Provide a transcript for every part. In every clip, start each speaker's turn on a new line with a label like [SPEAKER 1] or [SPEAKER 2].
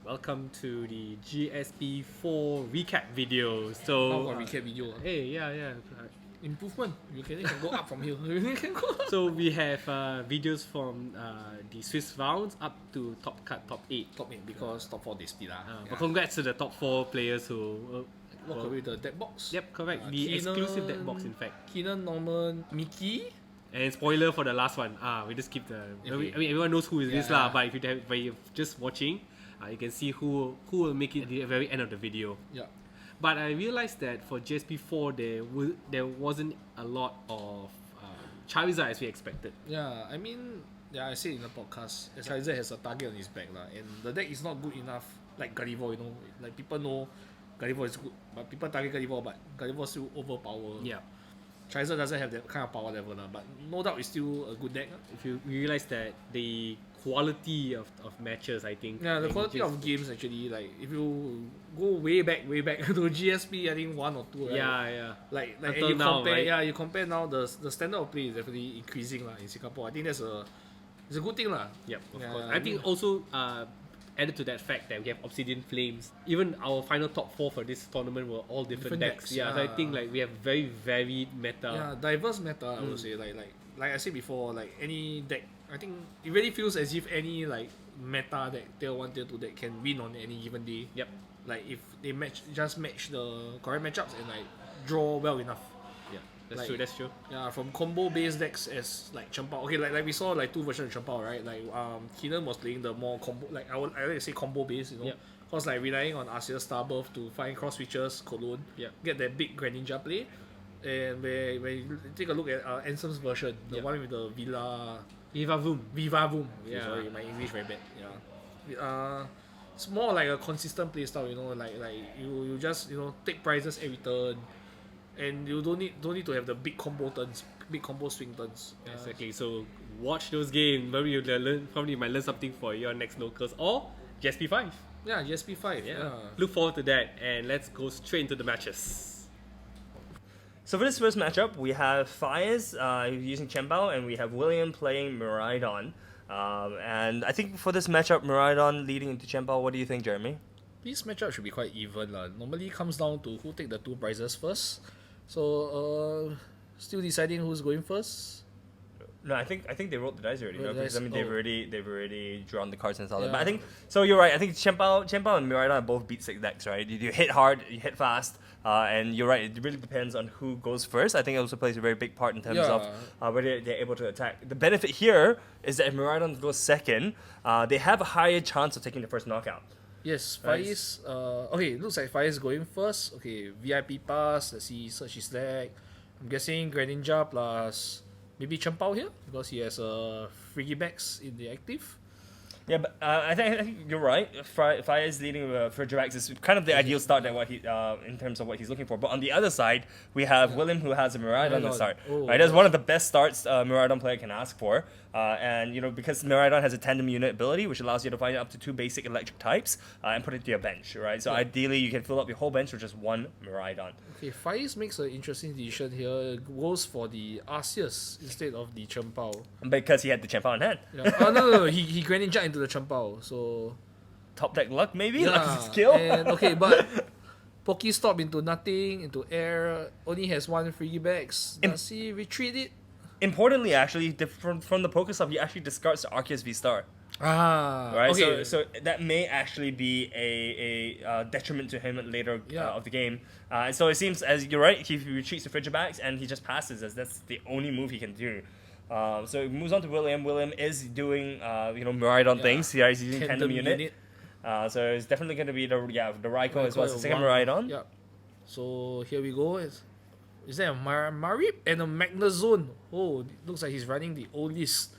[SPEAKER 1] welcome to the GSP 4 recap video. So,
[SPEAKER 2] recap video.
[SPEAKER 1] Hey, yeah.
[SPEAKER 2] Improvement. You can go up from here. You can go up.
[SPEAKER 1] So we have videos from the Swiss rounds up to top 8.
[SPEAKER 2] Top 8 because top 4 they split.
[SPEAKER 1] But congrats to the top 4 players who
[SPEAKER 2] walk away the deck box.
[SPEAKER 1] Yep, correct. The
[SPEAKER 2] Keenan,
[SPEAKER 1] exclusive deck box, in fact.
[SPEAKER 2] Keenan, Norman, Mickey.
[SPEAKER 1] And spoiler for the last one. We just keep the. I mean, everyone knows who is this lah. But if you're just watching, you can see who will make it at the very end of the video.
[SPEAKER 2] Yeah.
[SPEAKER 1] But I realized that for GSP 4 there wasn't a lot of Charizard as we expected.
[SPEAKER 2] Yeah, I mean, I said in the podcast, Charizard has a target on his back and the deck is not good enough. Like Gardevoir, like people know Gardevoir is good, but people target Gardevoir, but Gardevoir still overpower.
[SPEAKER 1] Yeah.
[SPEAKER 2] Charizard doesn't have that kind of power level, but no doubt it's still a good deck.
[SPEAKER 1] If you realize that the quality of matches, I think.
[SPEAKER 2] Yeah, the quality of games actually, like if you go way back to GSP, I think 1 or 2. Right?
[SPEAKER 1] Yeah.
[SPEAKER 2] Like
[SPEAKER 1] until
[SPEAKER 2] and you
[SPEAKER 1] now,
[SPEAKER 2] compare,
[SPEAKER 1] right?
[SPEAKER 2] you compare now, the standard of play is definitely increasing in Singapore. I think it's a good thing
[SPEAKER 1] Yep, of course. I think also added to that fact that we have Obsidian Flames. Even our final top 4 for this tournament were all different decks. Yeah, so I think like we have very varied meta.
[SPEAKER 2] Yeah, diverse meta. I would say like I said before, like any deck, I think it really feels as if any like meta deck, tier 1, tier 2 deck can win on any given day.
[SPEAKER 1] Yep.
[SPEAKER 2] Like if they match the correct matchups and like draw well enough.
[SPEAKER 1] Yeah, that's true.
[SPEAKER 2] Yeah, from combo based decks as like Chempao. Okay, like we saw like 2 versions of Chempao, right? Like Keenan was playing the more combo, like I like to say combo based,
[SPEAKER 1] Yep.
[SPEAKER 2] Cause like relying on Arceus Starbirth to find cross switches, Cologne, get that big Greninja play. And when you take a look at Anselm's version, the one with the
[SPEAKER 1] Viva Voom.
[SPEAKER 2] Okay,
[SPEAKER 1] Yeah.
[SPEAKER 2] sorry, my English very bad. Yeah. It's more like a consistent playstyle, like you just take prizes every turn, and you don't need to have the big combo turns, big combo swing turns.
[SPEAKER 1] Exactly. So watch those games. Maybe you might learn something for your next locals or GSP 5.
[SPEAKER 2] Yeah, GSP 5. Yeah.
[SPEAKER 1] Look forward to that, and let's go straight into the matches.
[SPEAKER 3] So for this first matchup, we have Faiz using Chempao, and we have William playing Miraidon. And I think for this matchup, Miraidon leading into Chempao. What do you think, Jeremy?
[SPEAKER 2] This matchup should be quite even. Normally it comes down to who take the 2 prizes first. So still deciding who's going first.
[SPEAKER 3] No, I think they rolled the dice already. Because I mean they've already drawn the cards and stuff.
[SPEAKER 2] Yeah.
[SPEAKER 3] But I think so. You're right. I think Chempao and Miraidon both beat 6 decks, right? You hit hard, you hit fast, and you're right. It really depends on who goes first. I think it also plays a very big part in terms of whether they're able to attack. The benefit here is that if Miraidon goes second, they have a higher chance of taking the first knockout.
[SPEAKER 2] Yes, Faiz. Okay, looks like Faiz going first. Okay, VIP pass. Let's see, search his deck. I'm guessing Greninja plus maybe Chempao here because he has Friggy Backs in the active.
[SPEAKER 3] Yeah, but I think you're right. Faiz leading Frigivax is kind of the ideal start that what he in terms of what he's looking for. But on the other side, we have William who has a Miraidon to start. Right, that's one of the best starts a Miraidon player can ask for. And because Miraidon has a tandem unit ability, which allows you to find up to 2 basic electric types and put it to your bench. Right, so ideally you can fill up your whole bench with just 1 Miraidon.
[SPEAKER 2] Okay, Faiz makes an interesting decision here. Goes for the Arceus instead of the Chempao.
[SPEAKER 3] Because he had the Chempao in hand.
[SPEAKER 2] Yeah. No. He Greninja into the Chempao. So
[SPEAKER 3] top deck luck maybe?
[SPEAKER 2] Yeah.
[SPEAKER 3] Luck skill?
[SPEAKER 2] And, okay, but Pokestop into nothing, into air, only has 1 Friggy Backs. Does he retreat it?
[SPEAKER 3] Importantly, actually, from the Pokestop, he actually discards the Arceus V-Star. Right.
[SPEAKER 2] Okay.
[SPEAKER 3] So that may actually be a detriment to him later of the game. So it seems as you're right, he retreats to Frigivax and he just passes as that's the only move he can do. So it moves on to William. William is doing Miraidon things. Yeah, he's using tandem unit. So it's definitely going to be the Raikou as well as the second Miraidon.
[SPEAKER 2] Yeah. So here we go. Is there a Marip and a Magnezone? Oh, it looks like he's running the old list.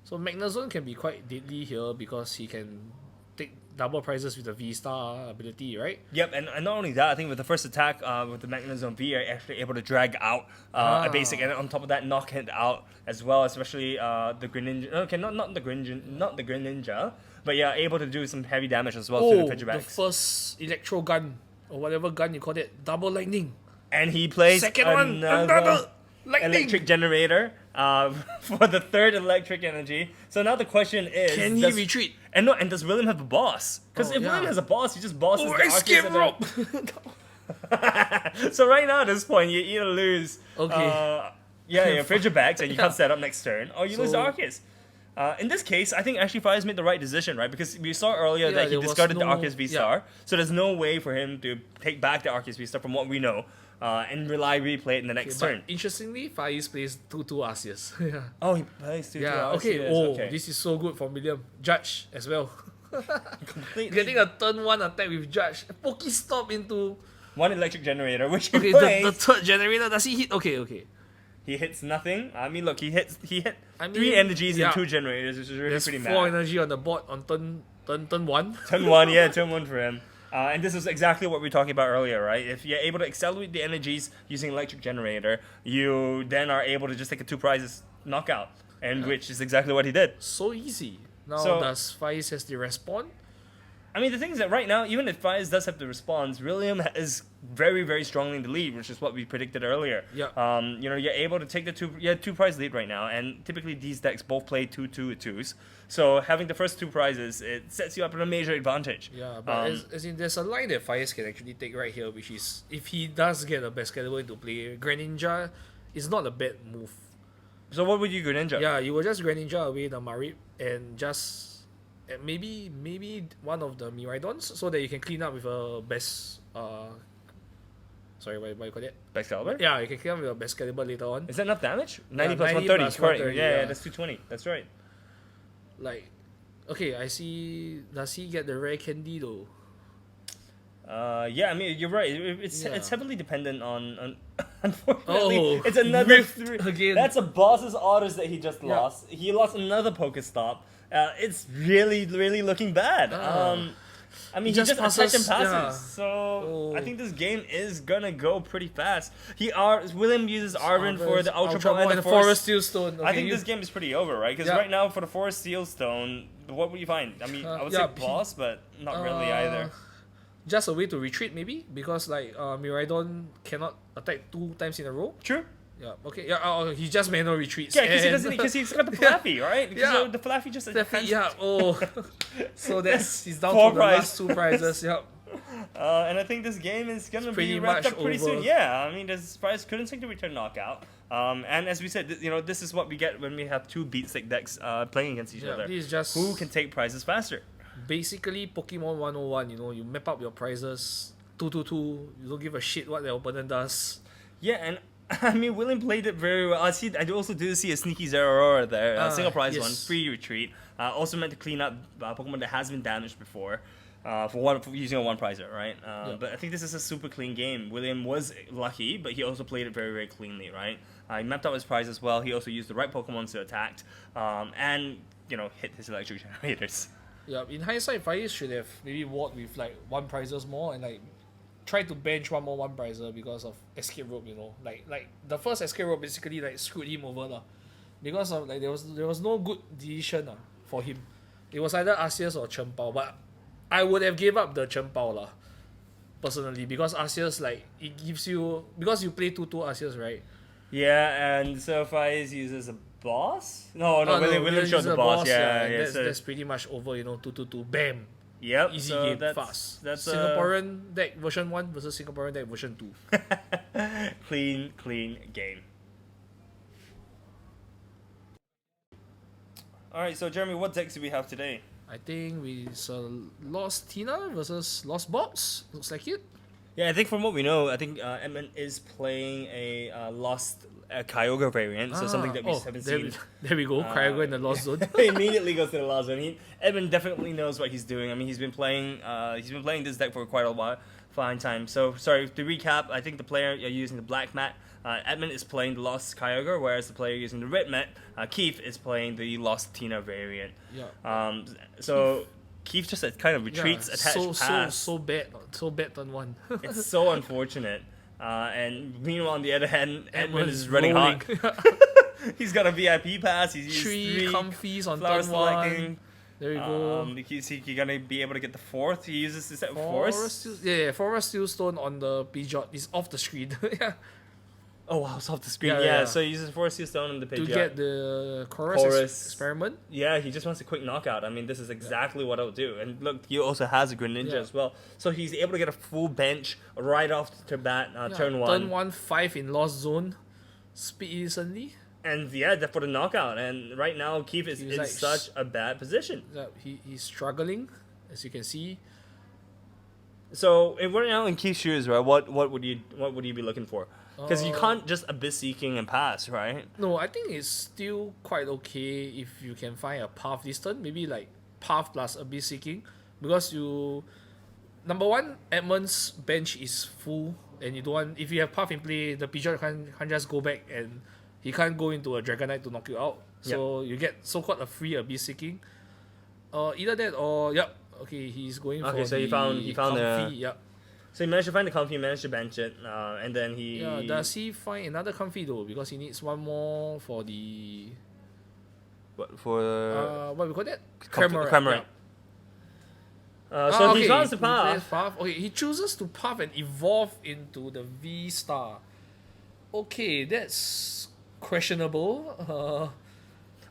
[SPEAKER 2] So Magnezone can be quite deadly here because he can take double prizes with the V-Star ability, right?
[SPEAKER 3] Yep, and not only that, I think with the first attack with the Magnezone V, you're actually able to drag out a basic, and on top of that, knock it out as well, especially the Greninja. Okay, not the Greninja, but yeah, able to do some heavy damage as well to the Frigivax.
[SPEAKER 2] The first Electro Gun, or whatever gun you call it, double lightning.
[SPEAKER 3] And he plays
[SPEAKER 2] another lightning.
[SPEAKER 3] electric generator for the third electric energy. So now the question is,
[SPEAKER 2] Can he retreat?
[SPEAKER 3] And does William have a boss? Because if William has a boss, he just bosses the
[SPEAKER 2] escape
[SPEAKER 3] Arceus.
[SPEAKER 2] rope!
[SPEAKER 3] So right now at this point, you either lose
[SPEAKER 2] Okay.
[SPEAKER 3] your Frigibax and you can't set up next turn, or you lose the
[SPEAKER 2] So-
[SPEAKER 3] Arceus. In this case, I think actually Faiz made the right decision, right? Because we saw earlier that he
[SPEAKER 2] there was
[SPEAKER 3] discarded the
[SPEAKER 2] no-
[SPEAKER 3] Arceus V-Star, so there's no way for him to take back the Arceus V-Star from what we know, and reliably play it in the next
[SPEAKER 2] But
[SPEAKER 3] turn.
[SPEAKER 2] interestingly, Faiz plays 2-2 Arceus. Yeah.
[SPEAKER 3] Oh, he plays 2
[SPEAKER 2] Yeah, okay.
[SPEAKER 3] Arceus.
[SPEAKER 2] This is so good for William. Judge as well.
[SPEAKER 3] Completely.
[SPEAKER 2] Getting a turn 1 attack with Judge. Pokestop into...
[SPEAKER 3] One electric generator, which he
[SPEAKER 2] Okay,
[SPEAKER 3] plays.
[SPEAKER 2] the third generator, does he hit? Okay.
[SPEAKER 3] He hits nothing. I mean, look, he hit
[SPEAKER 2] I mean,
[SPEAKER 3] 3 energies
[SPEAKER 2] yeah.
[SPEAKER 3] and 2 generators, which is really
[SPEAKER 2] There's
[SPEAKER 3] pretty
[SPEAKER 2] 4
[SPEAKER 3] mad.
[SPEAKER 2] energy on the board on turn 1.
[SPEAKER 3] Turn 1 for him. And this is exactly what we were talking about earlier, right? If you're able to accelerate the energies using electric generator, you then are able to just take a 2 prizes knockout, and which is exactly what he did.
[SPEAKER 2] So easy. Now,
[SPEAKER 3] So-
[SPEAKER 2] does Faiz has the respawn?
[SPEAKER 3] I mean, the thing is that right now, even if Faiz does have the response, William is very, very strongly in the lead, which is what we predicted earlier.
[SPEAKER 2] Yeah.
[SPEAKER 3] You're able to take the 2 prize lead right now, and typically these decks both play 2/2/2s. So having the first 2 prizes, it sets you up in a major advantage.
[SPEAKER 2] Yeah, but as in, there's a line that Faiz can actually take right here, which is if he does get a Bascalibur into play, Greninja is not a bad move.
[SPEAKER 3] So what would you go Ninja?
[SPEAKER 2] Yeah, you will just Greninja away the Marip and just maybe one of the Miraidons so that you can clean up with a best sorry, what you call it?
[SPEAKER 3] Excalibur?
[SPEAKER 2] Yeah, you can clean up with a best caliber later on.
[SPEAKER 3] Is that enough damage? 90 plus
[SPEAKER 2] 90
[SPEAKER 3] 130,
[SPEAKER 2] plus
[SPEAKER 3] correct.
[SPEAKER 2] 130,
[SPEAKER 3] Yeah,
[SPEAKER 2] yeah.
[SPEAKER 3] that's 220. That's right.
[SPEAKER 2] Like, okay, I see. Does he get the rare candy though?
[SPEAKER 3] Yeah, I mean, you're right. It's
[SPEAKER 2] Yeah.
[SPEAKER 3] heavily dependent on unfortunately,
[SPEAKER 2] Oh,
[SPEAKER 3] it's another
[SPEAKER 2] whiffed
[SPEAKER 3] 3.
[SPEAKER 2] again.
[SPEAKER 3] That's a boss's orders that he just
[SPEAKER 2] Yeah.
[SPEAKER 3] lost. He lost another Pokestop. It's really, really looking bad. I mean, he just attacks and passes.
[SPEAKER 2] yeah.
[SPEAKER 3] So I
[SPEAKER 2] Oh.
[SPEAKER 3] think this game is gonna go pretty fast. William uses Arvin for the Ultra Ball
[SPEAKER 2] and
[SPEAKER 3] and
[SPEAKER 2] the
[SPEAKER 3] the Forest.
[SPEAKER 2] Forest Steelstone. Okay,
[SPEAKER 3] I think this game is pretty over, right? Because
[SPEAKER 2] Yeah.
[SPEAKER 3] right now for the Forest Steelstone, what would you find? I mean, I would say boss, but not really either.
[SPEAKER 2] Just a way to retreat maybe because like Miraidon cannot attack 2 times in a row.
[SPEAKER 3] True.
[SPEAKER 2] Yeah. Okay. Yeah. He just manual retreats.
[SPEAKER 3] Yeah, because he
[SPEAKER 2] and-
[SPEAKER 3] doesn't. Because he's got the Flaffy, right? Because
[SPEAKER 2] Yeah.
[SPEAKER 3] the Flaffy just
[SPEAKER 2] Definitely,
[SPEAKER 3] attacks.
[SPEAKER 2] yeah. Oh. So he's down
[SPEAKER 3] 4
[SPEAKER 2] to the
[SPEAKER 3] prize.
[SPEAKER 2] last 2 prizes. Yeah.
[SPEAKER 3] And I think this game is gonna
[SPEAKER 2] It's
[SPEAKER 3] be
[SPEAKER 2] pretty
[SPEAKER 3] wrapped
[SPEAKER 2] much
[SPEAKER 3] up pretty
[SPEAKER 2] over.
[SPEAKER 3] soon. Yeah, I mean, this prize couldn't take the return knockout. And as we said, this is what we get when we have 2 beat stick decks playing against each
[SPEAKER 2] Yeah.
[SPEAKER 3] other.
[SPEAKER 2] This is just
[SPEAKER 3] Who can take prizes faster?
[SPEAKER 2] basically Pokemon 101. You map up your prizes 2-2-2. You don't give a shit what the opponent does.
[SPEAKER 3] Yeah, and I mean, William played it very well. I also do see a sneaky Zeraora there, single prize
[SPEAKER 2] yes.
[SPEAKER 3] one, free retreat. Also meant to clean up Pokemon that has been damaged before. For using a 1 prizer, right? But I think this is a super clean game. William was lucky, but he also played it very, very cleanly, right? He mapped out his prize as well. He also used the right Pokemon to attack, and hit his electric generators.
[SPEAKER 2] Yeah, in hindsight, Faiz should have maybe ward with like 1 prizes more and like try to bench one more 1 prizer because of escape rope. Like the first escape rope basically like screwed him over lah, because of like there was no good decision for him. It was either Arceus or Chen Pao, but I would have gave up the Chen Pao lah, personally, because Arceus like it gives you, because you play 2-2 Arceus, right?
[SPEAKER 3] Yeah, and so Faiz uses a boss? No, William showed the boss. Yeah,
[SPEAKER 2] That's pretty much over. 2-2-2, bam.
[SPEAKER 3] Yep,
[SPEAKER 2] Easy
[SPEAKER 3] so
[SPEAKER 2] game,
[SPEAKER 3] that's,
[SPEAKER 2] fast.
[SPEAKER 3] That's
[SPEAKER 2] Singaporean deck version 1 versus Singaporean deck version 2.
[SPEAKER 3] clean game. Alright, so Jeremy, what decks do we have today?
[SPEAKER 2] I think we saw Lost Tina versus Lost Box. Looks like it.
[SPEAKER 3] Yeah, I think from what we know, I think Edmund is playing a Lost Kyogre variant, so something that we haven't seen.
[SPEAKER 2] There we go, Kyogre in the Lost Zone.
[SPEAKER 3] Immediately goes to the Lost Zone. Edmund definitely knows what he's doing. I mean, he's been playing this deck for quite a while, fine time. So sorry to recap. I think the player using the black mat, Edmund is playing the Lost Kyogre, whereas the player using the red mat, Keith, is playing the Lost Tina variant.
[SPEAKER 2] Yeah.
[SPEAKER 3] So Keith just kind of retreats, attached pass.
[SPEAKER 2] So bad turn 1.
[SPEAKER 3] It's so unfortunate. And meanwhile, on the other hand, Edmund is running
[SPEAKER 2] rolling.
[SPEAKER 3] hot. He's got a VIP pass. He's used
[SPEAKER 2] 3 comfies on
[SPEAKER 3] flower
[SPEAKER 2] turn 1.
[SPEAKER 3] selecting.
[SPEAKER 2] There you go.
[SPEAKER 3] Is he gonna be able to get the 4th? He uses is that Forest?
[SPEAKER 2] Yeah, Forest Steelstone on the Pidgeot is off the screen. Yeah.
[SPEAKER 3] Oh wow, it's off the screen.
[SPEAKER 2] Yeah,
[SPEAKER 3] Yeah,
[SPEAKER 2] yeah.
[SPEAKER 3] so he uses Force Seal Stone on the page.
[SPEAKER 2] to
[SPEAKER 3] Yeah.
[SPEAKER 2] get the chorus,
[SPEAKER 3] Chorus.
[SPEAKER 2] experiment.
[SPEAKER 3] Yeah, he just wants a quick knockout. I mean, this is exactly what I would do. And look, he also has a Greninja
[SPEAKER 2] Yeah.
[SPEAKER 3] as well. So he's able to get a full bench right off the bat, turn 1.
[SPEAKER 2] Turn 1, 5 in Lost Zone. Speed instantly.
[SPEAKER 3] And yeah, for the knockout. And right now, Keith is
[SPEAKER 2] He's
[SPEAKER 3] in
[SPEAKER 2] like
[SPEAKER 3] such a bad position.
[SPEAKER 2] Yeah, he's struggling, as you can see.
[SPEAKER 3] So if we're now in Keith's shoes, right? What would you be looking for? Because you can't just Abyss Seeking and pass, right?
[SPEAKER 2] No, I think it's still quite okay if you can find a path this turn. Maybe like path plus Abyss Seeking. Because you... Number one, Edmund's bench is full. And you don't want... If you have path in play, the Pidgeot can't just go back and he can't go into a Dragonite to knock you out. So you get so-called a free Abyss Seeking. Either that or... Yep. Okay, he's going for
[SPEAKER 3] so
[SPEAKER 2] the
[SPEAKER 3] he found
[SPEAKER 2] comfy, yep.
[SPEAKER 3] So he managed to find the comfy, managed to bench it, and then he...
[SPEAKER 2] Yeah, does he find another comfy though? Because he needs one more for the...
[SPEAKER 3] What, for...
[SPEAKER 2] what we call that?
[SPEAKER 3] Cramorant. So he tries to path.
[SPEAKER 2] Okay, he chooses to path and evolve into the V-Star. Okay, that's questionable.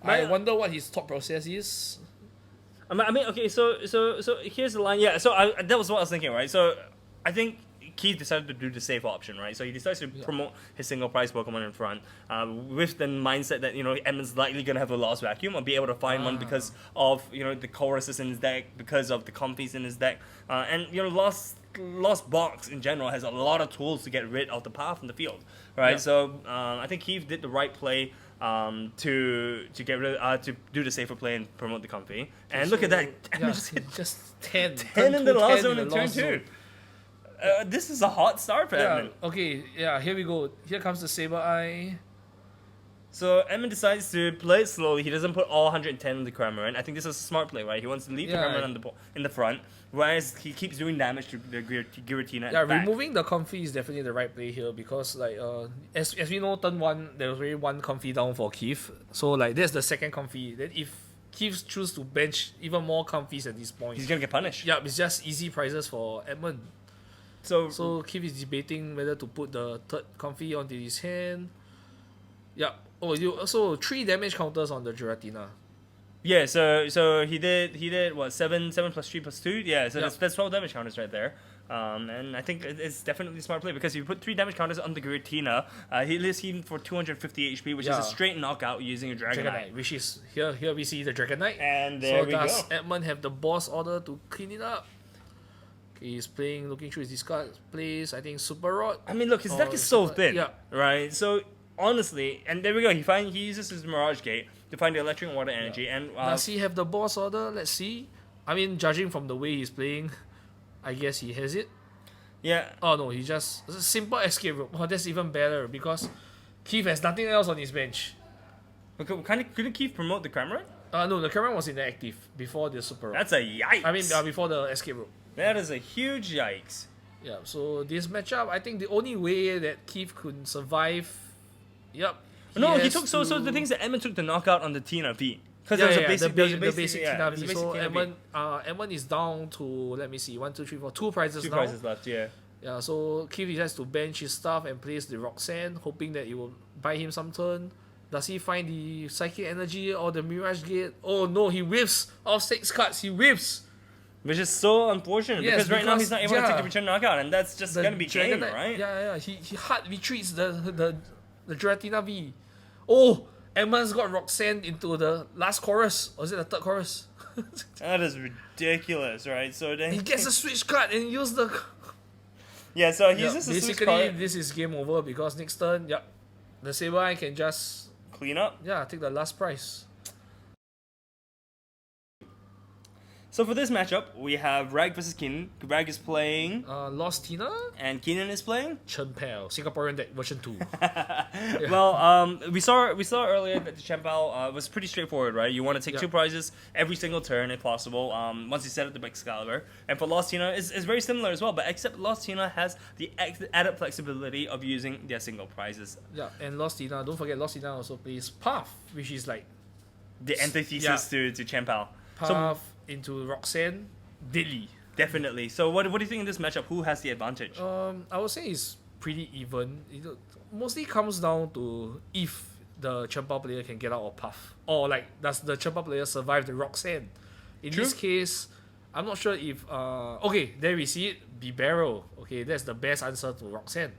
[SPEAKER 2] I wonder what his thought process is.
[SPEAKER 3] I mean, okay, so here's the line. Yeah, so that was what I was thinking, right? So I think Keith decided to do the safe option, right? So he decides to promote his single prize Pokemon in front, with the mindset that Edmund's likely gonna have a lost vacuum or be able to find one because of the choruses in his deck, because of the comfies in his deck, and Lost Box in general has a lot of tools to get rid of the path from the field, right?
[SPEAKER 2] Yeah.
[SPEAKER 3] So I think Keith did the right play. To get rid to do the safer play and promote the comfy. And look at that.
[SPEAKER 2] Yeah, just 10.
[SPEAKER 3] 10 in the lost zone
[SPEAKER 2] in
[SPEAKER 3] in turn 2. This is a hot start for Edmund.
[SPEAKER 2] Okay, here we go. Here comes the Saber Eye.
[SPEAKER 3] So Edmund decides to play it slowly. He doesn't put all 110 in the Cramorant. I think this is a smart play, right? He wants to leave the Cramorant in the front, whereas he keeps doing damage to the Giratina.
[SPEAKER 2] Yeah, removing the comfy is definitely the right play here because as we know, turn 1 there was already one comfy down for Keith. So that's the second comfy. Then if Keith chooses to bench even more comfies at this point,
[SPEAKER 3] he's gonna get punished.
[SPEAKER 2] Yeah, it's just easy prizes for Edmund. So Keith is debating whether to put the third comfy onto his hand. Yeah. Oh, you also 3 damage counters on the Giratina.
[SPEAKER 3] Yeah, so he did what 7 plus 3 plus 2. Yeah, so that's 12 damage counters right there. And I think it's definitely a smart play because if you put 3 damage counters on the Giratina, he leaves him for 250 HP, which is a straight knockout using a Dragonite.
[SPEAKER 2] Which is here we see the Dragonite.
[SPEAKER 3] And there we go.
[SPEAKER 2] Does Edmund have the boss order to clean it up? Okay, he's looking through his discard plays. I think Super Rod.
[SPEAKER 3] I mean, look, his deck is so thin, right? So honestly, and there we go. He uses his Mirage Gate to find the electric and water energy. And
[SPEAKER 2] does he have the boss order? Let's see. I mean, judging from the way he's playing, I guess he has it.
[SPEAKER 3] Yeah.
[SPEAKER 2] Oh no, he just it's a simple escape rope. Oh, that's even better because Keith has nothing else on his bench.
[SPEAKER 3] Okay, couldn't Keith promote the Cramorant?
[SPEAKER 2] No, the Cramorant was inactive before the Super Rod.
[SPEAKER 3] That's a yikes.
[SPEAKER 2] I mean, before the escape rope.
[SPEAKER 3] That is a huge yikes.
[SPEAKER 2] Yeah. So this matchup, I think the only way that Keith could survive. Yep.
[SPEAKER 3] He took so the things that Edmund took the knockout on the Tina V. Because
[SPEAKER 2] the basic Tina V. So Edmund is down to, let me see, 1, 2, 3, 4, 2 prizes now.
[SPEAKER 3] 2 prizes left, yeah.
[SPEAKER 2] Yeah, so Keith has to bench his stuff and place the Roxanne, hoping that it will buy him some turn. Does he find the Psychic Energy or the Mirage Gate? Oh no, he whiffs off 6 cards. He whiffs.
[SPEAKER 3] Which is so unfortunate because right now he's not able to take the return knockout, and that's just gonna be game, right?
[SPEAKER 2] Yeah. He hard retreats the Giratina V. Oh, Edmund's got Roxanne into the last chorus. Or is it the third chorus?
[SPEAKER 3] That is ridiculous, right? So then
[SPEAKER 2] he gets a switch card and uses the.
[SPEAKER 3] Yeah, so he uses the switch card.
[SPEAKER 2] Basically, this is game over because next turn, the Saber can just
[SPEAKER 3] clean up.
[SPEAKER 2] Yeah, take the last prize.
[SPEAKER 3] So for this matchup, we have Rag versus Keenan. Rag is playing
[SPEAKER 2] Lost Tina,
[SPEAKER 3] and Keenan is playing
[SPEAKER 2] Chen Pao, Singaporean deck version 2.
[SPEAKER 3] Well, we saw earlier that the Chen Pao was pretty straightforward, right? You want to take 2 prizes every single turn if possible. Once you set up the Excalibur, and for Lost Tina, it's very similar as well, but except Lost Tina has the added flexibility of using their single prizes.
[SPEAKER 2] Yeah, and Lost Tina, don't forget Lost Tina also plays Path, which is like
[SPEAKER 3] the antithesis to Chen Pao.
[SPEAKER 2] Path into Roxanne, deadly.
[SPEAKER 3] Definitely. So what do you think in this matchup? Who has the advantage?
[SPEAKER 2] I would say it's pretty even. It mostly comes down to if the Champa player can get out of path, or like does the Champa player survive the Roxanne. In
[SPEAKER 3] True.
[SPEAKER 2] this case, I'm not sure if okay, there we see it. Be barrel. Okay, that's the best answer to Roxanne.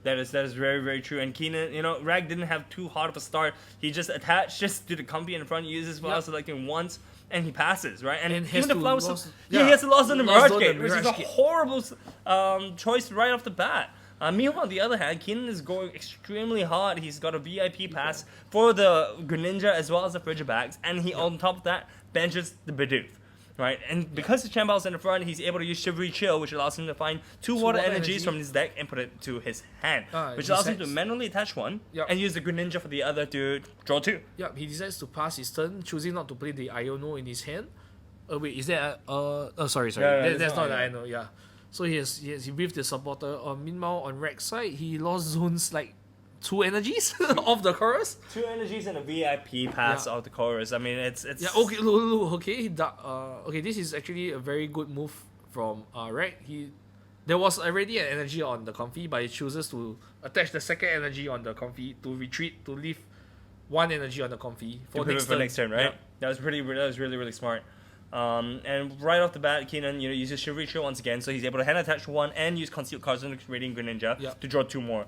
[SPEAKER 3] That is very, very true. And Keenan, Rag didn't have too hard of a start. He just attached just to the comfy in front, uses flower selecting once, and he passes, right? And even the flowers, he has to lost on the Mirage Gate, which is a horrible choice right off the bat. Meanwhile, on the other hand, Keenan is going extremely hard. He's got a VIP pass for the Greninja as well as the Frigibax, and he on top of that benches the Bidoof. Right, and because the Chambal's in the front, he's able to use Shivery Chill, which allows him to find two water energies from his deck and put it to his hand, which allows him to manually attach one and use the Greninja for the other to draw two.
[SPEAKER 2] Yep, he decides to pass his turn, choosing not to play the Iono in his hand. Wait, is that sorry. That's not the Iono. Yeah, so he briefed the supporter. Meanwhile, on Rex's side, he lost zones like 2 energies of the chorus.
[SPEAKER 3] 2 energies and a VIP pass of the chorus. I mean, it's
[SPEAKER 2] okay. Look, okay. Okay, this is actually a very good move from Rex. There was already an energy on the Comfy, but he chooses to attach the second energy on the Comfy to retreat to leave 1 energy on the Comfy for next turn,
[SPEAKER 3] right?
[SPEAKER 2] Yep.
[SPEAKER 3] That was really, really smart. And right off the bat, Keenan, uses Shivery Chill once again, so he's able to hand attach 1 and use Concealed Cards on the Radiant Greninja to draw 2 more.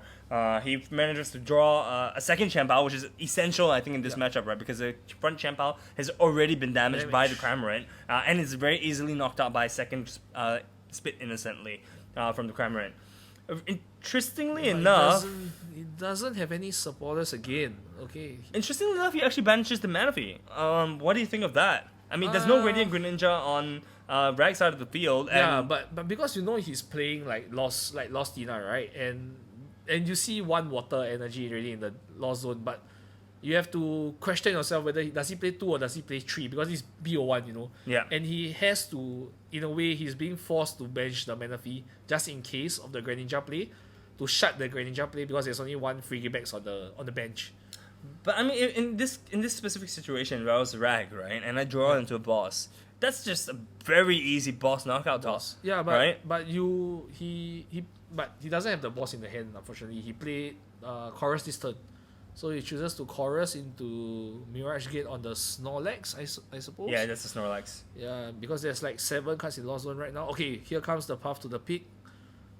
[SPEAKER 3] He manages to draw a second Champao, which is essential, I think, in this matchup, right? Because the front Champao has already been damaged by the Cramorant, and is very easily knocked out by a second Spit Innocently from the Cramorant. Interestingly enough,
[SPEAKER 2] it doesn't have any supporters again. Okay.
[SPEAKER 3] Interestingly enough, he actually banishes the Manaphy. What do you think of that? I mean, there's no Radiant Greninja on Rag's side of the field. And
[SPEAKER 2] but because he's playing like Lost Tina, right? And you see 1 water energy already in the Lost Zone, but you have to question yourself whether does he play 2 or does he play 3, because he's BO1,
[SPEAKER 3] Yeah.
[SPEAKER 2] And he has to, in a way, he's being forced to bench the Manaphy just in case of the Greninja play, to shut the Greninja play, because there's only 1 Frigibax on the bench.
[SPEAKER 3] But I mean, in this specific situation, where I was Rag, right, and I draw into a boss, that's just a very easy boss knockout toss.
[SPEAKER 2] Yeah, but
[SPEAKER 3] right?
[SPEAKER 2] but he doesn't have the boss in the hand. Unfortunately, he played Chorus this turn, so he chooses to Chorus into Mirage Gate on the Snorlax. I suppose.
[SPEAKER 3] Yeah, that's the Snorlax.
[SPEAKER 2] Yeah, because there's like 7 cards in Lost Zone right now. Okay, here comes the path to the peak.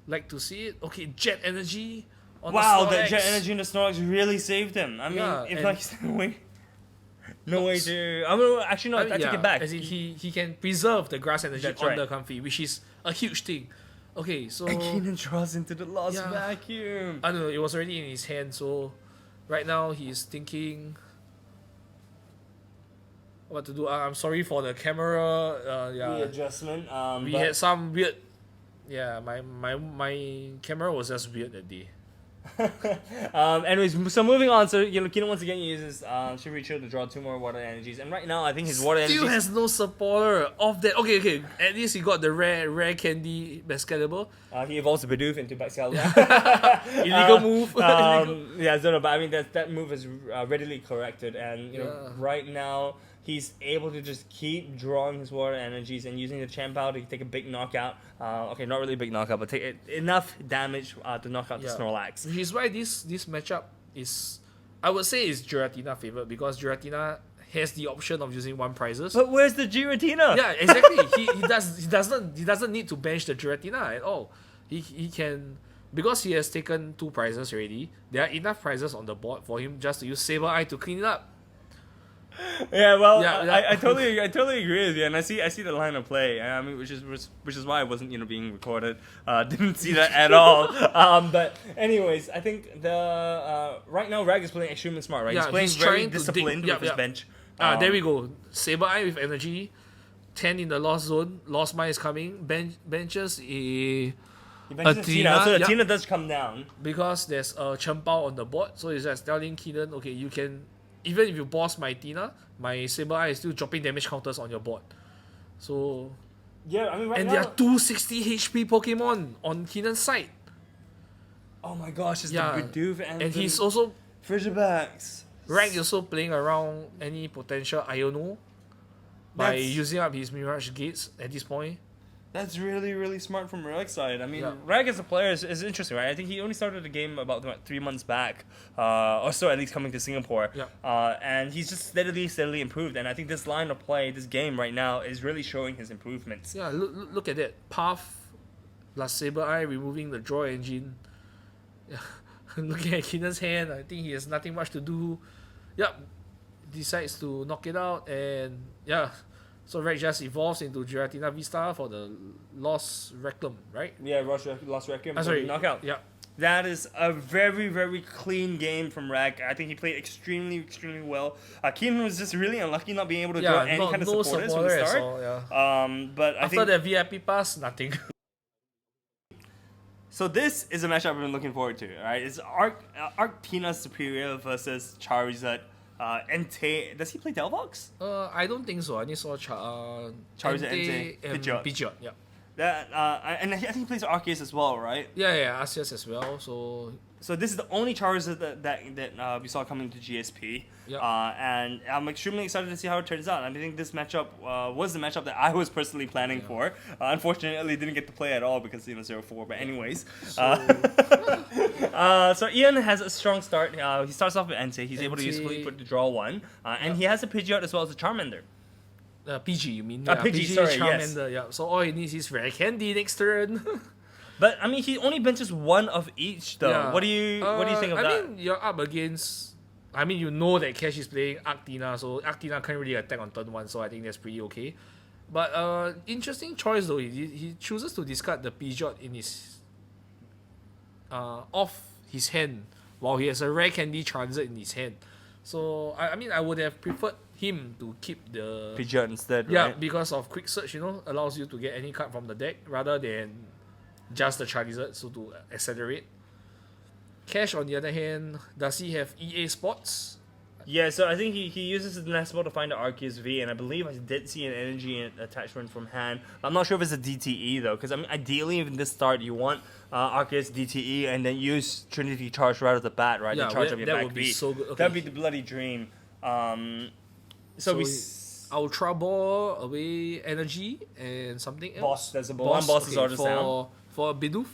[SPEAKER 2] Like to see it. Okay, Jet Energy.
[SPEAKER 3] Wow, the Jet Energy in the Snorlax really saved him. I mean, if like no way to. I mean, actually, no. I take it back.
[SPEAKER 2] As in, he can preserve the Grass Energy on the Comfy, which is a huge thing. Okay, so
[SPEAKER 3] and Keenan draws into the Lost Vacuum.
[SPEAKER 2] I don't know. It was already in his hand, so right now he's thinking what to do. I'm sorry for the camera.
[SPEAKER 3] Readjustment.
[SPEAKER 2] We had some weird. Yeah, my camera was just weird that day.
[SPEAKER 3] Anyways, so moving on. So Keenan once again uses Shivery Chill to draw 2 more water energies, and right now I think his water
[SPEAKER 2] still
[SPEAKER 3] energies
[SPEAKER 2] has no supporter of that. Okay. At least he got the rare candy Excalibur.
[SPEAKER 3] He evolves the Bidoof into Excalibur.
[SPEAKER 2] Illegal move.
[SPEAKER 3] But I mean that move is readily corrected, and right now he's able to just keep drawing his water energies and using the Champao to take a big knockout. Okay, not really a big knockout, but take enough damage to knock out the Snorlax.
[SPEAKER 2] Which is why this matchup is, I would say, is Giratina favored, because Giratina has the option of using 1 prizes.
[SPEAKER 3] But where's the Giratina?
[SPEAKER 2] Yeah, exactly. he doesn't need to bench the Giratina at all. He can, because he has taken 2 prizes already. There are enough prizes on the board for him just to use Saber Eye to clean it up.
[SPEAKER 3] Yeah, well, I totally agree with you, and I see the line of play. I mean, which is why I wasn't being recorded. Didn't see that at all. But anyways, I think the right now Rag is playing extremely smart. Right, he's playing very disciplined with his bench.
[SPEAKER 2] There we go. Saber Eye with energy, 10 in the Lost Zone. Lost Mine is coming. Benches a.
[SPEAKER 3] Tina, so the Tina does come down
[SPEAKER 2] because there's a Champao on the board. So he's just telling Keenan, okay, you can. Even if you boss my Tina, my Saber Eye is still dropping damage counters on your board. So
[SPEAKER 3] yeah, I mean right
[SPEAKER 2] and
[SPEAKER 3] now,
[SPEAKER 2] there are 260 HP Pokemon on Keenan's side.
[SPEAKER 3] Oh my gosh, it's the Bidoof and
[SPEAKER 2] he's also
[SPEAKER 3] Frigibax.
[SPEAKER 2] Rag also playing around any potential Iono by using up his Mirage Gates at this point.
[SPEAKER 3] That's really, really smart from Reg's side. I mean,
[SPEAKER 2] Yeah.
[SPEAKER 3] Reg as a player is interesting, right? I think he only started the game about 3 months back, or so, at least coming to Singapore.
[SPEAKER 2] Yeah.
[SPEAKER 3] And he's just steadily improved. And I think this line of play, this game right now, is really showing his improvements.
[SPEAKER 2] Yeah, look at that. Path plus Saber Eye removing the draw engine. Yeah. Looking at Keenan's hand, I think he has nothing much to do. Yep. Decides to knock it out, and yeah. So Reg just evolves into Giratina V-Star for the Lost Reclam, right?
[SPEAKER 3] Yeah, Lost Requiem.
[SPEAKER 2] Sorry.
[SPEAKER 3] Knockout.
[SPEAKER 2] Yeah.
[SPEAKER 3] That is a very, very clean game from Reg. I think he played extremely well. Keenan was just really unlucky not being able to draw any kind of supporters from the start.
[SPEAKER 2] All, yeah.
[SPEAKER 3] But
[SPEAKER 2] after the VIP pass, nothing.
[SPEAKER 3] So this is a matchup I've been looking forward to, right? It's Arctina Superior versus Charizard. Entei, does he play Delvox?
[SPEAKER 2] I don't think so. I only saw
[SPEAKER 3] Charizard,
[SPEAKER 2] Entei and
[SPEAKER 3] Pidgeot.
[SPEAKER 2] Pidgeot, yeah.
[SPEAKER 3] That and I think he plays Arceus as well, right?
[SPEAKER 2] Yeah, Arceus as well.
[SPEAKER 3] So this is the only Charizard that we saw coming to GSP.
[SPEAKER 2] Yep.
[SPEAKER 3] And I'm extremely excited to see how it turns out. I think this matchup was the matchup that I was personally planning for. Unfortunately, didn't get to play at all because 0-4. But anyways, so Ian has a strong start. He starts off with Entei. He's able to usefully put the draw one, and he has a Pidgeot as well as a Charmander.
[SPEAKER 2] PG, you mean?
[SPEAKER 3] PG, sorry,
[SPEAKER 2] Charmander, yeah. So all he needs is Rare Candy next turn.
[SPEAKER 3] But I mean, he only benches one of each, though.
[SPEAKER 2] Yeah.
[SPEAKER 3] What do you think of that?
[SPEAKER 2] I mean, you're up against. I mean, you know that Kash is playing Arctina, so Arctina can't really attack on turn 1, so I think that's pretty okay. But interesting choice though. He chooses to discard the Pidgeot in his off his hand while he has a Rare Candy Transit in his hand. So I mean, I would have preferred him to keep the
[SPEAKER 3] Pidgeot instead,
[SPEAKER 2] yeah,
[SPEAKER 3] right?
[SPEAKER 2] because of quick search, allows you to get any card from the deck rather than just the Charizard, so to accelerate. Kash, on the other hand, does he have EA spots?
[SPEAKER 3] Yeah, so I think he uses the Nesball to find the Arceus V, and I believe I did see an energy attachment from hand. I'm not sure if it's a DTE though, because I mean, ideally in this start you want Arceus DTE and then use Trinity Charge right off the bat, right?
[SPEAKER 2] Yeah,
[SPEAKER 3] to charge up your
[SPEAKER 2] that
[SPEAKER 3] back
[SPEAKER 2] would be
[SPEAKER 3] V.
[SPEAKER 2] so good. Okay.
[SPEAKER 3] That'd be the bloody dream. So
[SPEAKER 2] Ultra Ball, away energy, and something else.
[SPEAKER 3] Boss, there's a one boss is order sound.
[SPEAKER 2] For Bidoof.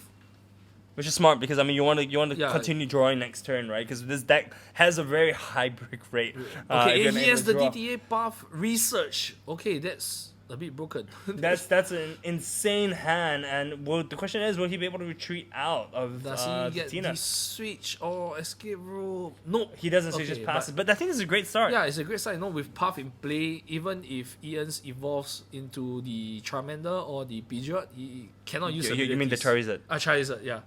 [SPEAKER 3] Which is smart because I mean you want to
[SPEAKER 2] Yeah.
[SPEAKER 3] continue drawing next turn, right? Because this deck has a very high brick rate.
[SPEAKER 2] Okay,
[SPEAKER 3] if
[SPEAKER 2] and
[SPEAKER 3] you're
[SPEAKER 2] he has the
[SPEAKER 3] able to draw.
[SPEAKER 2] DTA path research. Okay, that's a bit broken.
[SPEAKER 3] That's an insane hand, and the question is, will he be able to retreat out of
[SPEAKER 2] Does he get
[SPEAKER 3] Tina?
[SPEAKER 2] the switch or escape rope? No,
[SPEAKER 3] He doesn't, so he
[SPEAKER 2] Okay,
[SPEAKER 3] just passes. But I think it's a great start.
[SPEAKER 2] Yeah, it's a great start. With Path in play, even if Ian's evolves into the Charmander or the Pidgeot, he cannot use abilities.
[SPEAKER 3] You mean the Charizard?
[SPEAKER 2] Charizard, yeah.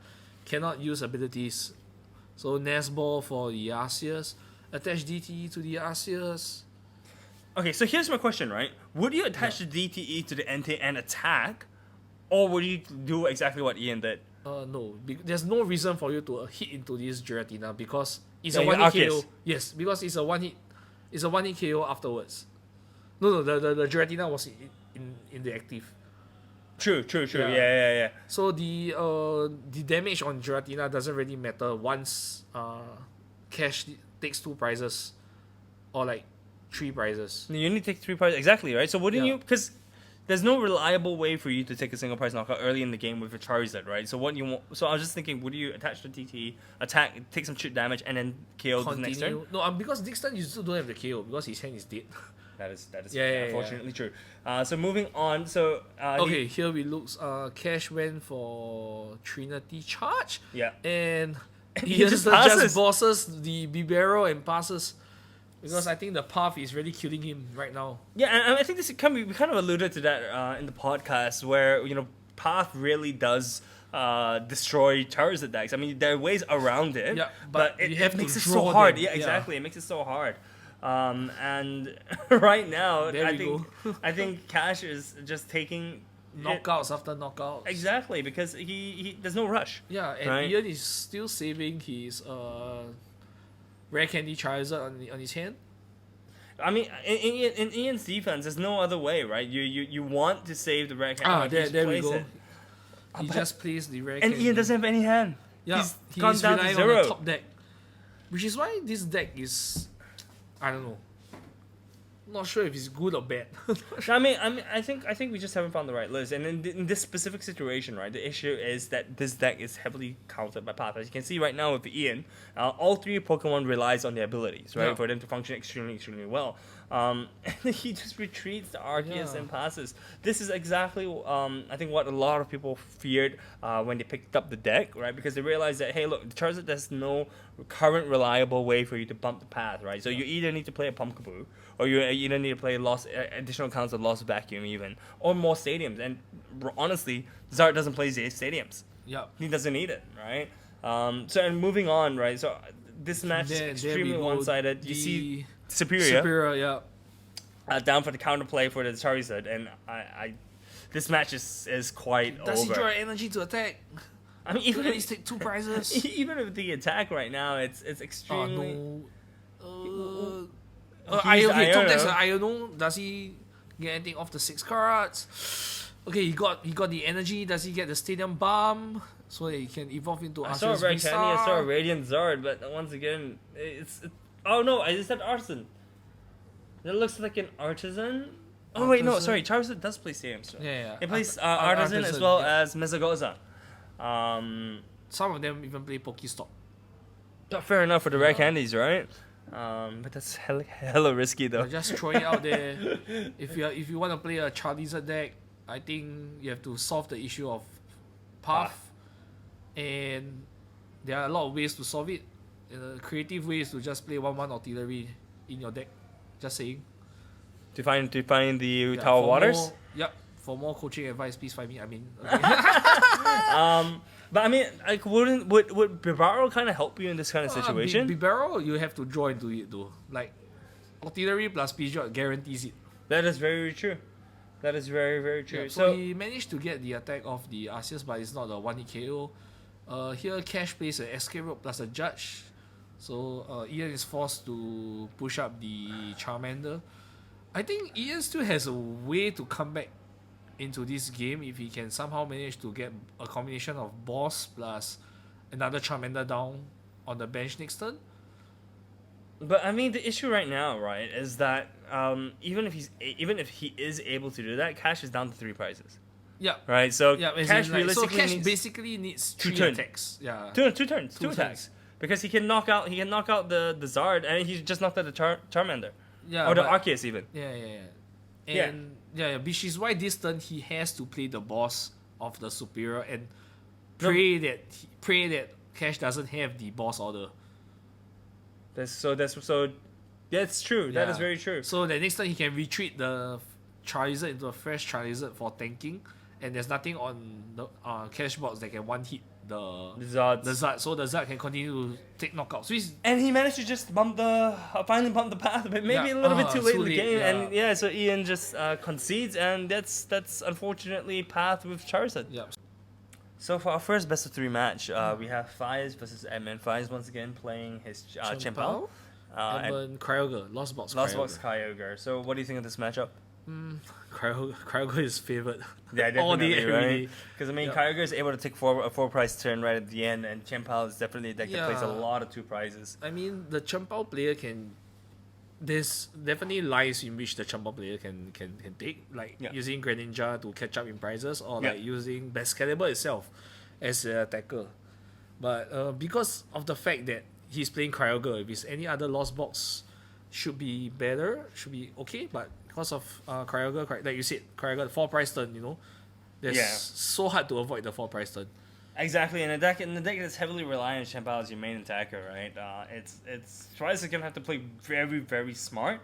[SPEAKER 2] Cannot use abilities. So Nesball for the Arceus. Attach DTE to the Arceus.
[SPEAKER 3] Okay, so here's my question, right? Would you attach the DTE to the Entei and attack, or would you do exactly what Ian did?
[SPEAKER 2] No. There's no reason for you to hit into this Giratina because it's
[SPEAKER 3] Yeah,
[SPEAKER 2] a one hit
[SPEAKER 3] Arceus.
[SPEAKER 2] KO. Yes, because it's a one hit. It's a one hit KO afterwards. No, the Giratina was in the active.
[SPEAKER 3] True.
[SPEAKER 2] Yeah.
[SPEAKER 3] Yeah.
[SPEAKER 2] So the damage on Giratina doesn't really matter once Kash takes 2 prizes or like 3 prizes.
[SPEAKER 3] You only take 3 prizes, exactly, right? So wouldn't
[SPEAKER 2] Yeah.
[SPEAKER 3] you? Because there's no reliable way for you to take a single prize knockout early in the game with a Charizard, right? So what you want? So I was just thinking, would you attach the DTE, attack, take some chip damage, and then KO the next turn?
[SPEAKER 2] No, because next turn you still don't have the KO because his hand is dead.
[SPEAKER 3] That is
[SPEAKER 2] Yeah,
[SPEAKER 3] unfortunately true. So moving on, so
[SPEAKER 2] Okay, here we look. Kash went for Trinity Charge.
[SPEAKER 3] Yeah.
[SPEAKER 2] And
[SPEAKER 3] He
[SPEAKER 2] he
[SPEAKER 3] just
[SPEAKER 2] just bosses the Bibero and passes. Because I think the path is really killing him right now.
[SPEAKER 3] Yeah, and I think we kind of alluded to that in the podcast where Path really does destroy Charizard decks. I mean, there are ways around it.
[SPEAKER 2] Yeah,
[SPEAKER 3] but
[SPEAKER 2] you
[SPEAKER 3] it
[SPEAKER 2] have to
[SPEAKER 3] makes it
[SPEAKER 2] draw
[SPEAKER 3] so hard.
[SPEAKER 2] them.
[SPEAKER 3] Yeah, exactly. It makes it so hard. And right now,
[SPEAKER 2] There
[SPEAKER 3] I
[SPEAKER 2] we
[SPEAKER 3] think I think Kash is just taking
[SPEAKER 2] Knockouts after knockouts.
[SPEAKER 3] exactly because he there's no rush.
[SPEAKER 2] Yeah, and
[SPEAKER 3] Right.
[SPEAKER 2] Ian is still saving his Rare Candy Charizard on his hand.
[SPEAKER 3] I mean, in Ian's defense, there's no other way, right? You want to save the Rare Candy.
[SPEAKER 2] There we
[SPEAKER 3] place
[SPEAKER 2] go.
[SPEAKER 3] it.
[SPEAKER 2] He
[SPEAKER 3] but-
[SPEAKER 2] just plays the Rare
[SPEAKER 3] And
[SPEAKER 2] Candy.
[SPEAKER 3] Ian doesn't have any hand.
[SPEAKER 2] Yeah,
[SPEAKER 3] he's gone down to
[SPEAKER 2] relying
[SPEAKER 3] 0.
[SPEAKER 2] on the top deck. Which is why this deck is... I don't know. not sure if it's good or bad.
[SPEAKER 3] I think we just haven't found the right list. And in this specific situation, right, the issue is that this deck is heavily countered by Path. As you can see right now with Ian, all three Pokemon relies on their abilities, right, for them to function extremely, extremely well. And he just retreats the Arceus and passes. This is exactly, I think, what a lot of people feared when they picked up the deck, right? Because they realized that, hey, look, Charizard, there's no current reliable way for you to bump the Path, right? So you either need to play a Pumpkaboo, or you either need to play additional counts of Lost Vacuum even, or more stadiums. And honestly, Zard doesn't play stadiums.
[SPEAKER 2] Yeah.
[SPEAKER 3] He doesn't need it, right? So, and moving on, right? So this match is extremely one-sided. You see Superior, down for the counterplay for the Charizard, and I this match is quite
[SPEAKER 2] Does
[SPEAKER 3] over.
[SPEAKER 2] he draw energy to attack?
[SPEAKER 3] I mean, even
[SPEAKER 2] if he take 2 prizes.
[SPEAKER 3] Even with the attack right now, it's extremely.
[SPEAKER 2] Top decks Iono. Does he get anything off the 6 cards? Okay, he got the energy. Does he get the Stadium Bomb so that he can evolve into Arceus?
[SPEAKER 3] I saw a Red Candy, I saw a Radiant Zard, but once again, oh no, I just said Artisan. That looks like an Artisan. Oh wait, no, sorry, Charizard does play Stadium. So.
[SPEAKER 2] Yeah.
[SPEAKER 3] He plays Artisan as well as Mesagoza.
[SPEAKER 2] Some of them even play Pokestop.
[SPEAKER 3] Fair enough for the Red Candies, right? But that's hella risky though.
[SPEAKER 2] Just throw it out there. If you want to play a Charizard deck, I think you have to solve the issue of Path. And there are a lot of ways to solve it. Creative ways to just play 1/1 Artillery in your deck. Just saying.
[SPEAKER 3] To find the Tower Waters?
[SPEAKER 2] For more coaching advice, please find me. I mean, okay.
[SPEAKER 3] But I mean, like, would Bibaro kind of help you in this kind of situation?
[SPEAKER 2] Bibaro, you have to draw into it though. Like, Artillery plus Pidgeot guarantees it.
[SPEAKER 3] That is very true. That is very, very true.
[SPEAKER 2] Yeah, so he managed to get the attack of the Arceus, but it's not a 1-hit KO. Here, Kash plays an Escape Rope plus a Judge. So Ian is forced to push up the Charmander. I think Ian still has a way to come back into this game if he can somehow manage to get a combination of Boss plus another Charmander down on the bench next turn.
[SPEAKER 3] But I mean, the issue right now, right, is that even if he is able to do that, Kash is down to 3 prizes.
[SPEAKER 2] Yeah.
[SPEAKER 3] Right. So
[SPEAKER 2] Kash realistically basically needs 3 attacks. Yeah.
[SPEAKER 3] 2 turns, 2 attacks, because he can knock out the Zard, and he just knocked out the Charmander.
[SPEAKER 2] Yeah.
[SPEAKER 3] Or the Arceus even.
[SPEAKER 2] Yeah. Which is why this turn he has to play the boss of the Superior and pray that Kash doesn't have the boss order.
[SPEAKER 3] That's true.
[SPEAKER 2] Yeah.
[SPEAKER 3] That is very true.
[SPEAKER 2] So the next time he can retreat the Charizard into a fresh Charizard for tanking, and there's nothing on the Kash box that can one hit the Zard. So the Zard can continue to take knockouts. So
[SPEAKER 3] and he managed to just finally bump the Path, but maybe a little bit too late in the game. And so Ian just concedes, and that's unfortunately Path with Charizard.
[SPEAKER 2] Yeah.
[SPEAKER 3] So for our first best of 3 match, we have Faiz versus Edmund. Faiz once again playing his Chien-Pao.
[SPEAKER 2] Edmund Kyogre, Lost Box
[SPEAKER 3] Kyogre. So what do you think of this matchup?
[SPEAKER 2] Kyogre is favored.
[SPEAKER 3] Yeah, definitely,
[SPEAKER 2] all day,
[SPEAKER 3] right? Because I mean, Kyogre is able to take a 4-prize turn right at the end, and Chien-Pao is definitely a deck that plays a lot of 2 prizes.
[SPEAKER 2] I mean, the Chien-Pao player can. There's definitely lines in which the Chien-Pao player can take, like using Greninja to catch up in prizes, or like using Excalibur itself as an attacker. But because of the fact that he's playing Kyogre, if it's any other Lost Box, should be better, should be okay. But because of Kyogre, like you said, Kyogre, the 4-prize turn, that's so hard to avoid the 4-prize turn.
[SPEAKER 3] Exactly, and a deck that's heavily reliant on Chien-Pao as your main attacker, right? It's Faiz is gonna have to play very, very smart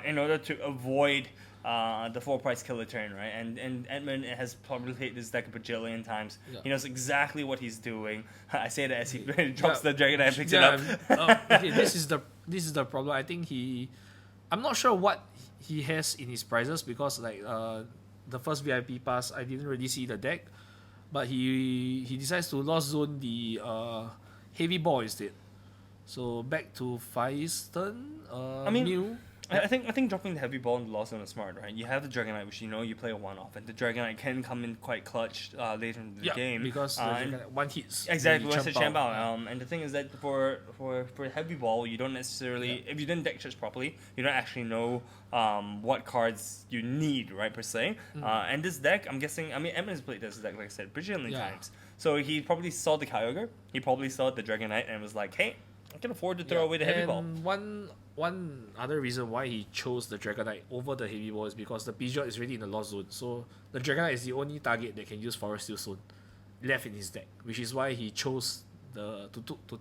[SPEAKER 3] in order to avoid the 4-prize killer turn, right? And Edmund has probably played this deck a bajillion times. Yeah. He knows exactly what he's doing. I say that as he drops the Dragon and picks it up.
[SPEAKER 2] Okay, this is the problem. I think I'm not sure what he has in his prizes, because like the first VIP pass, I didn't really see the deck. But he decides to Lost Zone the Heavy Ball instead. So back to Faiz's turn.
[SPEAKER 3] I think dropping the heavy ball in the lost zone is smart, right? You have the Dragonite, which you play a one-off, and the Dragonite can come in quite clutch later in the game.
[SPEAKER 2] because the Dragonite one hits.
[SPEAKER 3] Exactly, once it's Chambao. And the thing is that for heavy ball, you don't necessarily, if you didn't deck search properly, you don't actually know what cards you need, right, per se. And this deck, I'm guessing, Edmund has played this deck, like I said, brilliantly times. So he probably saw the Kyogre, he probably saw the Dragonite, and was like, hey, I can afford to throw away the heavy ball.
[SPEAKER 2] One other reason why he chose the Dragonite over the heavy ball is because the Pidgeot is already in the lost zone. So the Dragonite is the only target that can use Forest Steel Zone left in his deck, which is why he chose to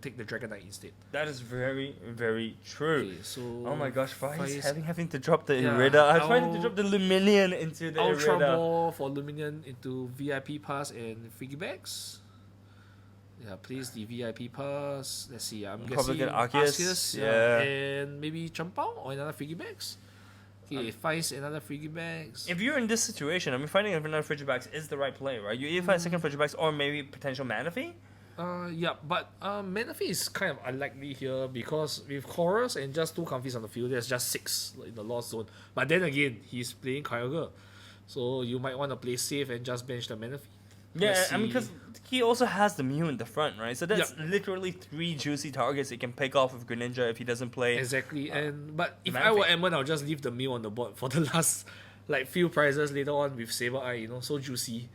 [SPEAKER 2] take the Dragonite instead.
[SPEAKER 3] That is very, very true.
[SPEAKER 2] Okay, so
[SPEAKER 3] oh my gosh, Faiz having to drop the Irida. I tried to drop the Luminion into the
[SPEAKER 2] Ultra
[SPEAKER 3] Irida.
[SPEAKER 2] Ball for Luminion into VIP Pass and Freaky Bags. Yeah, please the VIP Pass. Let's see. I'm
[SPEAKER 3] probably
[SPEAKER 2] guessing
[SPEAKER 3] Arceus,
[SPEAKER 2] and maybe Champao or another Freaky Bags. Okay, Faiz another Freaky Bags.
[SPEAKER 3] If you're in this situation, finding another Frigibax is the right play, right? You either find second Frigibax or maybe potential Manaphy.
[SPEAKER 2] Yeah, but Manaphy is kind of unlikely here because with Chorus and just 2 Comfies on the field, there's just 6 in the lost zone. But then again, he's playing Kyogre, so you might want to play safe and just bench the Manaphy.
[SPEAKER 3] Yeah, because he also has the Mew in the front, right? So that's literally 3 juicy targets he can pick off with Greninja if he doesn't play.
[SPEAKER 2] Exactly, but if I were Edmund, I'll just leave the Mew on the board for the last few prizes later on with Saber Eye, so juicy.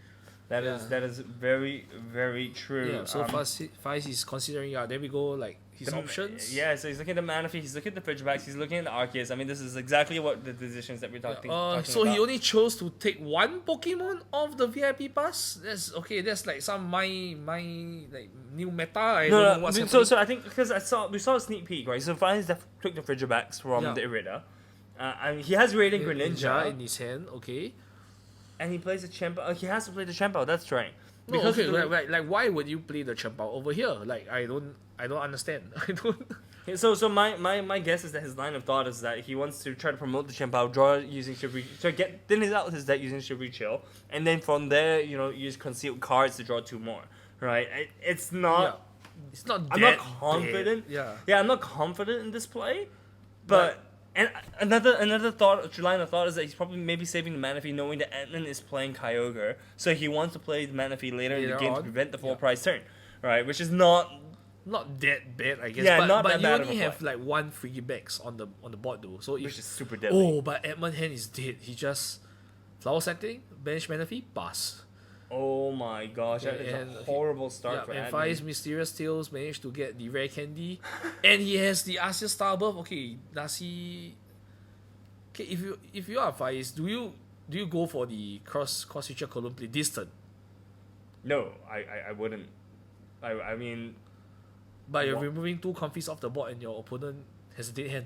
[SPEAKER 3] That is very, very true.
[SPEAKER 2] Yeah, so Faiz is considering, there we go, his options.
[SPEAKER 3] Yeah, so he's looking at the Manaphy, he's looking at the Frigibax, he's looking at the Arceus. This is exactly what the decisions that we're talking about.
[SPEAKER 2] So he only chose to take 1 Pokemon off the VIP pass? That's like some my new meta. I don't know what's happening.
[SPEAKER 3] So I think because we saw a sneak peek, right? So Faiz took the Frigibax from the Irida. He has Radiant Greninja
[SPEAKER 2] in his hand, okay.
[SPEAKER 3] And he plays the Chambao. He has to play the Chambao, that's right.
[SPEAKER 2] Because why would you play the Chambao over here? I don't understand. I don't.
[SPEAKER 3] So my guess is that his line of thought is that he wants to try to promote the Chambao, draw using Shivery, so thin it out his deck using Shivery Chill, and then from there use concealed cards to draw 2 more. Right? It's not.
[SPEAKER 2] Yeah. It's not.
[SPEAKER 3] I'm not confident.
[SPEAKER 2] Yeah.
[SPEAKER 3] Yeah, I'm not confident in this play, but. And another line of thought is that he's probably maybe saving the Manaphy knowing that Edmund is playing Kyogre, so he wants to play the Manaphy later in the game to prevent the full prize turn, right? Which is not
[SPEAKER 2] that bad, I guess.
[SPEAKER 3] Yeah,
[SPEAKER 2] but you only have 1 Frigibax on the board though, so
[SPEAKER 3] which is super deadly.
[SPEAKER 2] Oh, but Edmund hand is dead. He just flower setting, bench Manaphy, pass.
[SPEAKER 3] Oh my gosh, that is a horrible start for Edmund.
[SPEAKER 2] And Faiz Mysterious Tales managed to get the rare candy, and he has the Arceus Star Buff. Okay, does he? Okay, if you are Faiz, do you go for the cross feature column play this turn?
[SPEAKER 3] No, I wouldn't. I mean,
[SPEAKER 2] but you're removing 2 Comfies off the board, and your opponent has a dead hand.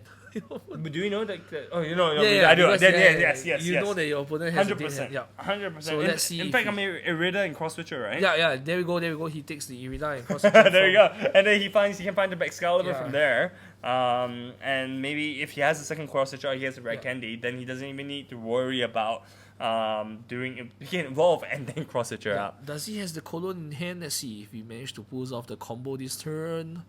[SPEAKER 3] But do you know that? I do. Yes.
[SPEAKER 2] You know that your opponent has 100%. Yeah,
[SPEAKER 3] 100%.
[SPEAKER 2] So let's see.
[SPEAKER 3] In fact, Irida and Cross Switcher, right?
[SPEAKER 2] Yeah. There we go. He takes the Irida and Cross Switcher.
[SPEAKER 3] There you go. And then he can find the Excalibur from there. And maybe if he has the second Cross Switcher, he has the Red Candy, then he doesn't even need to worry about he can evolve and then Cross Switcher out.
[SPEAKER 2] Does he has the Cologne in hand? Let's see if he managed to pull off the combo this turn.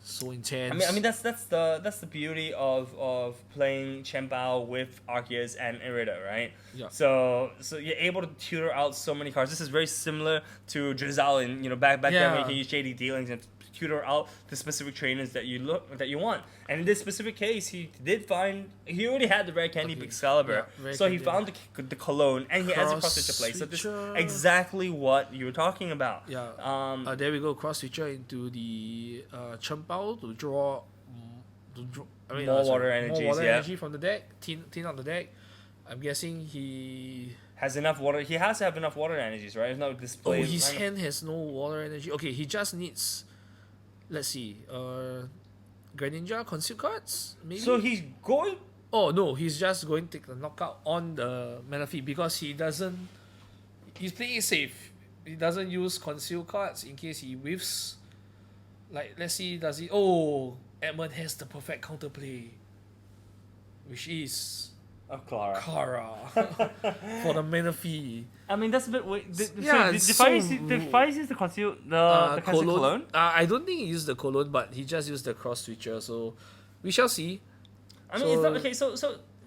[SPEAKER 2] So intense.
[SPEAKER 3] That's the beauty of playing Chambao with Arceus and Irida, right?
[SPEAKER 2] Yeah.
[SPEAKER 3] So you're able to tutor out so many cards. This is very similar to Drizzle in back then when you can use Shady Dealings and tutor out the specific trainers that you want. And in this specific case, he already had the Rare Candy Excalibur, so he found the Cologne and he has a cross switcher play. So this is exactly what you were talking about.
[SPEAKER 2] Yeah. There we go. Cross switcher into the Chambao to draw.
[SPEAKER 3] More water energy
[SPEAKER 2] from the deck. Tin on the deck. I'm guessing he
[SPEAKER 3] has enough water. He has to have enough water energies, right? If not display.
[SPEAKER 2] Oh, his hand has no water energy. Okay, he just needs. Let's see. Greninja conceal cards? Maybe?
[SPEAKER 3] So he's going.
[SPEAKER 2] Oh no, he's just going to take the knockout on the Manaphy because he's playing it safe. He doesn't use conceal cards in case he whiffs. Let's see, does he? Oh, Edmund has the perfect counterplay, which is
[SPEAKER 3] Clara
[SPEAKER 2] for the Manaphy.
[SPEAKER 3] That's a bit weird. The Faiz use the conceal the Cologne?
[SPEAKER 2] I don't think he used the Cologne, but he just used the cross switcher. So we shall see.
[SPEAKER 3] I mean, it's not okay. So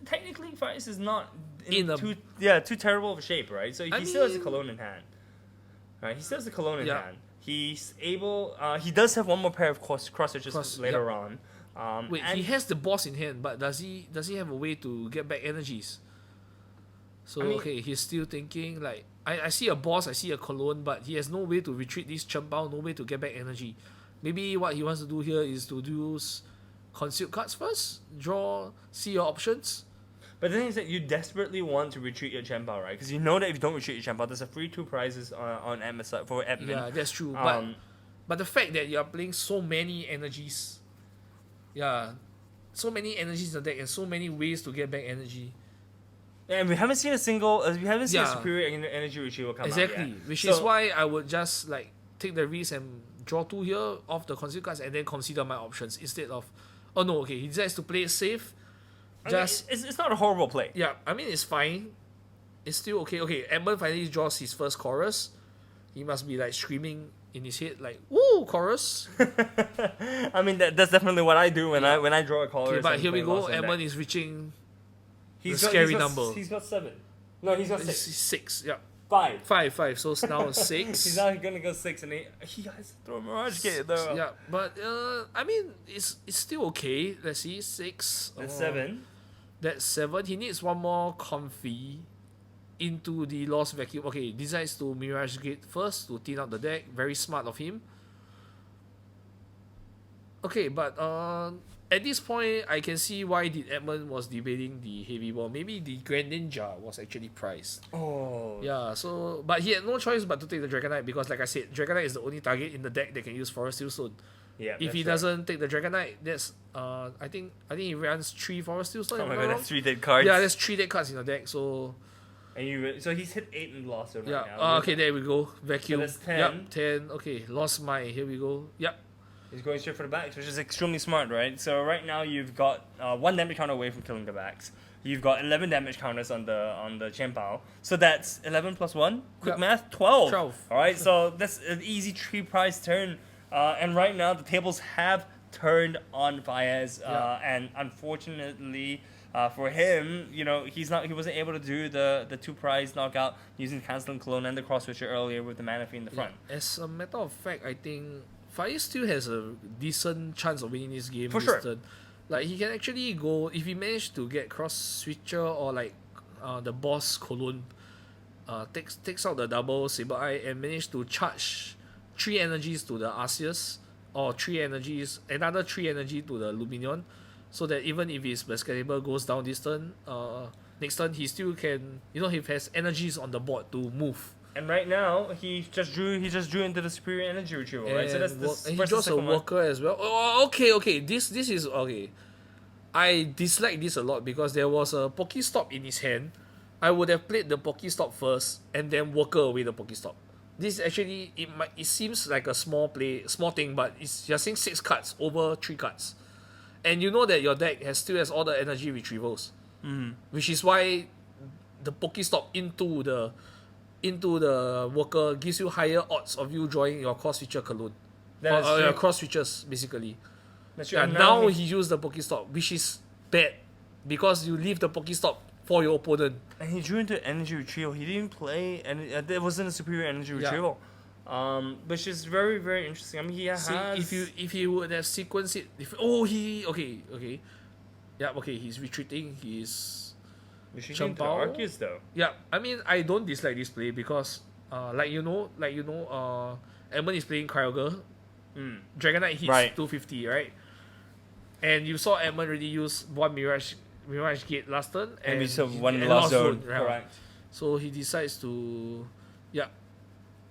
[SPEAKER 3] technically, Faiz is not too terrible of a shape, right? So he still has a cologne in hand, right? He still has a cologne in hand. He's able. He does have one more pair of cross switches later on.
[SPEAKER 2] Wait, he has the boss in hand, but does he have a way to get back energies? So he's still thinking like I see a boss, I see a cologne, but he has no way to retreat this Chempao, no way to get back energy. Maybe what he wants to do here is to use concealed cards first, see your options.
[SPEAKER 3] But the thing is that you desperately want to retreat your Chempao, right? Because you know that if you don't retreat your Chempao, there's a free 2 prizes on Edmund for Edmund.
[SPEAKER 2] Yeah, that's true. But the fact that you're playing so many energies, so many energies in the deck and so many ways to get back energy.
[SPEAKER 3] And we haven't seen a superior energy retrieval come out yet.
[SPEAKER 2] Exactly, which is why I would just like take the risk and draw 2 here off the concealed cards and then consider my options instead of. Oh no, he decides to play it safe.
[SPEAKER 3] It's not a horrible play.
[SPEAKER 2] Yeah, I mean it's fine. It's still okay. Okay, Edmund finally draws his first chorus. He must be like screaming in his head like, "Woo, chorus!"
[SPEAKER 3] I mean that's definitely what I do when I draw a chorus.
[SPEAKER 2] Okay, but here we go. Edmund is reaching the scary number.
[SPEAKER 3] He's got 7. No, he's got 6.
[SPEAKER 2] 6. Yeah.
[SPEAKER 3] 5.
[SPEAKER 2] So now 6.
[SPEAKER 3] He's now gonna go 6, and he has to throw a Mirage Gate though.
[SPEAKER 2] Yeah, but I mean it's still okay. Let's see, 6.
[SPEAKER 3] That's 7.
[SPEAKER 2] That's 7. He needs one more comfy into the Lost Vacuum. Okay, decides to Mirage Gate first to thin out the deck. Very smart of him. Okay, but at this point, I can see why did Edmund was debating the heavy ball. Maybe the Grand Ninja was actually priced.
[SPEAKER 3] Oh.
[SPEAKER 2] Yeah, so but he had no choice but to take the Dragonite because, like I said, Dragonite is the only target in the deck that can use Forest Steel Stone.
[SPEAKER 3] Yeah.
[SPEAKER 2] If he doesn't take the Dragonite, that's I think he runs 3 Forest Steel Stone.
[SPEAKER 3] Oh my god, that's 3 dead cards.
[SPEAKER 2] Yeah, there's 3 dead cards in the deck. So.
[SPEAKER 3] So he's hit 8 in the lost zone right
[SPEAKER 2] now.
[SPEAKER 3] Yeah.
[SPEAKER 2] Okay, there we go. Vacuum.
[SPEAKER 3] So that's 10.
[SPEAKER 2] Yep, 10. Okay, lost my. Here we go. Yep.
[SPEAKER 3] He's going straight for the backs, which is extremely smart, right? So right now you've got 1 damage counter away from killing the backs. You've got 11 damage counters on the Chempao. So that's 11 plus 1. Quick math, 12. 12. All right, so that's an easy 3 prize turn. And right now the tables have turned on Faiz, and unfortunately for him, he wasn't able to do the 2 prize knockout using the Canceling Clone and the Cross Switcher earlier with the Mana Fee in the front.
[SPEAKER 2] As a matter of fact, I think Faiz still has a decent chance of winning this game.
[SPEAKER 3] For sure.
[SPEAKER 2] Turn. Like he can actually go if he managed to get Cross Switcher or like the boss Cologne, takes out the double Saber Eye and managed to charge 3 energies to the Arceus or 3 energies, another 3 energy to the Luminion, so that even if his Excalibur goes down this turn, next turn he still can, he has energies on the board to move.
[SPEAKER 3] And right now he just drew into the superior energy retrieval, right? So that's this.
[SPEAKER 2] And he draws a worker as well. Oh, okay. This is okay. I dislike this a lot because there was a Pokestop in his hand. I would have played the Pokestop first and then worker away the Pokestop. This actually it seems like a small thing, but you're saying 6 cards over 3 cards, and you know that your deck still has all the energy retrievals, which is why the Pokestop into the worker gives you higher odds of you drawing your cross feature Cologne. Your cross features basically.
[SPEAKER 3] That's true.
[SPEAKER 2] Yeah, now he used the Pokestop, which is bad because you leave the Pokestop for your opponent.
[SPEAKER 3] And he drew into energy retrieval. He didn't play, and it wasn't a superior energy retrieval. Which is very, very interesting. I mean, he has.
[SPEAKER 2] If he would have sequenced it, he's retreating. He's
[SPEAKER 3] retreating to Arceus though.
[SPEAKER 2] Yeah, I mean, I don't dislike this play because, Edmund is playing Kyogre. Dragonite hits 250, right? And you saw Edmund already use 1 Mirage Gate last turn,
[SPEAKER 3] and we saw 1 Lost Zone.
[SPEAKER 2] Right?
[SPEAKER 3] Correct.
[SPEAKER 2] So he decides to,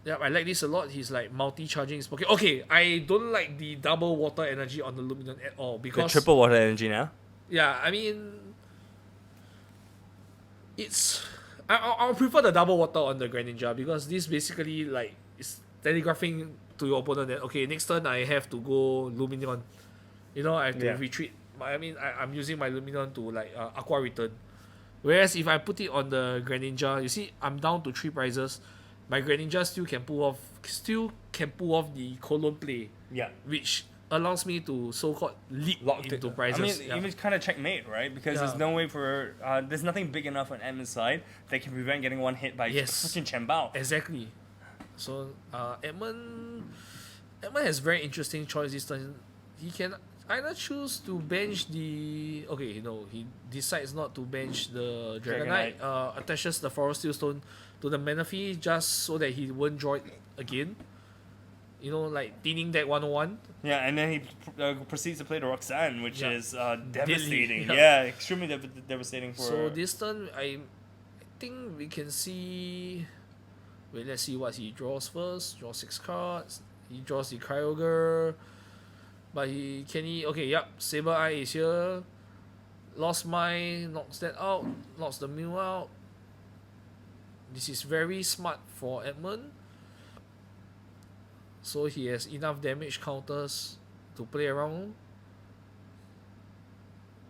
[SPEAKER 2] I like this a lot. He's like multi-charging his Pokemon. Okay, I don't like the double water energy on the Luminion at all because
[SPEAKER 3] the triple water energy now.
[SPEAKER 2] Yeah, I mean, I'll prefer the double water on the Grand Ninja because this basically like is telegraphing to your opponent that okay, next turn I have to go Luminion. I have to retreat. I mean, I'm using my Luminion to like Aqua Return. Whereas if I put it on the Grand Ninja, you see, I'm down to 3 prizes. My Grand Ninja still can pull off the Cologne play.
[SPEAKER 3] Yeah.
[SPEAKER 2] Which allows me to so-called leap into prizes.
[SPEAKER 3] I mean, even kind of checkmate, right? Because there's no way for there's nothing big enough on Edmund's side that can prevent getting one hit by freaking Chen Bao.
[SPEAKER 2] Exactly. So Edmund has very interesting choice this turn. He can either choose to bench the he decides not to bench the Dragonite, attaches the Forest Steel Stone to the Manaphy just so that he won't draw it again. Like thinning deck 101.
[SPEAKER 3] Yeah, and then he proceeds to play the Roxanne, which is devastating.
[SPEAKER 2] Deadly,
[SPEAKER 3] Extremely devastating for...
[SPEAKER 2] So this turn, I think we can see... Wait, let's see what he draws first. Draw 6 cards. He draws the Kyogre. But Saber Eye is here. Lost Mine, knocks that out. Knocks the Mew out. This is very smart for Edmund. So he has enough damage counters to play around.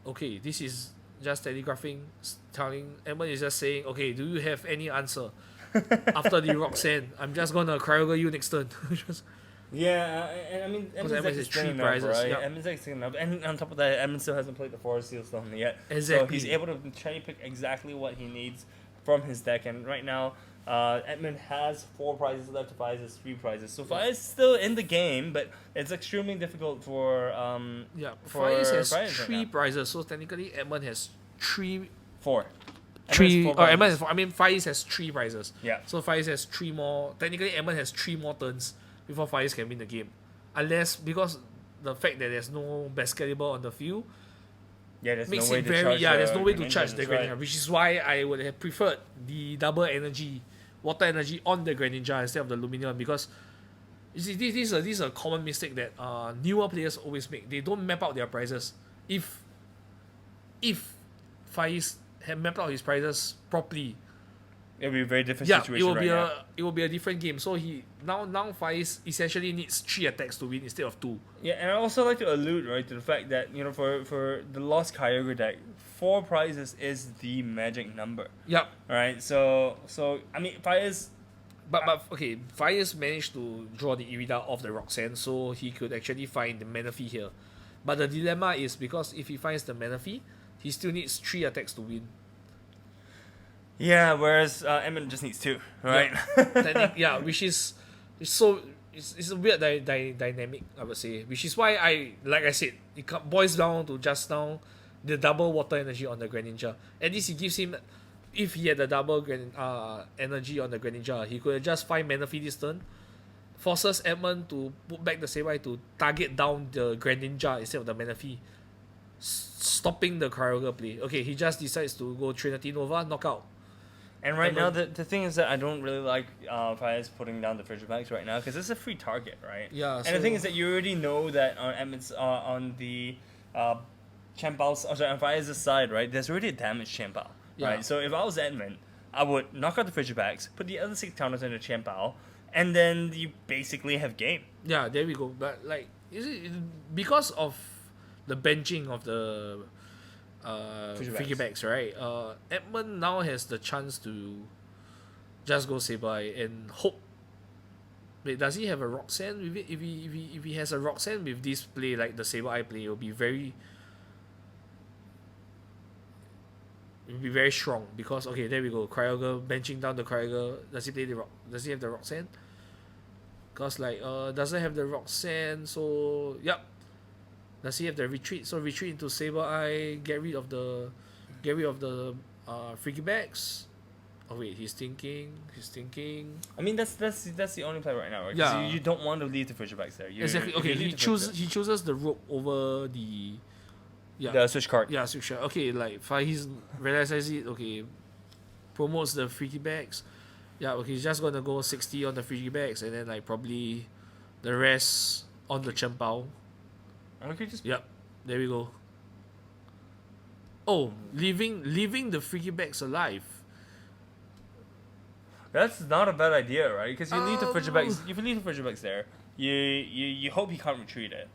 [SPEAKER 2] Okay, this is just telegraphing, telling Edmund is just saying, okay, do you have any answer? After the Roxanne, I'm just gonna Kyogre you next turn.
[SPEAKER 3] and I mean, Edmund's deck is 3 prizes, right? Yep. Edmund's deck is enough, and on top of that, Edmund still hasn't played the Forest Steel Stone yet.
[SPEAKER 2] Exactly.
[SPEAKER 3] So he's able to cherry pick exactly what he needs from his deck, and right now, Edmund has 4 prizes left. Faiz has 3 prizes. So Faiz is still in the game, but it's extremely difficult for
[SPEAKER 2] Faiz has 3 prizes. So technically, Edmund has
[SPEAKER 3] 4.
[SPEAKER 2] Faiz has 3 prizes.
[SPEAKER 3] Yeah.
[SPEAKER 2] So Faiz has 3 more. Technically, Edmund has 3 more turns before Faiz can win the game, because the fact that there's no Bascalibur on the field.
[SPEAKER 3] Yeah, there's
[SPEAKER 2] makes
[SPEAKER 3] no way
[SPEAKER 2] it
[SPEAKER 3] to
[SPEAKER 2] very
[SPEAKER 3] charge
[SPEAKER 2] there's no way to charge the
[SPEAKER 3] right.
[SPEAKER 2] Greninja, which is why I would have preferred the double energy, water energy on the Greninja instead of the Lumineon, because you see this is a common mistake that newer players always make. They don't map out their prizes. If Faiz had mapped out his prizes properly,
[SPEAKER 3] it would be a very different situation.
[SPEAKER 2] It will be a different game. So he now Faiz essentially needs 3 attacks to win instead of 2.
[SPEAKER 3] Yeah, and I also like to allude to the fact that for the Lost Kyogre deck, 4 prizes is the magic number.
[SPEAKER 2] Yep.
[SPEAKER 3] Right. So I mean Faiz.
[SPEAKER 2] Faiz managed to draw the Irida off the Roxanne, so he could actually find the Manaphy here. But the dilemma is because if he finds the Manaphy, he still needs 3 attacks to win.
[SPEAKER 3] Yeah, whereas Edmund just needs 2, right?
[SPEAKER 2] Which is it's a weird dynamic, I would say. Which is why it boils down to just now the double water energy on the Greninja. At least it gives him, if he had the double energy on the Greninja, he could just find Manaphy this turn, forces Edmund to put back the Saber to target down the Greninja instead of the Manaphy, stopping the Kyogre play. Okay, he just decides to go Trinity Nova, knockout.
[SPEAKER 3] And right now, the thing is that I don't really like Faiz putting down the Frigibax right now because it's a free target, right?
[SPEAKER 2] Yeah.
[SPEAKER 3] And the thing is that you already know that on Edmund's on the Champal's, on Faiz's side, right? There's already a damaged Champal, right? So if I was Edmund, I would knock out the Frigibax, put the other 6 counters into Champal, and then you basically have game.
[SPEAKER 2] Yeah, there we go. But because of the benching of the Frigibax, right? Edmund now has the chance to just go Saber and hope. Wait, does he have a Roxanne with it? If he has a Roxanne with this play, like the Saber Eye play, it will be very strong because there we go. Kyogre benching down the Kyogre. Does he play the Does he have the Roxanne? Because doesn't have the Roxanne, so yep. Does he have the retreat? So retreat into Saber Eye, get rid of the Frigibax. Oh wait, he's thinking.
[SPEAKER 3] I mean that's the only play right now, right?
[SPEAKER 2] Yeah.
[SPEAKER 3] You don't want to leave the Frigibax there.
[SPEAKER 2] Exactly. Okay, he chooses the rope over the
[SPEAKER 3] the switch card.
[SPEAKER 2] Yeah, switch card. Okay, Faiz realizes it. Okay, promotes the Frigibax. Yeah. Okay, he's just gonna go 60 on the Frigibax and then probably the rest on the Champao.
[SPEAKER 3] Okay,
[SPEAKER 2] Yep, there we go. Oh, leaving the Frigibax alive.
[SPEAKER 3] That's not a bad idea, right? Because you leave the Frigibax. If you leave the Frigibax there, you hope he can't retreat it.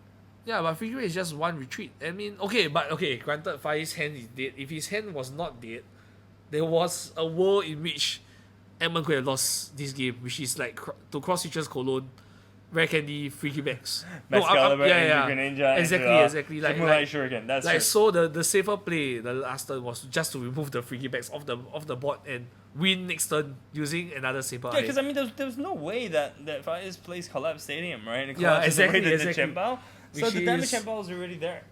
[SPEAKER 2] Yeah, but Frigibax is just one retreat. I mean, granted, Faiz's hand is dead. If his hand was not dead, there was a world in which Edmund could have lost this game, which is to cross features Cologne rare candy freaky bags.
[SPEAKER 3] Best Caliber
[SPEAKER 2] yeah.
[SPEAKER 3] into Greninja.
[SPEAKER 2] Exactly.
[SPEAKER 3] Like Shuriken. That's
[SPEAKER 2] like
[SPEAKER 3] true.
[SPEAKER 2] so the safer play the last turn was just to remove the freaky bags off the board and win next turn using another saber.
[SPEAKER 3] Yeah, because I mean, there's no way that Faiz plays Collapse Stadium, right? And
[SPEAKER 2] Yeah,
[SPEAKER 3] Collapse is the way
[SPEAKER 2] exactly,
[SPEAKER 3] that the Chenbao. So the damage Chenbao is already there.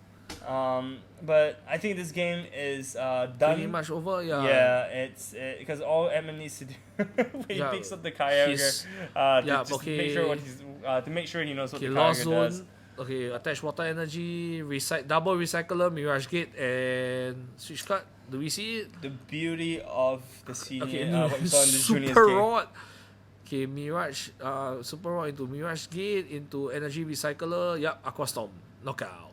[SPEAKER 3] But I think this game is done.
[SPEAKER 2] Pretty much over, yeah.
[SPEAKER 3] Yeah, it's because all Edmund needs to do when he picks up the Kyogre, to make sure he knows what the
[SPEAKER 2] lost
[SPEAKER 3] Kyogre
[SPEAKER 2] zone.
[SPEAKER 3] does.
[SPEAKER 2] Okay, attach water energy, double recycler, Mirage Gate, and switch card. Do we see it?
[SPEAKER 3] The beauty of the senior, what we saw in the juniors
[SPEAKER 2] Super
[SPEAKER 3] game.
[SPEAKER 2] Rod. Okay, Mirage, Super Rod into Mirage Gate, into Energy Recycler. Yep, Aqua Storm. Knockout.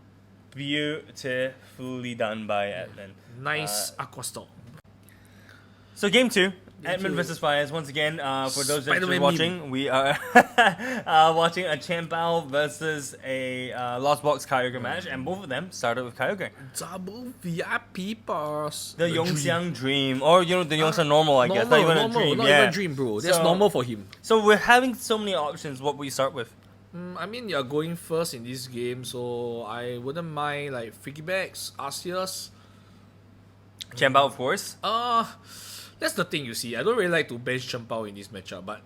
[SPEAKER 3] Beautifully done by Edmund.
[SPEAKER 2] Nice Aqua Storm.
[SPEAKER 3] So game 2, Edmund versus Faiz. Once again, for those that are watching, we are watching a Chenbao versus a Lost Box Kyogre match, and both of them started with Kyogre.
[SPEAKER 2] Double VIP pass.
[SPEAKER 3] The Yongxiang Dream, or the Yongxiang Normal, I guess. Not even a Dream.
[SPEAKER 2] Not even Dream, bro. That's normal for him.
[SPEAKER 3] So we're having so many options. What will you start with?
[SPEAKER 2] I mean, you're going first in this game, so I wouldn't mind like Freaky Bags, Arceus.
[SPEAKER 3] Chenbao, of course.
[SPEAKER 2] That's the thing, you see. I don't really like to bench Chenbao in this matchup, but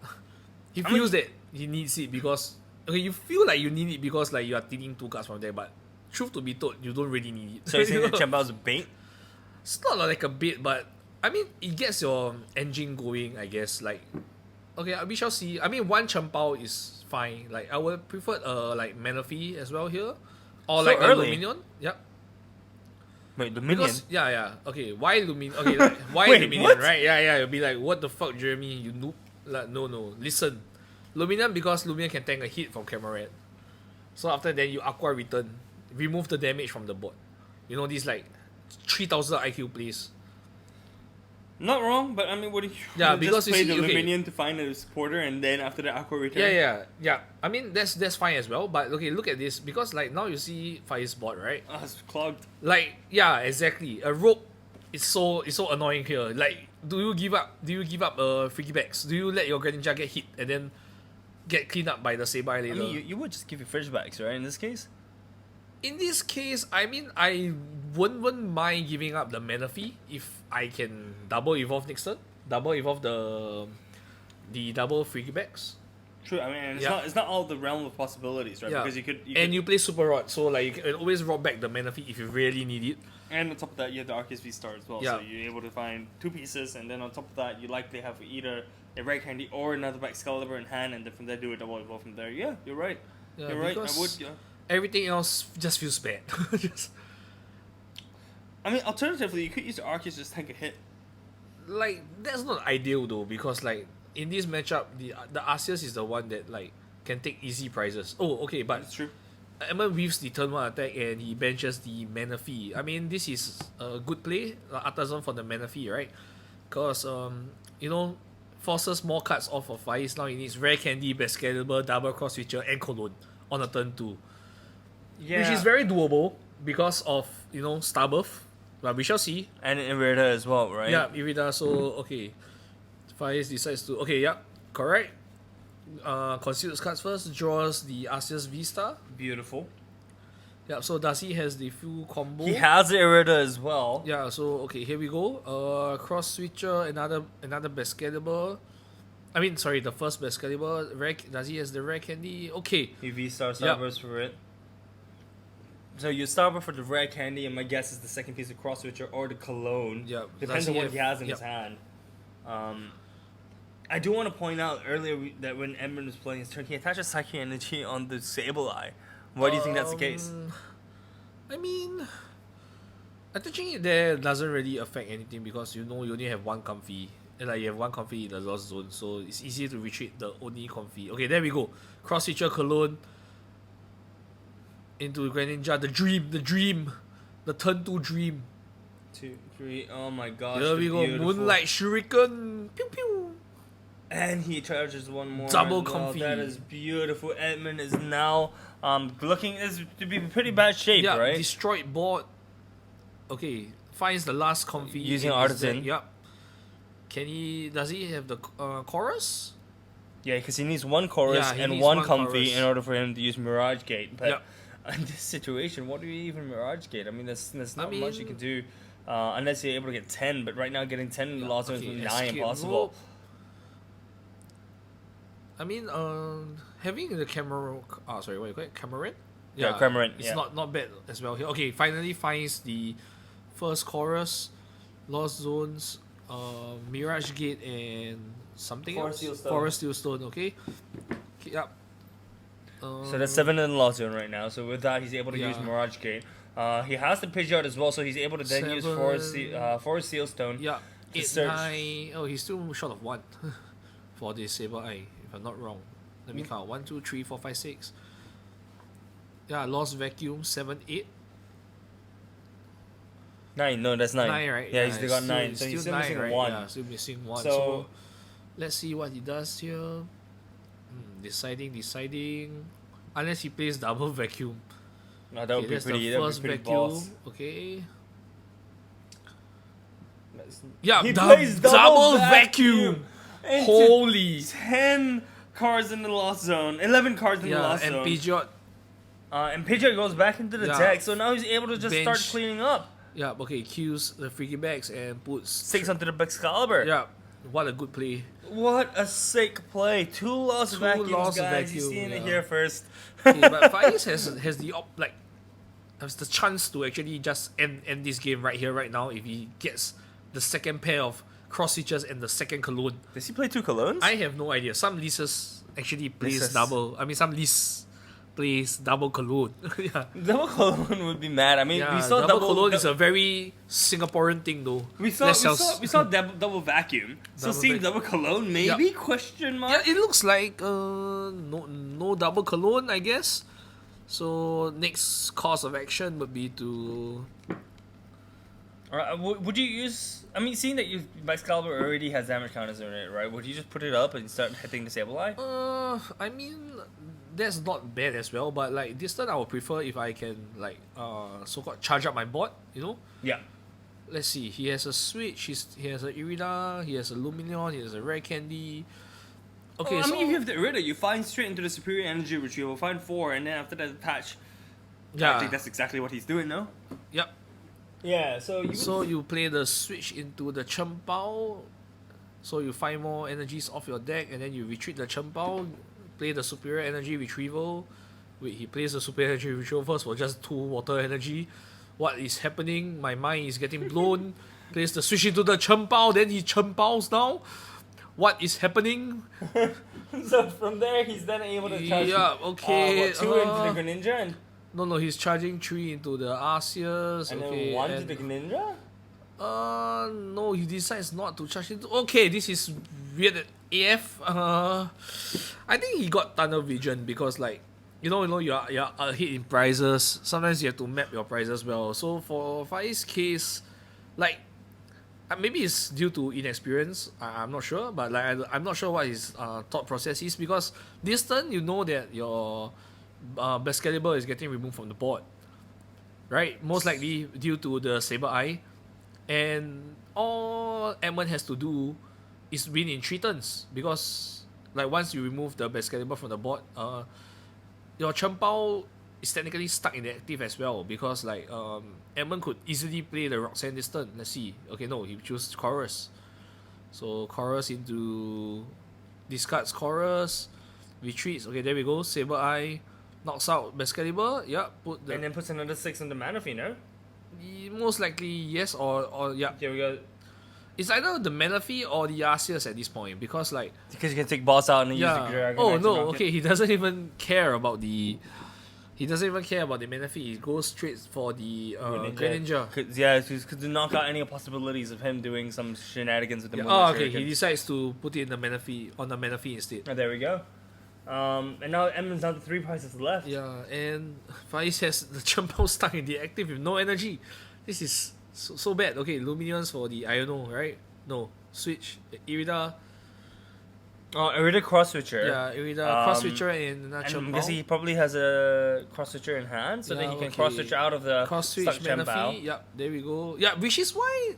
[SPEAKER 2] he feels that he needs it because you feel like you need it because like you are taking 2 cards from there, but truth to be told, you don't really need it.
[SPEAKER 3] So you're saying that Chenbao's a bait?
[SPEAKER 2] It's not like a bait, but I mean it gets your engine going, I guess. Like we shall see. I mean, one Chenbao is fine. Like I would prefer like Manaphy as well here, or
[SPEAKER 3] so
[SPEAKER 2] like
[SPEAKER 3] early.
[SPEAKER 2] a Luminion. Yep.
[SPEAKER 3] Wait, Luminion?
[SPEAKER 2] Because, yeah. Okay, why Luminion? Okay, like, why
[SPEAKER 3] Wait,
[SPEAKER 2] Luminion,
[SPEAKER 3] what?
[SPEAKER 2] right? Yeah. You'll be like, what the fuck, Jeremy? You noob. Like, no. Listen. Luminion because Luminion can tank a hit from Cameron. So after that, you Aqua Return. Remove the damage from the board. You know, these like 3000 IQ plays.
[SPEAKER 3] Not wrong, but I mean, what do you
[SPEAKER 2] because
[SPEAKER 3] just play
[SPEAKER 2] you see,
[SPEAKER 3] the Luminion to find a supporter and then after the Aqua Return?
[SPEAKER 2] Yeah. I mean, that's fine as well. But okay, look at this. Because like now you see Faiz board, right?
[SPEAKER 3] It's clogged.
[SPEAKER 2] Like, yeah, exactly. A rope is so annoying here. Like, do you give up Freaky Bags? Do you let your Greninja get hit and then get cleaned up by the Sabai later?
[SPEAKER 3] I mean, you would just give your Fridge Bags, right, in this case?
[SPEAKER 2] In this case, I mean, I wouldn't mind giving up the Manaphy if I can double evolve next turn. Double evolve the double Freaky Bags.
[SPEAKER 3] True, I mean, it's not all the realm of possibilities, right?
[SPEAKER 2] Yeah.
[SPEAKER 3] Because you could
[SPEAKER 2] you play Super Rod, so like you can always rob back the Manaphy if you really need it.
[SPEAKER 3] And on top of that, you have the Arceus V-Star as well, so you're able to find 2 pieces, and then on top of that, you likely have either a Rare Candy or another Excalibur in hand, and then from there do a double evolve from there. Yeah, you're right.
[SPEAKER 2] Yeah,
[SPEAKER 3] you're right. I would. Yeah.
[SPEAKER 2] Everything else just feels bad.
[SPEAKER 3] I mean, alternatively, you could use the Arceus just tank a hit.
[SPEAKER 2] Like, that's not ideal though, because like in this matchup, the Arceus is the one that like can take easy prizes. Oh, okay, but
[SPEAKER 3] That's true.
[SPEAKER 2] Edmund weaves the turn 1 attack and he benches the Manaphy. I mean, this is a good play, Atazon for the Manaphy, right? Because forces more cards off of Faiz. Now he needs Rare Candy, Excalibur, Double Cross Switcher, and Cologne on a turn 2.
[SPEAKER 3] Yeah.
[SPEAKER 2] Which is very doable because of, Starbirth. But we shall see.
[SPEAKER 3] And Irida as well, right?
[SPEAKER 2] Yeah, Irida. So, okay. Faiz decides to... Okay, yeah, correct. Conceals cards first, draws the Arceus V-Star.
[SPEAKER 3] Beautiful.
[SPEAKER 2] Yeah, so Darcy has the full combo.
[SPEAKER 3] He has Irida as well.
[SPEAKER 2] Yeah, so, okay, here we go. Cross Switcher, another Excalibur. I mean, sorry, the first Excalibur. Darcy has the Rare Candy. Okay.
[SPEAKER 3] He V-Star Starburst for it. So you Starburst for the Rare Candy, and my guess is the second piece of Cross Switcher or the Cologne.
[SPEAKER 2] Yeah.
[SPEAKER 3] Depends on what he has in his hand. I do want to point out earlier that when Edmund was playing his turn, he attaches Psychic Energy on the Sableye. Why do you think that's the case?
[SPEAKER 2] I mean, attaching it there doesn't really affect anything because you only have one Comfy. And like you have one Comfy in the Lost Zone, so it's easy to retreat the only Comfy. Okay, there we go. Cross Switcher Cologne into Greninja. The dream. The turn 2 dream.
[SPEAKER 3] 2, 3, oh my gosh.
[SPEAKER 2] There we go.
[SPEAKER 3] Beautiful.
[SPEAKER 2] Moonlight Shuriken. Pew pew.
[SPEAKER 3] And he charges one more.
[SPEAKER 2] Double
[SPEAKER 3] as well.
[SPEAKER 2] Comfy.
[SPEAKER 3] That is beautiful. Edmund is now looking to be in pretty bad shape,
[SPEAKER 2] Yeah,
[SPEAKER 3] right?
[SPEAKER 2] destroyed board. Okay, finds the last Comfy.
[SPEAKER 3] Using
[SPEAKER 2] in his
[SPEAKER 3] Artisan.
[SPEAKER 2] deck. Yep. Does he have the chorus?
[SPEAKER 3] Yeah, because he needs one chorus
[SPEAKER 2] Yeah, he
[SPEAKER 3] and
[SPEAKER 2] needs
[SPEAKER 3] one
[SPEAKER 2] one
[SPEAKER 3] comfy
[SPEAKER 2] chorus.
[SPEAKER 3] in order for him to use Mirage Gate. But
[SPEAKER 2] Yep.
[SPEAKER 3] in this situation, what do you even Mirage Gate? I mean, there's not much you
[SPEAKER 2] mean-
[SPEAKER 3] can do unless you're able to get 10. But right now, getting 10 in the Lost Zone is nigh
[SPEAKER 2] escape
[SPEAKER 3] impossible.
[SPEAKER 2] rope. I mean, having the camera. Oh, sorry, what you call it? Cameron?
[SPEAKER 3] Yeah, Cameron,
[SPEAKER 2] It's
[SPEAKER 3] yeah.
[SPEAKER 2] not bad as well here. Okay, finally finds the first chorus, Lost Zones, Mirage Gate, and something
[SPEAKER 3] Forest
[SPEAKER 2] else.
[SPEAKER 3] Seal Stone.
[SPEAKER 2] Forest Seal Stone. Okay. Yep.
[SPEAKER 3] So that's 7 in the Lost Zone right now. So with that, he's able to use
[SPEAKER 2] Yeah.
[SPEAKER 3] Mirage Gate. He has the Pidgeot as well, so he's able to then use Forest Seal Stone.
[SPEAKER 2] Yeah.
[SPEAKER 3] to
[SPEAKER 2] 8,
[SPEAKER 3] search.
[SPEAKER 2] 9. Oh, he's still short of 1 for the Saber Eye, if I'm not wrong. Let me count. 1, 2, 3, 4, 5, 6. Yeah, Lost Vacuum 7, 8.
[SPEAKER 3] 9, no, that's 9.
[SPEAKER 2] 9, right?
[SPEAKER 3] Yeah, he's still got 9. So he's still
[SPEAKER 2] 9,
[SPEAKER 3] missing
[SPEAKER 2] right?
[SPEAKER 3] 1.
[SPEAKER 2] Yeah, still missing 1.
[SPEAKER 3] So-
[SPEAKER 2] So let's see what he does here. Deciding. Unless he plays double vacuum.
[SPEAKER 3] No, that would be
[SPEAKER 2] That's
[SPEAKER 3] pretty,
[SPEAKER 2] the
[SPEAKER 3] that would
[SPEAKER 2] first
[SPEAKER 3] be pretty
[SPEAKER 2] vacuum.
[SPEAKER 3] boss.
[SPEAKER 2] Okay.
[SPEAKER 3] That's-
[SPEAKER 2] Yeah,
[SPEAKER 3] He
[SPEAKER 2] dou-
[SPEAKER 3] plays
[SPEAKER 2] double vacuum.
[SPEAKER 3] Into
[SPEAKER 2] Holy.
[SPEAKER 3] 10 cards in the Lost Zone. 11 cards in the
[SPEAKER 2] Yeah,
[SPEAKER 3] Lost
[SPEAKER 2] and
[SPEAKER 3] Zone.
[SPEAKER 2] Pidgeot.
[SPEAKER 3] And Pidgeot goes back into the
[SPEAKER 2] Yeah.
[SPEAKER 3] deck, so now he's able to just start
[SPEAKER 2] Bench.
[SPEAKER 3] cleaning up.
[SPEAKER 2] Yeah, okay, cues the freaky bags and puts
[SPEAKER 3] 6 onto the Excalibur.
[SPEAKER 2] Yeah, what a good play.
[SPEAKER 3] What a sick play. 2 lost
[SPEAKER 2] Two
[SPEAKER 3] vacuums,
[SPEAKER 2] lost
[SPEAKER 3] guys. You're
[SPEAKER 2] vacuum,
[SPEAKER 3] seeing it
[SPEAKER 2] yeah.
[SPEAKER 3] here first.
[SPEAKER 2] Okay, but Faiz has the has the chance to actually just end this game right here, right now, if he gets the second pair of cross switches and the second cologne.
[SPEAKER 3] Does he play 2 colognes?
[SPEAKER 2] I have no idea. Some leases actually plays
[SPEAKER 3] Leases.
[SPEAKER 2] double. I mean, some lease plays double cologne. Yeah.
[SPEAKER 3] Double cologne would be mad. I mean,
[SPEAKER 2] Yeah,
[SPEAKER 3] we saw
[SPEAKER 2] double cologne is a very Singaporean thing, though.
[SPEAKER 3] we saw double vacuum. So
[SPEAKER 2] Double
[SPEAKER 3] seeing
[SPEAKER 2] vac-
[SPEAKER 3] double cologne, maybe? Question mark.
[SPEAKER 2] Yeah, it looks like no double cologne, I guess. So next course of action would be to
[SPEAKER 3] Alright, would you use? I mean, seeing that Excalibur already has damage counters in it, right? Would you just put it up and start hitting the Sable Eye?
[SPEAKER 2] I mean, that's not bad as well, but like this turn I would prefer if I can like so-called charge up my board, you know?
[SPEAKER 3] Yeah.
[SPEAKER 2] Let's see, he has a Switch, he has a Irida, he has a Luminion, he has a Rare Candy. Okay,
[SPEAKER 3] I
[SPEAKER 2] so
[SPEAKER 3] mean, if you have the Irida, you find straight into the Superior Energy Retrieval, find 4, and then after that patch.
[SPEAKER 2] yeah,
[SPEAKER 3] I think that's exactly what he's doing, no?
[SPEAKER 2] yep.
[SPEAKER 3] Yeah, so you.
[SPEAKER 2] So you play the Switch into the Chen Bao, so you find more energies off your deck, and then you retreat the Chen Bao, play the Superior Energy Retrieval. Wait, he plays the Superior Energy Retrieval first for just 2 water energy. What is happening? My mind is getting blown. Plays the Switch into the Chen Bao, then he Chen Baos now. What is happening?
[SPEAKER 3] So from there, he's then able to charge.
[SPEAKER 2] Yeah, okay.
[SPEAKER 3] 2 into the Greninja and
[SPEAKER 2] No, he's charging 3 into the Arceus.
[SPEAKER 3] then
[SPEAKER 2] Okay,
[SPEAKER 3] 1
[SPEAKER 2] and
[SPEAKER 3] to the Greninja.
[SPEAKER 2] no, he decides not to charge into. Okay, this is weird AF. I think he got tunnel vision because like you know you're ahead in prizes. Sometimes you have to map your prizes well. So for Faiz's case, like maybe it's due to inexperience. I'm not sure, but like I'm not sure what his thought process is because this turn you know that your Excalibur is getting removed from the board, right? Most likely due to the Saber Eye, and all Edmund has to do is win in 3 turns because like once you remove the Excalibur from the board, your Chen Bao is technically stuck in the active as well because like Edmund could easily play the Roxanne this turn. Let's see. Okay, no, he chose Chorus. So Chorus into discards Chorus, retreats. Okay, there we go. Saber Eye knocks out Excalibur. Yeah, put the
[SPEAKER 3] And then puts another 6 on the Manaphy, no?
[SPEAKER 2] most likely yes or yeah.
[SPEAKER 3] Here we go.
[SPEAKER 2] It's either the Manaphy or the Arceus at this point because like
[SPEAKER 3] Because you can take boss out and then use the Dragon.
[SPEAKER 2] oh
[SPEAKER 3] Knight to
[SPEAKER 2] no,
[SPEAKER 3] knock it.
[SPEAKER 2] okay, he doesn't even care about the Manaphy. He goes straight for the Greninja.
[SPEAKER 3] Yeah, to knock out any possibilities of him doing some shenanigans with the
[SPEAKER 2] Yeah.
[SPEAKER 3] Moonlight
[SPEAKER 2] Oh, okay.
[SPEAKER 3] Shuriken.
[SPEAKER 2] He decides to put it in the Manaphy on the Manaphy instead.
[SPEAKER 3] Oh, there we go. And now Edmund's down to 3 prizes left.
[SPEAKER 2] Yeah, and Faiz has the Chumpo stuck in the active with no energy. This is so bad. Okay, Luminions for the Iono, right? No, Switch, Irida.
[SPEAKER 3] Oh, Irida cross switcher.
[SPEAKER 2] Yeah, Irida, Cross Switcher and
[SPEAKER 3] And I'm
[SPEAKER 2] Chumpo.
[SPEAKER 3] guessing he probably has a cross switcher in hand, so then he can cross switch out of the
[SPEAKER 2] Cross Switch
[SPEAKER 3] stuck Chen Bao.
[SPEAKER 2] Manaphy. Yeah, there we go. Yeah, which is why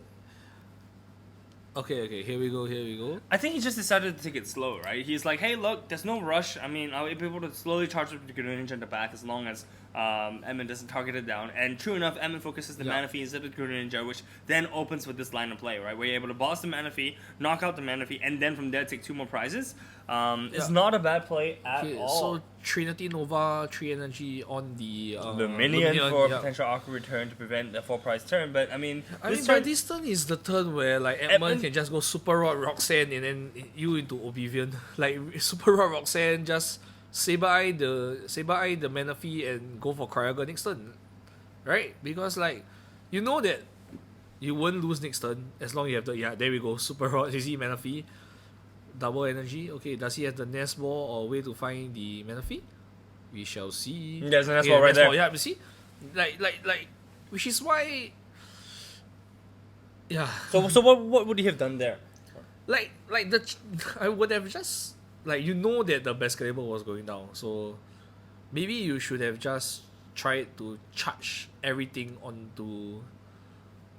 [SPEAKER 2] Okay, here we go.
[SPEAKER 3] I think he just decided to take it slow, right? He's like, hey, look, there's no rush. I mean, I'll be able to slowly charge up the Greninja in the back as long as Edmund doesn't target it down. And true enough, Edmund focuses the Manaphy instead of the Greninja, which then opens with this line of play, right? Where you're able to boss the Manaphy, knock out the Manaphy, and then from there take 2 more prizes. It's not a bad play at all.
[SPEAKER 2] So Trinity Nova, 3 energy on the
[SPEAKER 3] Luminion for potential Aqua return to prevent the 4-prize turn. But I mean,
[SPEAKER 2] by this turn is the turn where like Edmund can just go Super Rod Roxanne and then you into Oblivion. Like Super Rod Roxanne, just Saber Eye the Manaphy and go for Cryogon next turn, right? Because like you know that you won't lose next turn as long as you have the there we go Super Rod CC Manaphy. Double energy. Okay, does he have the nest ball or way to find the Manaphy? We shall see.
[SPEAKER 3] There's a nest ball right there.
[SPEAKER 2] Yeah, you see, like, which is why. Yeah.
[SPEAKER 3] So what would he have done there?
[SPEAKER 2] I would have just you know that the Bascalibur was going down, so maybe you should have just tried to charge everything onto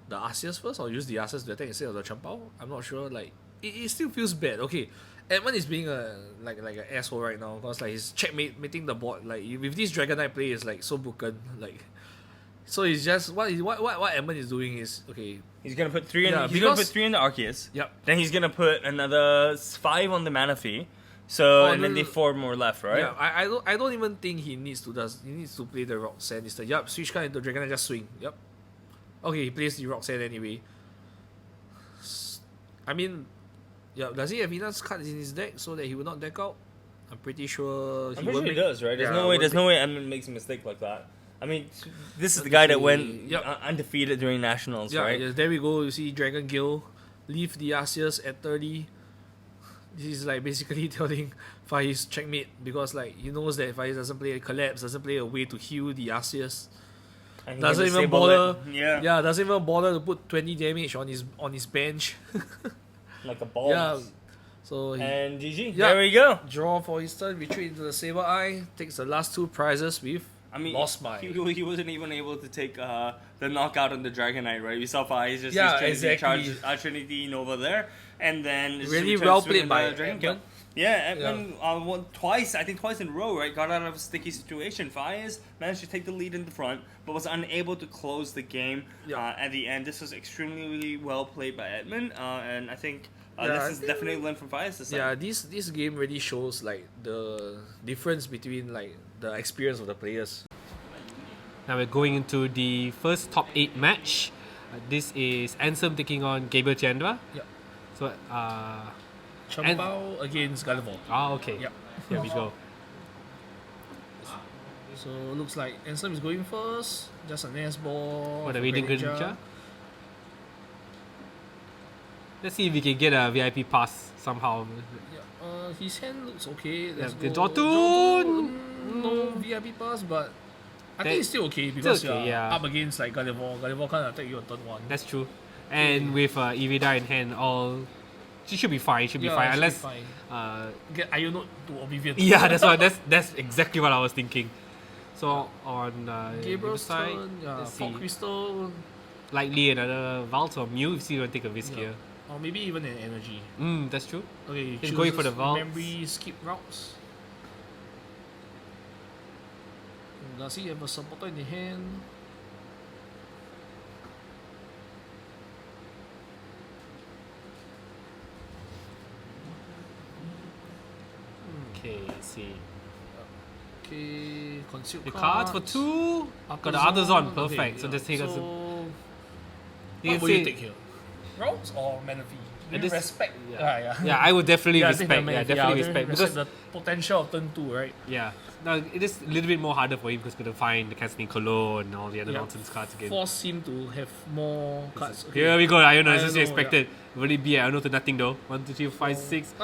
[SPEAKER 2] the Arceus first, or use the Arceus to attack instead of the Champao. I'm not sure. Like. It still feels bad. Okay, Edmund is being like an asshole right now because like he's checkmating the board. Like with this Dragonite play is like so broken. Like, so it's just what Edmund is doing is okay.
[SPEAKER 3] He's gonna put 3 in. He's gonna put 3 in the Arceus.
[SPEAKER 2] Yep.
[SPEAKER 3] Then he's gonna put another 5 on the Manaphy. So and then they 4 more left, right?
[SPEAKER 2] Yeah. I don't even think he needs to play the Roxanne instead. Yup. Switch card into Dragonite, just swing. Yup. Okay, he plays the Roxanne anyway. I mean. Yeah, does he have enough cards in his deck so that he will not deck out? I'm pretty sure
[SPEAKER 3] he does, right? There's no way Edmund makes a mistake like that. I mean, this is the guy that went undefeated during Nationals, right?
[SPEAKER 2] Yeah, there we go. You see Dragon Gill leave the Arceus at 30. This is like basically telling Faiz checkmate because like he knows that Faiz doesn't play a collapse, doesn't play a way to heal the Arceus. Doesn't even bother. Doesn't even bother to put 20 damage on his bench.
[SPEAKER 3] Like a ball.
[SPEAKER 2] Yeah. So
[SPEAKER 3] and GG. Yeah. There we go.
[SPEAKER 2] Draw for his turn, retreat into the Saber Eye, takes the last 2 prizes with Lost Mind.
[SPEAKER 3] He wasn't even able to take the knockout on the Dragonite, right? We saw Faiz just
[SPEAKER 2] exactly.
[SPEAKER 3] charge Trinity Nova there, and then
[SPEAKER 2] really well played by
[SPEAKER 3] Dragon. Yeah, Edmund twice in a row, right? Got out of a sticky situation. Faiz managed to take the lead in the front, but was unable to close the game at the end. This was extremely well played by Edmund, and I think this is definitely learned from Faiz this time.
[SPEAKER 2] Yeah, this game really shows like the difference between like the experience of the players.
[SPEAKER 1] Now we're going into the first top 8 match. This is Anselm taking on Gabriel Tjandra.
[SPEAKER 2] Yeah.
[SPEAKER 1] So
[SPEAKER 2] Champao against Gardevoir.
[SPEAKER 1] Okay.
[SPEAKER 2] Yep.
[SPEAKER 1] Here we go.
[SPEAKER 2] So looks like Anselm is going first. Just a nest ball.
[SPEAKER 1] For the Radiant Greninja. Let's see if we can get a VIP pass somehow.
[SPEAKER 2] Yeah. His hand looks okay. Let's
[SPEAKER 1] go.
[SPEAKER 2] Jotun! No VIP pass, but I think it's still okay because you're up against like Gardevoir. Gardevoir can't attack you on turn 1.
[SPEAKER 1] That's true. And with Irida in hand, she should be fine. Unless
[SPEAKER 2] get Ionote to Oblivion.
[SPEAKER 1] Yeah, that's exactly what I was thinking. So on
[SPEAKER 2] Gabriel's
[SPEAKER 1] side,
[SPEAKER 2] turn, Fog Crystal.
[SPEAKER 1] Likely another Vault or Mew if you want to take a risk here.
[SPEAKER 2] Or maybe even an energy.
[SPEAKER 1] That's true.
[SPEAKER 2] Okay,
[SPEAKER 1] he's going for the Vault.
[SPEAKER 2] Memory skip routes. Does he have a supporter in the hand?
[SPEAKER 1] Okay, let's see.
[SPEAKER 2] Okay, conceal
[SPEAKER 1] the cards for 2. Got the others on, perfect. Okay, so just take us.
[SPEAKER 2] What will you take here? Routes or Manaphy? Respect.
[SPEAKER 1] Yeah, I would definitely respect. Definitely respect because
[SPEAKER 2] the potential of turn 2, right?
[SPEAKER 1] Yeah. Now it is a little bit more harder for him because we're gonna find the Canceling Cologne and all the other nonsense cards again.
[SPEAKER 2] Force him to have more cards. Okay.
[SPEAKER 1] Here we go. I don't know. As you expected. Will it be? I don't know to nothing though. 1, 2, 3, 4, 5, 6.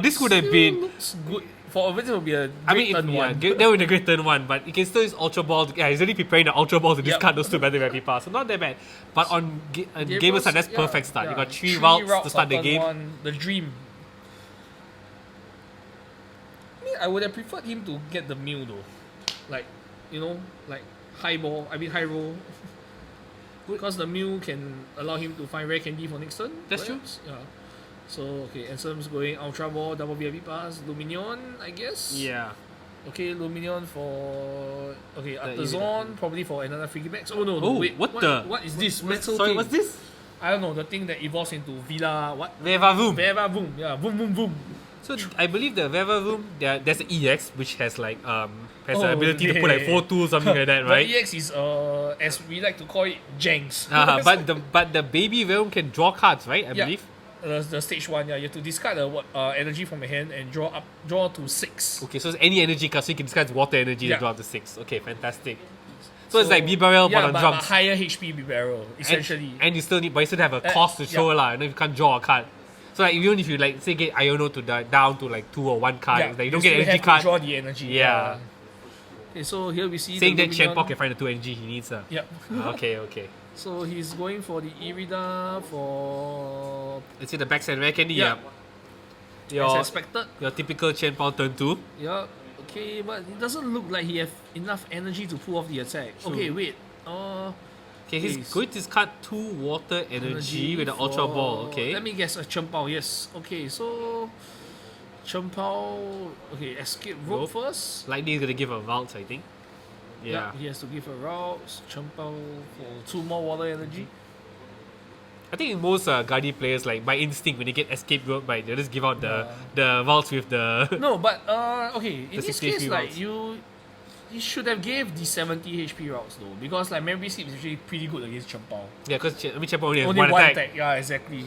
[SPEAKER 1] This could have been.
[SPEAKER 2] Looks good. For a bit, it will be a great turn 1.
[SPEAKER 1] That would be a great turn 1, but you can still use Ultra Ball. He's already preparing the Ultra Ball to discard those 2 better VIP pass, so not that bad. But on Gamer's side, that's perfect start. You got 3 routes to start the game.
[SPEAKER 2] The dream. I would have preferred him to get the Mew though. Like, high roll. because the Mew can allow him to find rare candy for next turn.
[SPEAKER 1] That's true.
[SPEAKER 2] Yeah. So okay, Anselm's going Ultra Ball, double VIP pass, Luminion, I guess.
[SPEAKER 1] Yeah.
[SPEAKER 2] Okay, Luminion for Artazon, probably for another free backs. Oh no,
[SPEAKER 1] Oh,
[SPEAKER 2] wait, what is this? Metal
[SPEAKER 1] Sorry,
[SPEAKER 2] thing?
[SPEAKER 1] what's this?
[SPEAKER 2] I don't know, the thing that evolves into Villa, what?
[SPEAKER 1] Vevavoom.
[SPEAKER 2] Vevavoom, yeah, boom boom boom.
[SPEAKER 1] So I believe the Vevavoom, there's an EX which has like has the
[SPEAKER 2] Oh,
[SPEAKER 1] ability to
[SPEAKER 2] yeah.
[SPEAKER 1] put like 4/2 something like that, right?
[SPEAKER 2] The EX is as we like to call it, Janks.
[SPEAKER 1] But the baby realm can draw cards, right? I
[SPEAKER 2] Yeah.
[SPEAKER 1] believe.
[SPEAKER 2] The stage 1, yeah, you have to discard the energy from your hand and draw to 6.
[SPEAKER 1] Okay, so it's any energy card, so you can discard water energy
[SPEAKER 2] Yeah.
[SPEAKER 1] to draw up to 6. Okay, fantastic. So it's like B-Barrel but on
[SPEAKER 2] but
[SPEAKER 1] drums.
[SPEAKER 2] higher HP barrel, essentially.
[SPEAKER 1] And you still need, but you still have a cost to show lah. You know, you can't draw a card. So like even if you like say get Iono to down to like 2 or 1 card,
[SPEAKER 2] yeah,
[SPEAKER 1] it's like you don't
[SPEAKER 2] still
[SPEAKER 1] get energy
[SPEAKER 2] have to
[SPEAKER 1] card.
[SPEAKER 2] draw the energy.
[SPEAKER 1] Yeah.
[SPEAKER 2] Okay, so here we see
[SPEAKER 1] Saying
[SPEAKER 2] the
[SPEAKER 1] that
[SPEAKER 2] Luminion.
[SPEAKER 1] Chen can find the 2 energy he needs.
[SPEAKER 2] Yep.
[SPEAKER 1] Okay.
[SPEAKER 2] So he's going for the Irida for
[SPEAKER 1] Let's see the backside rare candy.
[SPEAKER 2] Yeah.
[SPEAKER 1] Yeah.
[SPEAKER 2] as expected.
[SPEAKER 1] Your typical Chen Pao turn 2.
[SPEAKER 2] Yeah. Okay, but it doesn't look like he have enough energy to pull off the attack.
[SPEAKER 1] True.
[SPEAKER 2] Okay, wait.
[SPEAKER 1] Okay, he's
[SPEAKER 2] Please.
[SPEAKER 1] going to discard 2 water energy with the Ultra
[SPEAKER 2] for-
[SPEAKER 1] Ball. Okay.
[SPEAKER 2] Let me guess a Chen Pao, yes. Okay, so Chen Pao, okay, escape rope
[SPEAKER 1] Rope.
[SPEAKER 2] first.
[SPEAKER 1] Lightning is gonna give a Vault, I think. Yeah.
[SPEAKER 2] He has to give a route. Chen Pao for 2 more water energy.
[SPEAKER 1] I think in most Guardi players, like by instinct, when they get escape rope, right, they just give out the vaults with the.
[SPEAKER 2] No, but okay, in
[SPEAKER 1] The
[SPEAKER 2] this
[SPEAKER 1] 60
[SPEAKER 2] case,
[SPEAKER 1] HP
[SPEAKER 2] like
[SPEAKER 1] routes.
[SPEAKER 2] you should have gave the 70 HP routes though, because like memory sleep is actually pretty good against Chen Pao.
[SPEAKER 1] Yeah, because Chen Pao only has
[SPEAKER 2] Only
[SPEAKER 1] one attack.
[SPEAKER 2] yeah, exactly.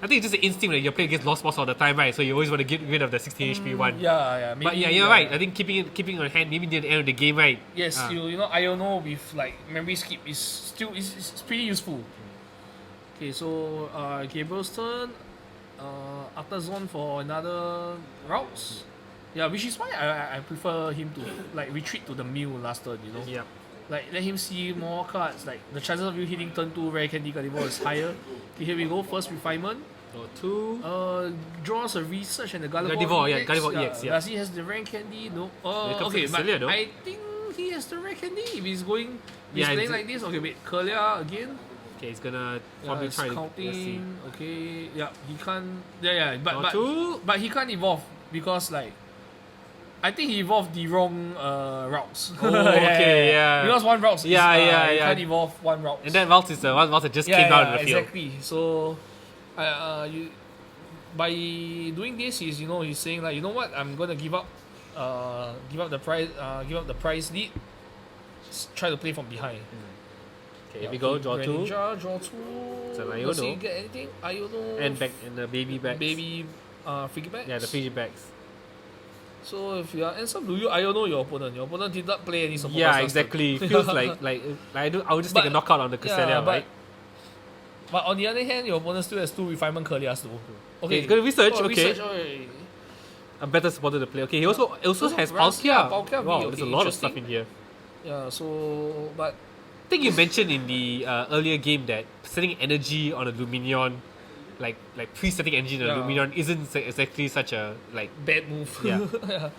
[SPEAKER 1] I think it's just the instinct that your player gets lost boss all the time, right? So you always want to get rid of the 16 HP one.
[SPEAKER 2] Yeah, maybe.
[SPEAKER 1] But yeah, you're right. I think keeping on hand, maybe near the end of the game, right?
[SPEAKER 2] Yes,
[SPEAKER 1] Ah.
[SPEAKER 2] you know Iono with like memory skip is still is pretty useful. Okay, so Gabriel's turn. Artazon for another routes. Yeah, which is why I prefer him to like retreat to the mill last turn, you know.
[SPEAKER 1] Yeah.
[SPEAKER 2] Like let him see more cards. Like the chances of you hitting turn 2 rare candy carnival is higher. Okay, here we go. First refinement.
[SPEAKER 1] So 2.
[SPEAKER 2] Draws a research and the
[SPEAKER 1] Gardevoir,
[SPEAKER 2] Gardevoir
[SPEAKER 1] yeah, Gardevoir EX, yeah.
[SPEAKER 2] Does he has the rare candy? No.
[SPEAKER 1] It comes
[SPEAKER 2] Okay,
[SPEAKER 1] with
[SPEAKER 2] but
[SPEAKER 1] Celia, though.
[SPEAKER 2] I think he has the rare candy. If he's going, he's
[SPEAKER 1] Yeah,
[SPEAKER 2] playing
[SPEAKER 1] it's-
[SPEAKER 2] like this. Okay, wait, Curlia again.
[SPEAKER 1] Okay, he's gonna
[SPEAKER 2] Yeah,
[SPEAKER 1] probably
[SPEAKER 2] it's
[SPEAKER 1] try to. Let's see.
[SPEAKER 2] counting. Okay, yeah, he can't. Yeah,
[SPEAKER 1] Draw
[SPEAKER 2] but
[SPEAKER 1] 2.
[SPEAKER 2] but he can't evolve because like. I think he evolved the wrong routes.
[SPEAKER 1] Oh, okay, yeah.
[SPEAKER 2] Because one route is you can't evolve one route.
[SPEAKER 1] And that vault is the one vault that just came out of the field.
[SPEAKER 2] Exactly. So, you by doing this, he's saying like, you know what, I'm gonna give up the prize lead. Try to play from behind.
[SPEAKER 1] Okay, here we go. Draw 2.
[SPEAKER 2] Ninja, draw 2.
[SPEAKER 1] It's an
[SPEAKER 2] Does he
[SPEAKER 1] Iono.
[SPEAKER 2] get anything? Iono.
[SPEAKER 1] And back and the baby back.
[SPEAKER 2] Baby, free backs.
[SPEAKER 1] Yeah, the Fiji backs.
[SPEAKER 2] So if you are Anselm, do you Iono your opponent? Your opponent did not play any support.
[SPEAKER 1] Yeah, exactly. Feels like I would just take a
[SPEAKER 2] But-
[SPEAKER 1] knockout on the Cresselia, right?
[SPEAKER 2] But on the other hand, your opponent still has 2 refinement Curlias though.
[SPEAKER 1] Okay, he's gonna research.
[SPEAKER 2] Oh,
[SPEAKER 1] Okay,
[SPEAKER 2] research, okay.
[SPEAKER 1] a better supporter to play. Okay, he also has
[SPEAKER 2] Ras-
[SPEAKER 1] Palkia.
[SPEAKER 2] yeah, Palkia
[SPEAKER 1] Wow,
[SPEAKER 2] V,
[SPEAKER 1] there's a
[SPEAKER 2] okay,
[SPEAKER 1] lot of stuff
[SPEAKER 2] interesting.
[SPEAKER 1] in here.
[SPEAKER 2] Yeah, so but
[SPEAKER 1] I think you mentioned in the earlier game that setting energy on a Luminion, like pre-setting energy on a
[SPEAKER 2] Yeah.
[SPEAKER 1] Luminion, isn't exactly such a like.
[SPEAKER 2] bad move.
[SPEAKER 1] Yeah.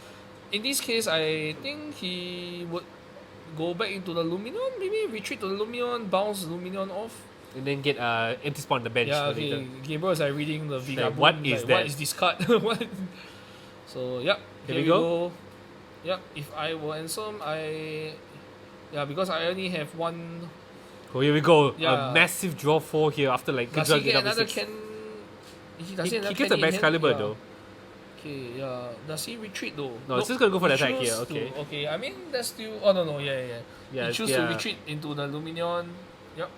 [SPEAKER 2] In this case, I think he would go back into the Luminion, maybe retreat to the Luminion, bounce Luminion off.
[SPEAKER 1] And then get anti-spawn on the bench.
[SPEAKER 2] Yeah,
[SPEAKER 1] for
[SPEAKER 2] okay.
[SPEAKER 1] later.
[SPEAKER 2] Gabriel is like reading the Vega
[SPEAKER 1] Like, what
[SPEAKER 2] Boom,
[SPEAKER 1] is
[SPEAKER 2] like,
[SPEAKER 1] that?
[SPEAKER 2] What is this card? What? So, yep.
[SPEAKER 1] Here we go.
[SPEAKER 2] Yep, if I were Anselm, because I only have one.
[SPEAKER 1] Oh, here we go.
[SPEAKER 2] Yeah.
[SPEAKER 1] A massive draw 4 here after like
[SPEAKER 2] Does
[SPEAKER 1] good
[SPEAKER 2] he get
[SPEAKER 1] luck
[SPEAKER 2] another
[SPEAKER 1] six.
[SPEAKER 2] can? He
[SPEAKER 1] He
[SPEAKER 2] another
[SPEAKER 1] gets
[SPEAKER 2] can
[SPEAKER 1] a
[SPEAKER 2] in
[SPEAKER 1] max
[SPEAKER 2] hand?
[SPEAKER 1] caliber
[SPEAKER 2] Yeah.
[SPEAKER 1] though.
[SPEAKER 2] Okay, yeah. Does he retreat though?
[SPEAKER 1] No, it's just gonna go for the
[SPEAKER 2] he
[SPEAKER 1] attack here,
[SPEAKER 2] choose
[SPEAKER 1] okay.
[SPEAKER 2] to- okay, I mean that's still. Oh no, yeah.
[SPEAKER 1] Yeah,
[SPEAKER 2] He choose
[SPEAKER 1] yeah.
[SPEAKER 2] to retreat into the Luminion. Yep.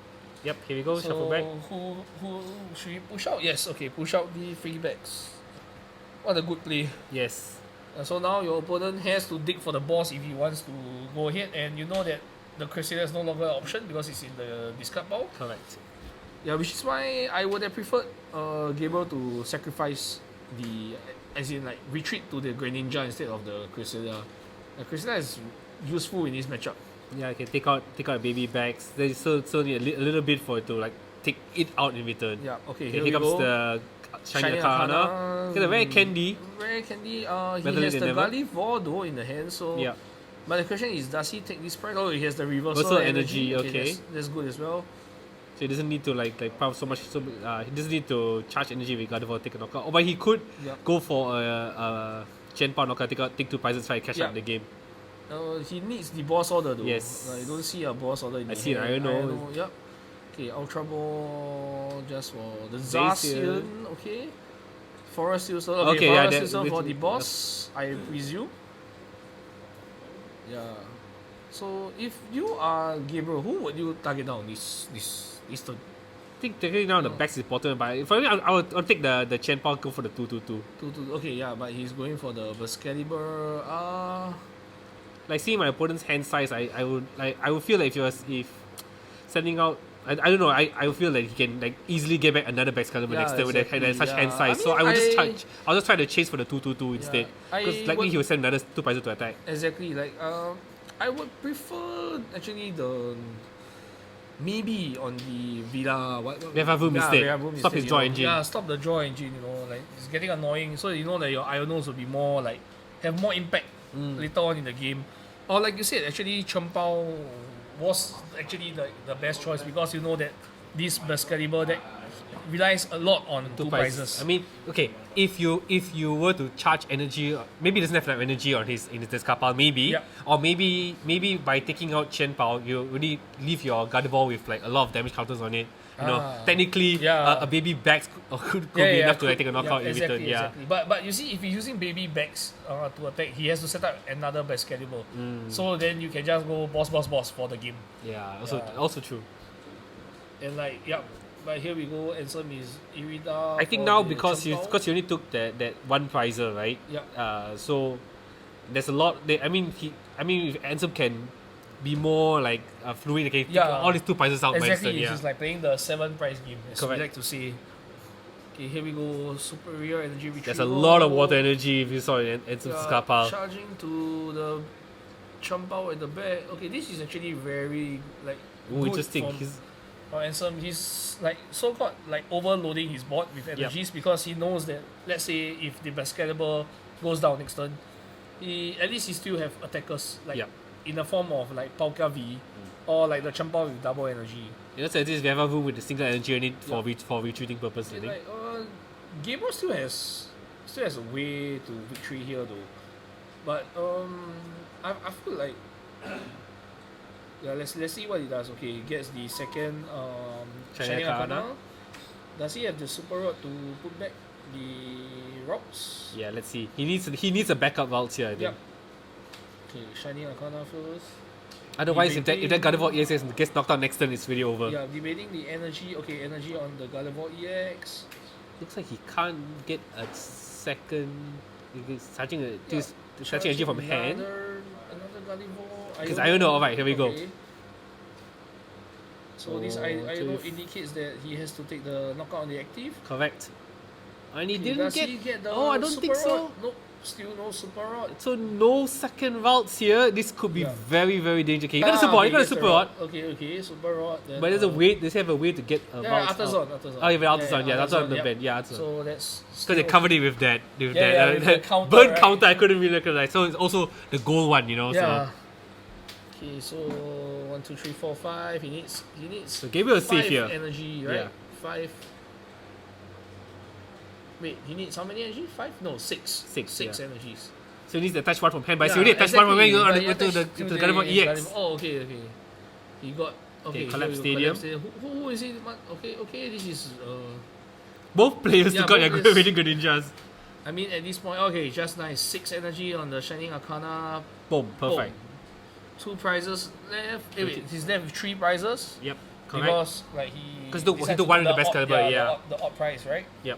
[SPEAKER 1] Yep, here we go.
[SPEAKER 2] So
[SPEAKER 1] Shuffle back.
[SPEAKER 2] who should we push out? Yes, okay, push out the free backs. What a good play.
[SPEAKER 1] Yes.
[SPEAKER 2] So now your opponent has to dig for the boss if he wants to go ahead, and you know that the Crusader is no longer an option because it's in the discard pile.
[SPEAKER 1] Correct.
[SPEAKER 2] Yeah, which is why I would have preferred Gabriel to sacrifice as in like retreat to the Greninja instead of the Crusader. The Crusader is useful in this matchup.
[SPEAKER 1] Yeah, I can take out baby bags. There's still need a little bit for it to like take it out in return.
[SPEAKER 2] Yeah, okay,
[SPEAKER 1] Okay,
[SPEAKER 2] here
[SPEAKER 1] here
[SPEAKER 2] we
[SPEAKER 1] comes
[SPEAKER 2] go.
[SPEAKER 1] the Shiny Arcana. Get a rare candy.
[SPEAKER 2] Rare candy. He
[SPEAKER 1] Better
[SPEAKER 2] has
[SPEAKER 1] than
[SPEAKER 2] the
[SPEAKER 1] never.
[SPEAKER 2] Gardevoir though in the hand, so.
[SPEAKER 1] Yeah.
[SPEAKER 2] But the question is, does he take this prize? Oh, he has the reversal
[SPEAKER 1] Reversal
[SPEAKER 2] energy.
[SPEAKER 1] energy, okay.
[SPEAKER 2] That's good as well.
[SPEAKER 1] So he doesn't need to like pump so much. He doesn't need to charge energy with Gardevoir, take a knockout. But he could go for a Chen Pao knockout, take 2 prizes, try to catch up the game.
[SPEAKER 2] He needs the boss order though.
[SPEAKER 1] Yes.
[SPEAKER 2] You don't see a boss order in
[SPEAKER 1] I
[SPEAKER 2] the
[SPEAKER 1] see it, I know.
[SPEAKER 2] Yep. Okay, Ultra Ball just for the Zacian. Okay. Forest User. Okay, Forest User for the boss, I presume. Yeah. So if you are Gabriel, who would you target down this turn?
[SPEAKER 1] I think taking down the backs is important, but for me, I'll take the Chen Pao, go for the 2-2-2.
[SPEAKER 2] 2-2. Okay, yeah, but he's going for the Excalibur.
[SPEAKER 1] Like seeing my opponent's hand size, I would feel like if sending out, I don't know, I would feel like he can like easily get back another Excalibur next turn with such hand size. So I'll just try to chase for the 2-2-2 instead, because likely he will send another 2 prizes to attack.
[SPEAKER 2] Exactly, like I would prefer actually the maybe on the Villa
[SPEAKER 1] Vevavoom instead. Stop his draw engine.
[SPEAKER 2] Yeah, stop the draw engine. Like it's getting annoying. So that your Ionos will be more like have more impact later on in the game. Or like you said, actually Chen Pao was actually the best choice because you know that this Excalibur deck relies a lot on 2 prizes.
[SPEAKER 1] I mean, okay, if you were to charge energy, maybe he doesn't have enough energy on in his discard pile, maybe, or maybe by taking out Chen Pao, you really leave your Gardevoir with like a lot of damage counters on it. Technically, a baby Bax could be enough to take a knockout in return.
[SPEAKER 2] Exactly. But you see, if he's using baby Bax to attack, he has to set up another Excalibur. So then you can just go boss for the game.
[SPEAKER 1] Yeah, also true.
[SPEAKER 2] And like, but here we go. Anselm is Irida.
[SPEAKER 1] I think now because you only took that 1 prizer, right?
[SPEAKER 2] Yeah.
[SPEAKER 1] So there's a lot. If Anselm can be more like fluid, okay, all these 2 prizes out.
[SPEAKER 2] Exactly. It's like playing the 7 prize game. As we like to say. Okay, here we go. Superior energy retrieval.
[SPEAKER 1] There's a lot of water energy if you saw it in Anselm's card pile.
[SPEAKER 2] Charging to the Chen Pao at the back. Okay, this is actually very like.
[SPEAKER 1] Interesting.
[SPEAKER 2] Anselm, he's like so-called like overloading his board with energies because he knows that let's say if the Excalibur goes down next turn, he still have attackers like in the form of like Palkia V or like the Chen Pao with double energy.
[SPEAKER 1] So this Vevavoom with the single energy on it for retreating purpose. I think.
[SPEAKER 2] Gabriel still has a way to victory here though, but I feel like. Yeah, let's see what he does. Okay, he gets the second Shining Arcana. Does he have the Super Rod to put back the rocks?
[SPEAKER 1] Yeah, let's see. He needs a backup vault here, I think.
[SPEAKER 2] Yep. Okay, Shining Arcana first.
[SPEAKER 1] Otherwise, if that Gardevoir EX gets knocked out next turn, it's really over.
[SPEAKER 2] Yeah, debating the energy. Okay, energy on the Gardevoir EX.
[SPEAKER 1] Looks like he can't get a second. He's charging energy from hand.
[SPEAKER 2] Another Gardevoir.
[SPEAKER 1] Because I don't know. Alright, here we go.
[SPEAKER 2] So this I indicates that he has to take the knockout on the active.
[SPEAKER 1] Correct. And he didn't
[SPEAKER 2] does he get the
[SPEAKER 1] I don't
[SPEAKER 2] Super
[SPEAKER 1] think so.
[SPEAKER 2] Rod? Nope, still no Super Rod.
[SPEAKER 1] So no second routes here. This could be very, very dangerous. Okay, you got a Super Rod. You got a Super Rod.
[SPEAKER 2] Okay, Super Rod. Then,
[SPEAKER 1] but there's a way. Does he have a way to get a vault?
[SPEAKER 2] Artisan.
[SPEAKER 1] Oh, you have Artisan. Yeah, that's on the bed. Yeah, Artisan.
[SPEAKER 2] So that's
[SPEAKER 1] because they covered it with that.
[SPEAKER 2] Counter,
[SPEAKER 1] burn counter. I couldn't really recognize. So it's also the gold one.
[SPEAKER 2] Yeah.
[SPEAKER 1] So.
[SPEAKER 2] Okay, so 1, 2, 3, 4, 5. He needs.
[SPEAKER 1] So Gabriel is safe here.
[SPEAKER 2] Energy, right?
[SPEAKER 1] Yeah.
[SPEAKER 2] 5. Wait, he needs how many energy? 5? No, 6. 6 energies.
[SPEAKER 1] So he needs to attach one from hand, but he already attached one from hand. You go to the Gardevoir EX.
[SPEAKER 2] Oh, okay. He got. Okay,
[SPEAKER 1] Collapse Stadium.
[SPEAKER 2] Who is it? Okay, this is.
[SPEAKER 1] Both players got their really good ninjas.
[SPEAKER 2] I mean, at this point, okay, just nice. 6 energy on the Shining Arcana.
[SPEAKER 1] Boom, perfect.
[SPEAKER 2] 2 prizes left. Wait, he's left with 3 prizes.
[SPEAKER 1] Yep, correct.
[SPEAKER 2] Because like he
[SPEAKER 1] took one of the best caliber.
[SPEAKER 2] The odd prize, right?
[SPEAKER 1] Yep.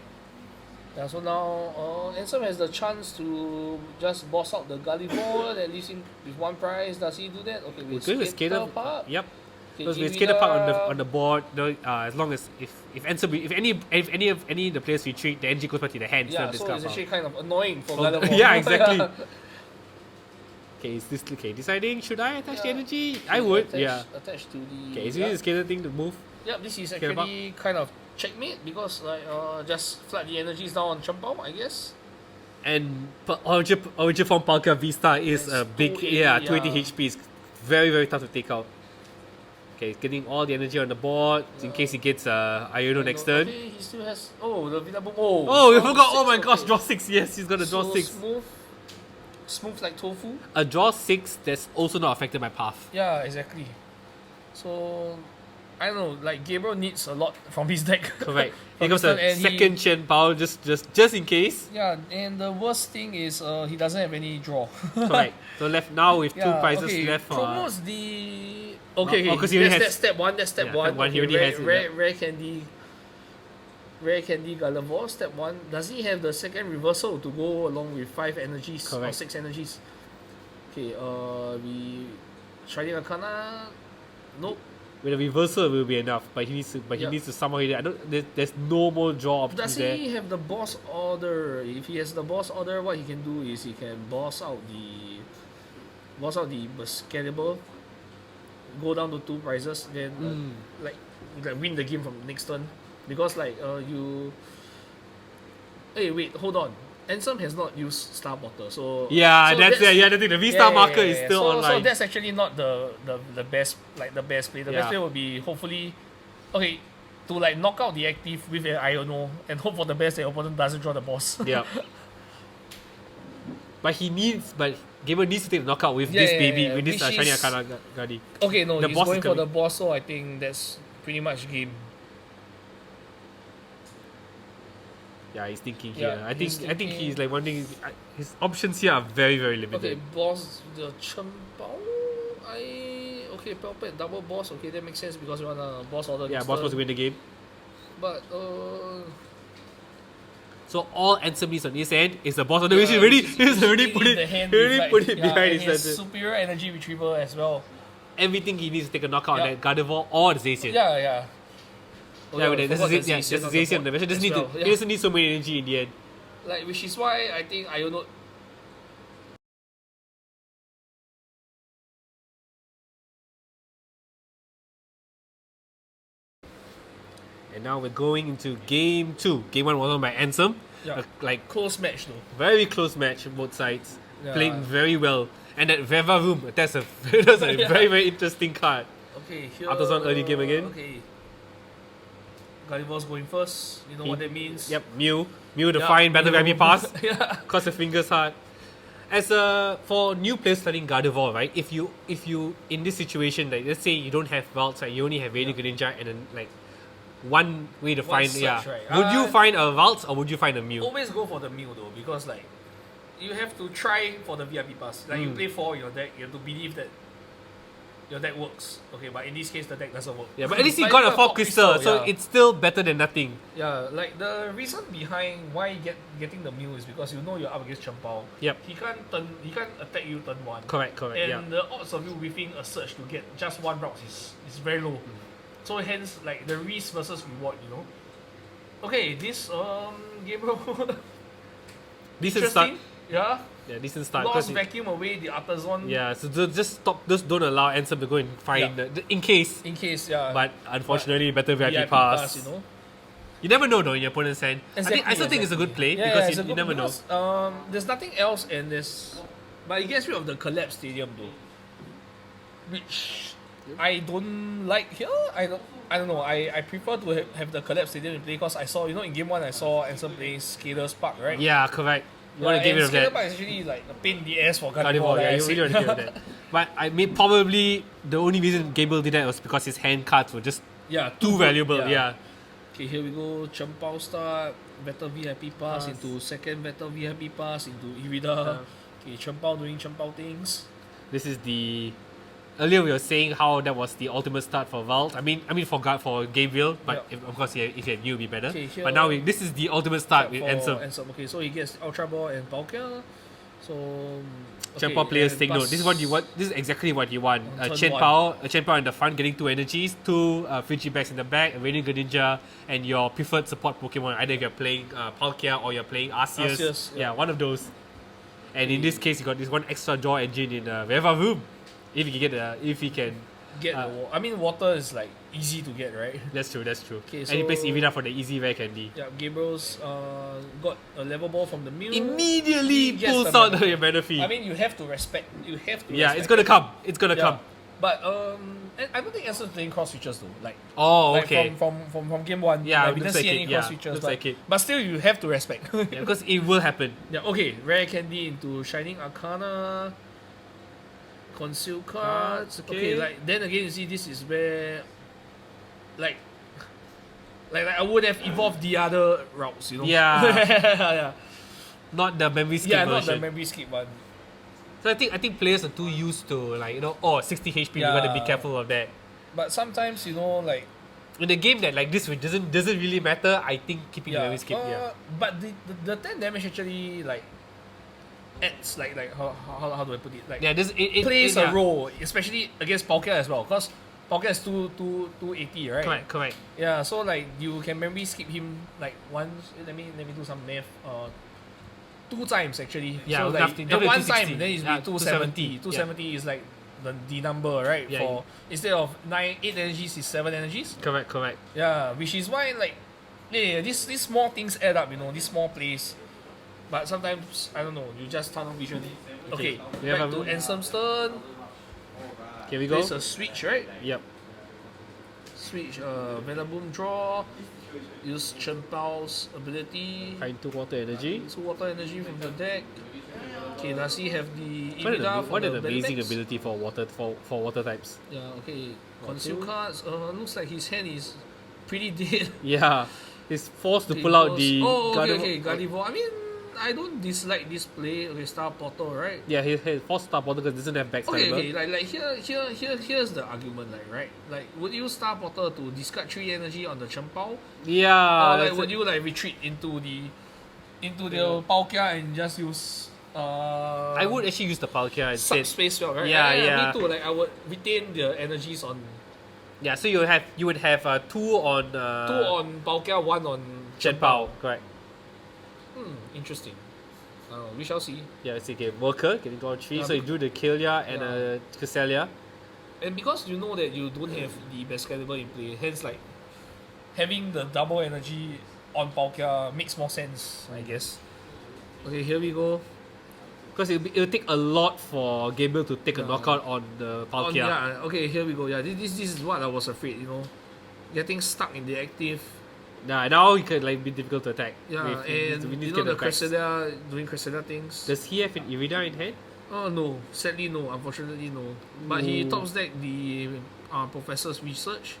[SPEAKER 2] Yeah, so now Anselm has the chance to just boss out the Gardevoir that leaves him with 1 prize. Does he do that? Okay, with Skater Park.
[SPEAKER 1] Yep. Because with Skater Park on the board, as long as if any of the players retreat, the energy goes back to the hand.
[SPEAKER 2] Yeah, so it's actually kind of annoying for Gardevoir.
[SPEAKER 1] Yeah, exactly. Okay, is this deciding should I attach the energy? I would.
[SPEAKER 2] Attach to the.
[SPEAKER 1] Okay, is this the Skater thing to move?
[SPEAKER 2] Yep, this is actually kind of checkmate because like just flood the energies down on Chen Pao, I guess.
[SPEAKER 1] And origin from Palkia V-Star is a big 280 HP is very, very tough to take out. Okay, he's getting all the energy on the board in case he gets Iono next turn.
[SPEAKER 2] Okay, he still has. Oh, the Villa Boom. Oh,
[SPEAKER 1] Oh, we forgot. Oh my
[SPEAKER 2] okay.
[SPEAKER 1] gosh, draw 6. Yes, he's gonna draw
[SPEAKER 2] So
[SPEAKER 1] 6.
[SPEAKER 2] smooth like tofu.
[SPEAKER 1] A draw 6 that's also not affected by path.
[SPEAKER 2] Yeah, exactly. So I don't know. Like Gabriel needs a lot from his deck.
[SPEAKER 1] Correct.
[SPEAKER 2] From
[SPEAKER 1] He goes
[SPEAKER 2] this turn,
[SPEAKER 1] a
[SPEAKER 2] and
[SPEAKER 1] second Chen Pao just in case.
[SPEAKER 2] Yeah, and the worst thing is he doesn't have any draw.
[SPEAKER 1] Correct. So left now with 2 prizes
[SPEAKER 2] okay.
[SPEAKER 1] left.
[SPEAKER 2] Promotes the okay.
[SPEAKER 1] Oh, 'cause he already
[SPEAKER 2] that's
[SPEAKER 1] has-
[SPEAKER 2] step one. That's step
[SPEAKER 1] yeah,
[SPEAKER 2] one.
[SPEAKER 1] step one, he
[SPEAKER 2] Okay,
[SPEAKER 1] already has it,
[SPEAKER 2] rare candy Gardevoir. Step one. Does he have the second reversal to go along with 5 energies or
[SPEAKER 1] Correct.
[SPEAKER 2] 6 energies? Okay. We Shining Arcana. Nope.
[SPEAKER 1] With a reversal, it will be enough. But he needs to. But he needs to somehow hit it. I don't. There's no more draw options
[SPEAKER 2] Does
[SPEAKER 1] there.
[SPEAKER 2] he have the boss order? If he has the boss order, what he can do is he can boss out the Bascatable, go down to 2 prizes, then like win the game from next turn. Because like you. Hey, wait, hold on. Anselm has not used Star Bottle, so
[SPEAKER 1] Yeah,
[SPEAKER 2] so
[SPEAKER 1] that's it. Yeah, the thing. The V-Star marker is still
[SPEAKER 2] so,
[SPEAKER 1] online.
[SPEAKER 2] So that's actually not the best play. The best play would be hopefully, okay, to like knock out the active with an Iono and hope for the best. The opponent doesn't draw the boss.
[SPEAKER 1] Yeah. But Gabriel needs to take the knockout with this baby, with this
[SPEAKER 2] which
[SPEAKER 1] Shiny
[SPEAKER 2] is-
[SPEAKER 1] Arcana Guardi.
[SPEAKER 2] Okay, no,
[SPEAKER 1] The
[SPEAKER 2] he's
[SPEAKER 1] boss is
[SPEAKER 2] going for
[SPEAKER 1] coming.
[SPEAKER 2] the boss, so I think that's pretty much game.
[SPEAKER 1] Yeah, he's thinking here.
[SPEAKER 2] Yeah,
[SPEAKER 1] I think
[SPEAKER 2] thinking-
[SPEAKER 1] he's like wondering. His options here are very
[SPEAKER 2] Okay,
[SPEAKER 1] limited.
[SPEAKER 2] boss the Chempao. Okay, Pelpet double boss. Okay, that makes sense because you want a boss order.
[SPEAKER 1] Yeah,
[SPEAKER 2] next
[SPEAKER 1] boss
[SPEAKER 2] turn.
[SPEAKER 1] was to win the game.
[SPEAKER 2] But
[SPEAKER 1] So all Anselm needs on his end is the boss order,
[SPEAKER 2] yeah,
[SPEAKER 1] which is already
[SPEAKER 2] which
[SPEAKER 1] he's
[SPEAKER 2] is
[SPEAKER 1] already
[SPEAKER 2] in
[SPEAKER 1] put
[SPEAKER 2] the
[SPEAKER 1] it
[SPEAKER 2] hand
[SPEAKER 1] he already
[SPEAKER 2] with,
[SPEAKER 1] put
[SPEAKER 2] like,
[SPEAKER 1] it behind
[SPEAKER 2] and
[SPEAKER 1] his
[SPEAKER 2] he has
[SPEAKER 1] center.
[SPEAKER 2] superior energy retrieval as well.
[SPEAKER 1] Everything he needs to take a knockout on
[SPEAKER 2] Yeah.
[SPEAKER 1] that Gardevoir or the Zacian.
[SPEAKER 2] Yeah. Oh,
[SPEAKER 1] Yeah, this
[SPEAKER 2] forgot
[SPEAKER 1] is it.
[SPEAKER 2] the
[SPEAKER 1] Yeah,
[SPEAKER 2] Zacian
[SPEAKER 1] just
[SPEAKER 2] on
[SPEAKER 1] the
[SPEAKER 2] the
[SPEAKER 1] Zacian. The
[SPEAKER 2] board
[SPEAKER 1] version doesn't
[SPEAKER 2] as
[SPEAKER 1] need
[SPEAKER 2] well,
[SPEAKER 1] to.
[SPEAKER 2] yeah.
[SPEAKER 1] He doesn't need so much energy in the end.
[SPEAKER 2] Like, which is why I think Iono.
[SPEAKER 1] And now we're going into game 2. Game 1 was won by Anselm.
[SPEAKER 2] Yeah.
[SPEAKER 1] Like
[SPEAKER 2] Close match though.
[SPEAKER 1] very close match on both sides.
[SPEAKER 2] Yeah.
[SPEAKER 1] Playing very well. And that Veva Room, that's a very interesting card.
[SPEAKER 2] Okay, here.
[SPEAKER 1] After some early game again.
[SPEAKER 2] Okay. Gardevoir's going first. You know what that means?
[SPEAKER 1] Yep, Mew the
[SPEAKER 2] Yeah,
[SPEAKER 1] fine battle
[SPEAKER 2] Mew.
[SPEAKER 1] Remy pass.
[SPEAKER 2] Yeah.
[SPEAKER 1] Cross your fingers hard. For new players starting Gardevoir, right? If you in this situation, like let's say you don't have Vaults, right? You only have Really Greninja and then like one way to find
[SPEAKER 2] search, right?
[SPEAKER 1] Would you find a Vaults or would you find a Mew?
[SPEAKER 2] Always go for the Mew though, because like you have to try for the VIP pass. Like you play 4 in your deck, you have to believe that your deck works. Okay, but in this case the deck doesn't work.
[SPEAKER 1] Yeah, but at least you
[SPEAKER 2] Like
[SPEAKER 1] got a
[SPEAKER 2] the
[SPEAKER 1] Fog
[SPEAKER 2] Fog
[SPEAKER 1] Crystal, so
[SPEAKER 2] yeah.
[SPEAKER 1] it's still better than nothing.
[SPEAKER 2] Yeah, like the reason behind why getting the Mew is because you know you're up against Chempao.
[SPEAKER 1] Yep.
[SPEAKER 2] He can't attack you turn 1.
[SPEAKER 1] Correct,
[SPEAKER 2] And
[SPEAKER 1] yeah.
[SPEAKER 2] the odds of you whiffing a search to get just 1 route is very low. So hence like the risk versus reward, you know. Okay, this Gabriel
[SPEAKER 1] Decent start.
[SPEAKER 2] interesting. Yeah.
[SPEAKER 1] Yeah, decent start.
[SPEAKER 2] Lost
[SPEAKER 1] 'cause
[SPEAKER 2] vacuum away the Artazon.
[SPEAKER 1] yeah, so just stop. Just don't allow Anselm to go and find in case.
[SPEAKER 2] In case, yeah.
[SPEAKER 1] But unfortunately, better VIP,
[SPEAKER 2] VIP
[SPEAKER 1] pass.
[SPEAKER 2] you know.
[SPEAKER 1] You never know though in your opponent's hand.
[SPEAKER 2] Exactly,
[SPEAKER 1] I still think it's a good play
[SPEAKER 2] Yeah,
[SPEAKER 1] because
[SPEAKER 2] it's a
[SPEAKER 1] you
[SPEAKER 2] good-
[SPEAKER 1] never know.
[SPEAKER 2] because, there's nothing else and there's but it gets rid of the collapse stadium though. Which I don't like here. I don't know. I prefer to have the collapse stadium in play because I saw, you know, in game 1 I saw Anselm playing Scalar Spark, right?
[SPEAKER 1] Yeah, correct. You want to get rid of
[SPEAKER 2] Scalar
[SPEAKER 1] that.
[SPEAKER 2] Spark is actually like a pain in the ass for Gardevoir.
[SPEAKER 1] Gardevoir,
[SPEAKER 2] like
[SPEAKER 1] yeah,
[SPEAKER 2] I
[SPEAKER 1] you
[SPEAKER 2] said.
[SPEAKER 1] really want to get rid of that. But I mean, probably the only reason Gabriel did that was because his hand cards were just
[SPEAKER 2] Yeah,
[SPEAKER 1] too
[SPEAKER 2] good,
[SPEAKER 1] valuable. Yeah.
[SPEAKER 2] Okay, here we go. Chempao start. Better VIP pass into second better VIP pass into Irida. Okay, Chempao doing Chempao things.
[SPEAKER 1] This is the. Earlier we were saying how that was the ultimate start for Vault. I mean for Gabriel, but of course if he had Mew, it'd be better.
[SPEAKER 2] Okay, here-
[SPEAKER 1] but now this is the ultimate start with
[SPEAKER 2] For
[SPEAKER 1] Anselm.
[SPEAKER 2] Okay, so he gets Ultra Ball and Palkia. So
[SPEAKER 1] Chen-Pao players
[SPEAKER 2] and
[SPEAKER 1] take note.
[SPEAKER 2] plus-
[SPEAKER 1] This is what you want. This is exactly what you want.
[SPEAKER 2] On turn
[SPEAKER 1] Chen-Pao in the front getting 2 energies, 2 Frigibags in the back, a Raining Greninja, and your preferred support Pokemon. Either if you're playing Palkia or you're playing Arceus.
[SPEAKER 2] Arceus,
[SPEAKER 1] Yeah, one of those. And in this case, you got this one extra draw engine in Reva Room. If he can
[SPEAKER 2] Get the water. I mean, water is like easy to get, right?
[SPEAKER 1] That's true.
[SPEAKER 2] Okay,
[SPEAKER 1] And he plays
[SPEAKER 2] so-
[SPEAKER 1] Evina for the easy rare candy.
[SPEAKER 2] Yeah, Gabriel's got a level ball from the Mew.
[SPEAKER 1] Immediately
[SPEAKER 2] He gets
[SPEAKER 1] pulls
[SPEAKER 2] the
[SPEAKER 1] out
[SPEAKER 2] mana.
[SPEAKER 1] your benefit.
[SPEAKER 2] I mean, you have to respect. You have to.
[SPEAKER 1] Yeah,
[SPEAKER 2] respect
[SPEAKER 1] it's gonna
[SPEAKER 2] it.
[SPEAKER 1] come. It's gonna
[SPEAKER 2] Yeah.
[SPEAKER 1] come.
[SPEAKER 2] But I don't think Anselm's playing cross switches though. Like
[SPEAKER 1] okay.
[SPEAKER 2] From game one.
[SPEAKER 1] Yeah,
[SPEAKER 2] like, we didn't
[SPEAKER 1] looks
[SPEAKER 2] see
[SPEAKER 1] like
[SPEAKER 2] any
[SPEAKER 1] it,
[SPEAKER 2] cross
[SPEAKER 1] yeah,
[SPEAKER 2] switches.
[SPEAKER 1] looks
[SPEAKER 2] But,
[SPEAKER 1] like it.
[SPEAKER 2] but still, you have to respect.
[SPEAKER 1] Yeah, because it will happen.
[SPEAKER 2] Yeah. Okay. Rare candy into Shining Arcana. Conceal cards. Okay. Like then again, you see this is where, like I would have evolved the other routes. You know.
[SPEAKER 1] Yeah.
[SPEAKER 2] yeah.
[SPEAKER 1] Not the memory skip
[SPEAKER 2] Yeah,
[SPEAKER 1] version.
[SPEAKER 2] not the memory skip one.
[SPEAKER 1] So I think players are too used to, like, 60 HP, you gotta be careful of that.
[SPEAKER 2] But sometimes, like
[SPEAKER 1] In a game that like this which doesn't really matter, I think keeping the memory skip,
[SPEAKER 2] But the 10 damage actually like adds like how do I put it? Like
[SPEAKER 1] it
[SPEAKER 2] plays a role, especially against Palkia as well, because Palkia is 280, right?
[SPEAKER 1] Correct.
[SPEAKER 2] Yeah, so like you can memory skip him like once. Let me do some math. 2 times actually.
[SPEAKER 1] Yeah,
[SPEAKER 2] so like the one
[SPEAKER 1] 260.
[SPEAKER 2] time then it's be 270. 270 is like the number, right?
[SPEAKER 1] Yeah,
[SPEAKER 2] For instead of 8 energies is 7 energies.
[SPEAKER 1] Correct.
[SPEAKER 2] Yeah, which is why like these small things add up, these small plays. But sometimes I don't know, you just tunnel vision. Okay, back to Anselm's turn.
[SPEAKER 1] Here we go.
[SPEAKER 2] There's a switch, right?
[SPEAKER 1] Yep.
[SPEAKER 2] Switch, Velaboom draw. Use Chen Bao's ability.
[SPEAKER 1] Find 2 water energy.
[SPEAKER 2] 2 water energy from the deck. Okay, does he have the
[SPEAKER 1] What an
[SPEAKER 2] the
[SPEAKER 1] amazing
[SPEAKER 2] Beneflex?
[SPEAKER 1] ability for water types.
[SPEAKER 2] Yeah, okay. Conceal cards. Looks like his hand is pretty dead.
[SPEAKER 1] Yeah. He's forced to pull out the
[SPEAKER 2] Gardevoir. I mean, I don't dislike this play. Okay, Star Portal, right?
[SPEAKER 1] Yeah, he forced Star Portal because it doesn't have backstabber.
[SPEAKER 2] Okay, like here's the argument, right? Like, would you Star Portal to discard 3 energy on the Chen Pao?
[SPEAKER 1] Yeah.
[SPEAKER 2] Or would you retreat into the Palkia and just use
[SPEAKER 1] I would actually use the Palkia instead.
[SPEAKER 2] Subspace spell, right?
[SPEAKER 1] Yeah.
[SPEAKER 2] Me too. Like I would retain the energies on
[SPEAKER 1] Yeah, so you would have 2 on
[SPEAKER 2] 2 on Palkia, 1 on
[SPEAKER 1] Chen Pao. Correct.
[SPEAKER 2] Interesting. We shall see.
[SPEAKER 1] Yeah, it's okay. Worker getting on 3, so you do the Killia and Cresselia.
[SPEAKER 2] And because you know that you don't have the Excalibur in play, hence like having the double energy on Palkia makes more sense, I guess. Okay, here we go.
[SPEAKER 1] Because it'll take a lot for Gabriel to take a knockout on the Palkia.
[SPEAKER 2] Okay, here we go. Yeah, this is what I was afraid, Getting stuck in the active.
[SPEAKER 1] Yeah, now it could be difficult to attack.
[SPEAKER 2] Yeah, and the Cresselia doing Cresselia things.
[SPEAKER 1] Does he have an Irida in hand?
[SPEAKER 2] Oh no, sadly no, unfortunately no. But he tops deck the Professor's Research.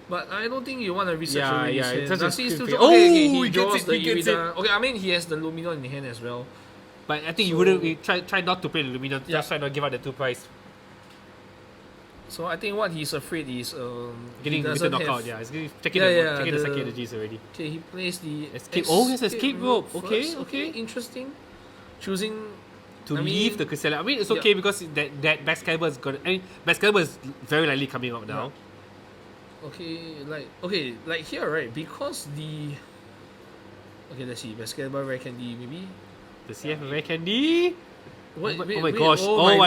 [SPEAKER 2] But I don't think you want to research already. Does he still draw? He draws the Irida. Okay, I mean he has the Luminon in hand as well.
[SPEAKER 1] But I think you wouldn't try not to play the Luminon. Just try not to give out the 2 price.
[SPEAKER 2] So I think what he's afraid is
[SPEAKER 1] getting the knockout. He's checking the second energies already.
[SPEAKER 2] Okay, he plays the
[SPEAKER 1] escape. He's escape rope. Okay,
[SPEAKER 2] interesting. Choosing
[SPEAKER 1] to leave the Cresselia. I mean, it's okay because that Excalibur is gonna. I mean, Excalibur is very likely coming out now.
[SPEAKER 2] Okay, like here, right? Because the let's see, Excalibur Rare Candy maybe.
[SPEAKER 1] Does he have a Rare Candy?
[SPEAKER 2] Oh
[SPEAKER 1] my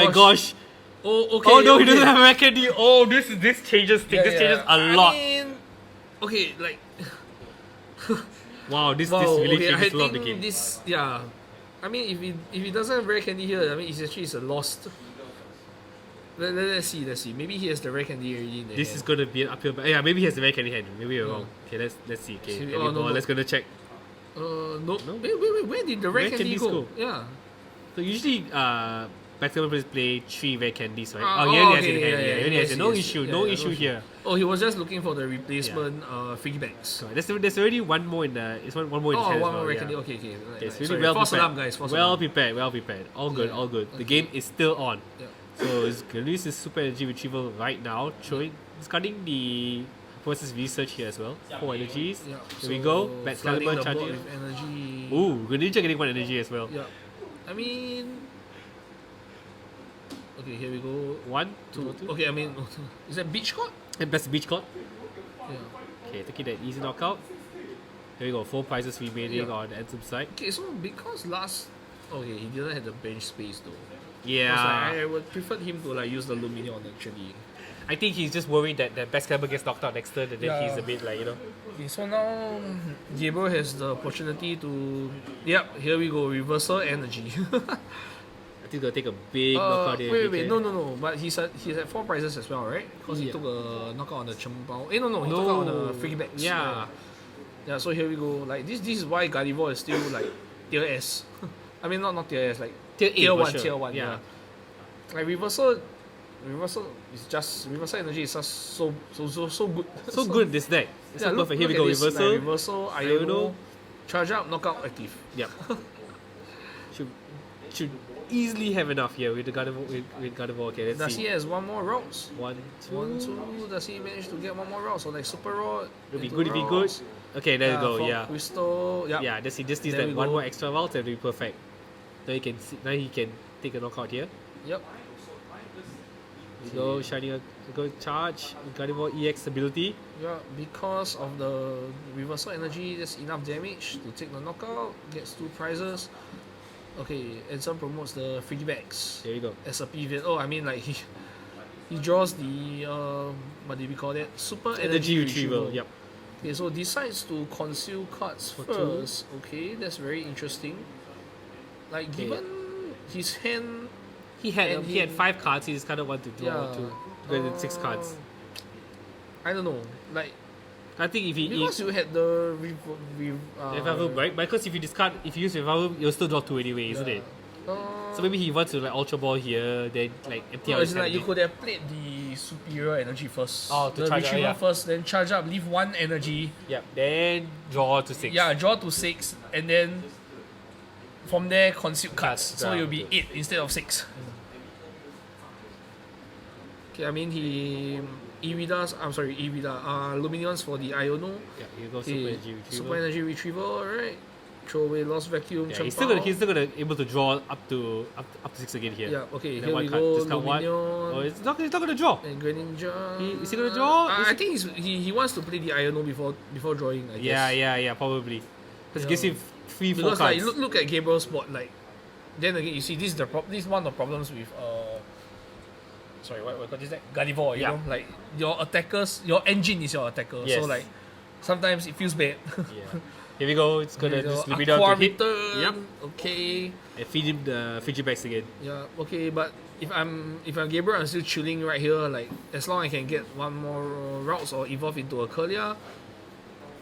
[SPEAKER 1] gosh!
[SPEAKER 2] Oh, okay.
[SPEAKER 1] Oh no, he doesn't have a Rare Candy. Oh, this changes things. This changes a lot.
[SPEAKER 2] I mean, okay, like.
[SPEAKER 1] Wow, this really changes a lot of the game.
[SPEAKER 2] I mean, if he doesn't have Rare Candy here, I mean, it's actually a lost. Let's see. Maybe he has the Rare Candy already in the
[SPEAKER 1] This
[SPEAKER 2] hand.
[SPEAKER 1] is gonna be an uphill. Yeah, maybe he has the Rare Candy hand. Maybe you're wrong. Okay, let's see. Okay, let's gonna check.
[SPEAKER 2] No. Wait. Where did the Rare Candy go? Yeah.
[SPEAKER 1] So usually, Excalibur players play 3 Rare Candies, right?
[SPEAKER 2] he
[SPEAKER 1] only has no issue here.
[SPEAKER 2] Oh, he was just looking for the replacement free bags.
[SPEAKER 1] So there's already one more in the. It's one more in the hand.
[SPEAKER 2] One more Rare Candy. Okay.
[SPEAKER 1] It's really well
[SPEAKER 2] false
[SPEAKER 1] prepared.
[SPEAKER 2] alarm, guys.
[SPEAKER 1] Well prepared. All good.
[SPEAKER 2] Okay.
[SPEAKER 1] The game is still on.
[SPEAKER 2] Yeah.
[SPEAKER 1] So it's gonna use his super energy retrieval right now, discarding the Professor's Research here as well. 4 energies.
[SPEAKER 2] Yeah.
[SPEAKER 1] Here we go. Excalibur
[SPEAKER 2] the
[SPEAKER 1] charging.
[SPEAKER 2] board with energy.
[SPEAKER 1] Ooh, Greninja getting 1 energy as well.
[SPEAKER 2] Yeah. I mean. Okay, here we go.
[SPEAKER 1] 1, 2.
[SPEAKER 2] Okay, I mean, is that Beach Court?
[SPEAKER 1] And that's Beach Court.
[SPEAKER 2] Yeah.
[SPEAKER 1] Okay, taking that easy knockout. Here we go. 4 prizes remaining on the Anselm side.
[SPEAKER 2] Okay, so because he didn't have the bench space though.
[SPEAKER 1] Yeah.
[SPEAKER 2] I would prefer him to use the Luminion actually.
[SPEAKER 1] I think he's just worried that Excalibur gets knocked out next turn and then he's a bit
[SPEAKER 2] Okay, so now Gabriel has the opportunity to. Yep, here we go. Reversal energy.
[SPEAKER 1] think he's gonna take a big knockout here.
[SPEAKER 2] Wait, no. But he's at 4 prizes as well, right? Because he took a knockout on the Chen Pao. He took out on the free backs.
[SPEAKER 1] Yeah.
[SPEAKER 2] Right? Yeah, so here we go. Like this is why Gardevoir is still like tier S. I mean not tier S, like tier 1,
[SPEAKER 1] sure.
[SPEAKER 2] tier 1. Yeah. Like reversal is just reversal energy is just so good.
[SPEAKER 1] So good in this deck. It's so perfect. Here we go.
[SPEAKER 2] This,
[SPEAKER 1] Reversal.
[SPEAKER 2] like, reversal, Iono, charge up, knockout, active.
[SPEAKER 1] Yep. should easily have enough here with the Gardevoir. Okay, let's
[SPEAKER 2] Does
[SPEAKER 1] see.
[SPEAKER 2] he has one more routes?
[SPEAKER 1] 1, 2.
[SPEAKER 2] 1, 2. Does he manage to get one more route? So like super rod.
[SPEAKER 1] It'll be good if he good. Okay, there you go. Yeah.
[SPEAKER 2] Crystal. Yep.
[SPEAKER 1] Yeah. Just needs that one more extra route and it'll be perfect. Now he can take a knockout here.
[SPEAKER 2] Yep.
[SPEAKER 1] We go shiny. Go charge. Gardevoir EX ability.
[SPEAKER 2] Yeah, because of the reversal energy, there's enough damage to take the knockout. Gets 2 prizes. Okay, Anselm promotes the free backs
[SPEAKER 1] There you go.
[SPEAKER 2] as a pivot. Oh, I mean like he draws the what do we call that? Super energy retrieval.
[SPEAKER 1] Yep.
[SPEAKER 2] Okay, so decides to conceal cards
[SPEAKER 1] For
[SPEAKER 2] first. Okay, that's very interesting. Like given his hand,
[SPEAKER 1] He had 5 cards. He just kind of want to draw to go with 6 cards.
[SPEAKER 2] I don't know. Like
[SPEAKER 1] I think if he
[SPEAKER 2] because you had the
[SPEAKER 1] revival, right? Because if you use revival, you'll still draw 2 anyway, isn't it? So maybe he wants to like ultra ball here, then like empty out his hand.
[SPEAKER 2] Like you could have played the superior energy first.
[SPEAKER 1] Oh, to
[SPEAKER 2] the
[SPEAKER 1] charge up,
[SPEAKER 2] retrieval
[SPEAKER 1] yeah.
[SPEAKER 2] first, then charge up, leave 1 energy.
[SPEAKER 1] Yep. Then draw to 6.
[SPEAKER 2] Yeah, draw to 6, and then from there consume cards. So
[SPEAKER 1] Yeah,
[SPEAKER 2] it'll be
[SPEAKER 1] okay.
[SPEAKER 2] 8 instead of 6. Okay, I mean Luminions for the Iono.
[SPEAKER 1] Yeah, you go
[SPEAKER 2] Okay,
[SPEAKER 1] super energy retrieval.
[SPEAKER 2] Super energy retrieval, alright. Throw away Lost Vacuum.
[SPEAKER 1] Yeah,
[SPEAKER 2] Chen
[SPEAKER 1] he's still
[SPEAKER 2] Pao.
[SPEAKER 1] gonna able to draw up to 6 again here.
[SPEAKER 2] Yeah, okay,
[SPEAKER 1] Then
[SPEAKER 2] here
[SPEAKER 1] one
[SPEAKER 2] we
[SPEAKER 1] card,
[SPEAKER 2] go.
[SPEAKER 1] discount one.
[SPEAKER 2] Luminion.
[SPEAKER 1] Oh, it's not gonna draw.
[SPEAKER 2] And Greninja.
[SPEAKER 1] Is he gonna draw?
[SPEAKER 2] I think he wants to play the Iono before drawing, I guess.
[SPEAKER 1] Yeah, probably. Because
[SPEAKER 2] Yeah.
[SPEAKER 1] gives him 3, 4
[SPEAKER 2] Because
[SPEAKER 1] cards.
[SPEAKER 2] like look at Gabriel's board, like then again you see this is one of the problems with sorry, what is that? Gardevoir, you
[SPEAKER 1] Yeah.
[SPEAKER 2] know? Like your attackers, your engine is your attacker.
[SPEAKER 1] Yes.
[SPEAKER 2] So like sometimes it feels bad.
[SPEAKER 1] Yeah. Here we go. It's gonna just leave it down
[SPEAKER 2] Aqua
[SPEAKER 1] to hit.
[SPEAKER 2] return.
[SPEAKER 1] Yep.
[SPEAKER 2] Okay.
[SPEAKER 1] And feed him the Fiji bags again.
[SPEAKER 2] Yeah, okay, but if I'm Gabriel, I'm still chilling right here. Like as long as I can get one more routes or evolve into a Curlia.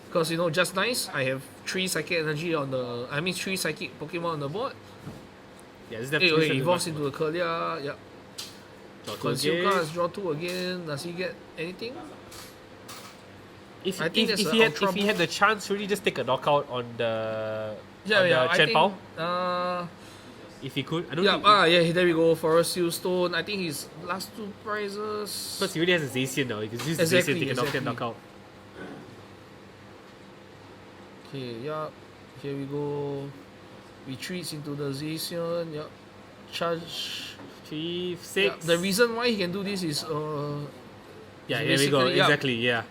[SPEAKER 2] Because just nice, I have 3 psychic energy on the 3 psychic Pokemon on the board.
[SPEAKER 1] Yeah, this is
[SPEAKER 2] Hey,
[SPEAKER 1] definitely
[SPEAKER 2] okay, evolves into a Curlia. Yeah.
[SPEAKER 1] draw 2
[SPEAKER 2] Conceal
[SPEAKER 1] again.
[SPEAKER 2] cards, draw 2 again. Does he get anything?
[SPEAKER 1] If
[SPEAKER 2] I think that's
[SPEAKER 1] if he had the chance, really just take a knockout on the
[SPEAKER 2] I
[SPEAKER 1] Chen
[SPEAKER 2] think.
[SPEAKER 1] Pao. If he could, I don't think.
[SPEAKER 2] Yeah, there we go. Forest Seal Stone. I think his last 2 prizes.
[SPEAKER 1] Because he already has a Zacian now. He can use the
[SPEAKER 2] Exactly,
[SPEAKER 1] Zacian to
[SPEAKER 2] exactly.
[SPEAKER 1] knockout.
[SPEAKER 2] Okay, yeah. Here we go. Retreats into the Zacian. Yeah. Charge.
[SPEAKER 1] 3, 6.
[SPEAKER 2] Yeah, the reason why he can do this is
[SPEAKER 1] Yeah, here we go.
[SPEAKER 2] basically, yeah.
[SPEAKER 1] Exactly, yeah.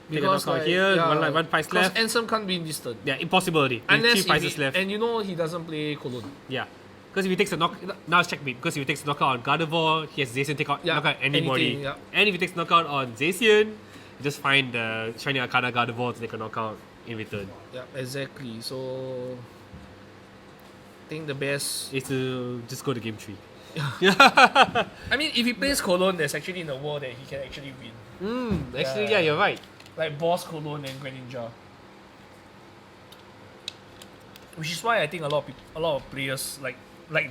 [SPEAKER 1] Take a
[SPEAKER 2] because
[SPEAKER 1] knockout
[SPEAKER 2] like,
[SPEAKER 1] here.
[SPEAKER 2] yeah,
[SPEAKER 1] One price
[SPEAKER 2] because
[SPEAKER 1] left.
[SPEAKER 2] Anselm can't be in this turn.
[SPEAKER 1] Yeah, impossibility. With
[SPEAKER 2] Unless
[SPEAKER 1] 3
[SPEAKER 2] if
[SPEAKER 1] prizes
[SPEAKER 2] he,
[SPEAKER 1] left.
[SPEAKER 2] and he doesn't play Cologne.
[SPEAKER 1] Yeah. Because if he takes a now it's checkmate. Because if he takes a knockout on Gardevoir, he has Zacian take out knockout anybody.
[SPEAKER 2] anything, yeah.
[SPEAKER 1] And if he takes knockout on Zacian, you just find the Shiny Arcana Gardevoir to take a knockout in return.
[SPEAKER 2] Yeah, exactly. So I think the best.
[SPEAKER 1] Is to just go to game 3.
[SPEAKER 2] I mean, if he plays Cologne, there's actually in the world that he can actually win.
[SPEAKER 1] Actually,
[SPEAKER 2] Yeah.
[SPEAKER 1] yeah, you're right.
[SPEAKER 2] Like Boss Cologne and Greninja. Which is why I think a lot of players like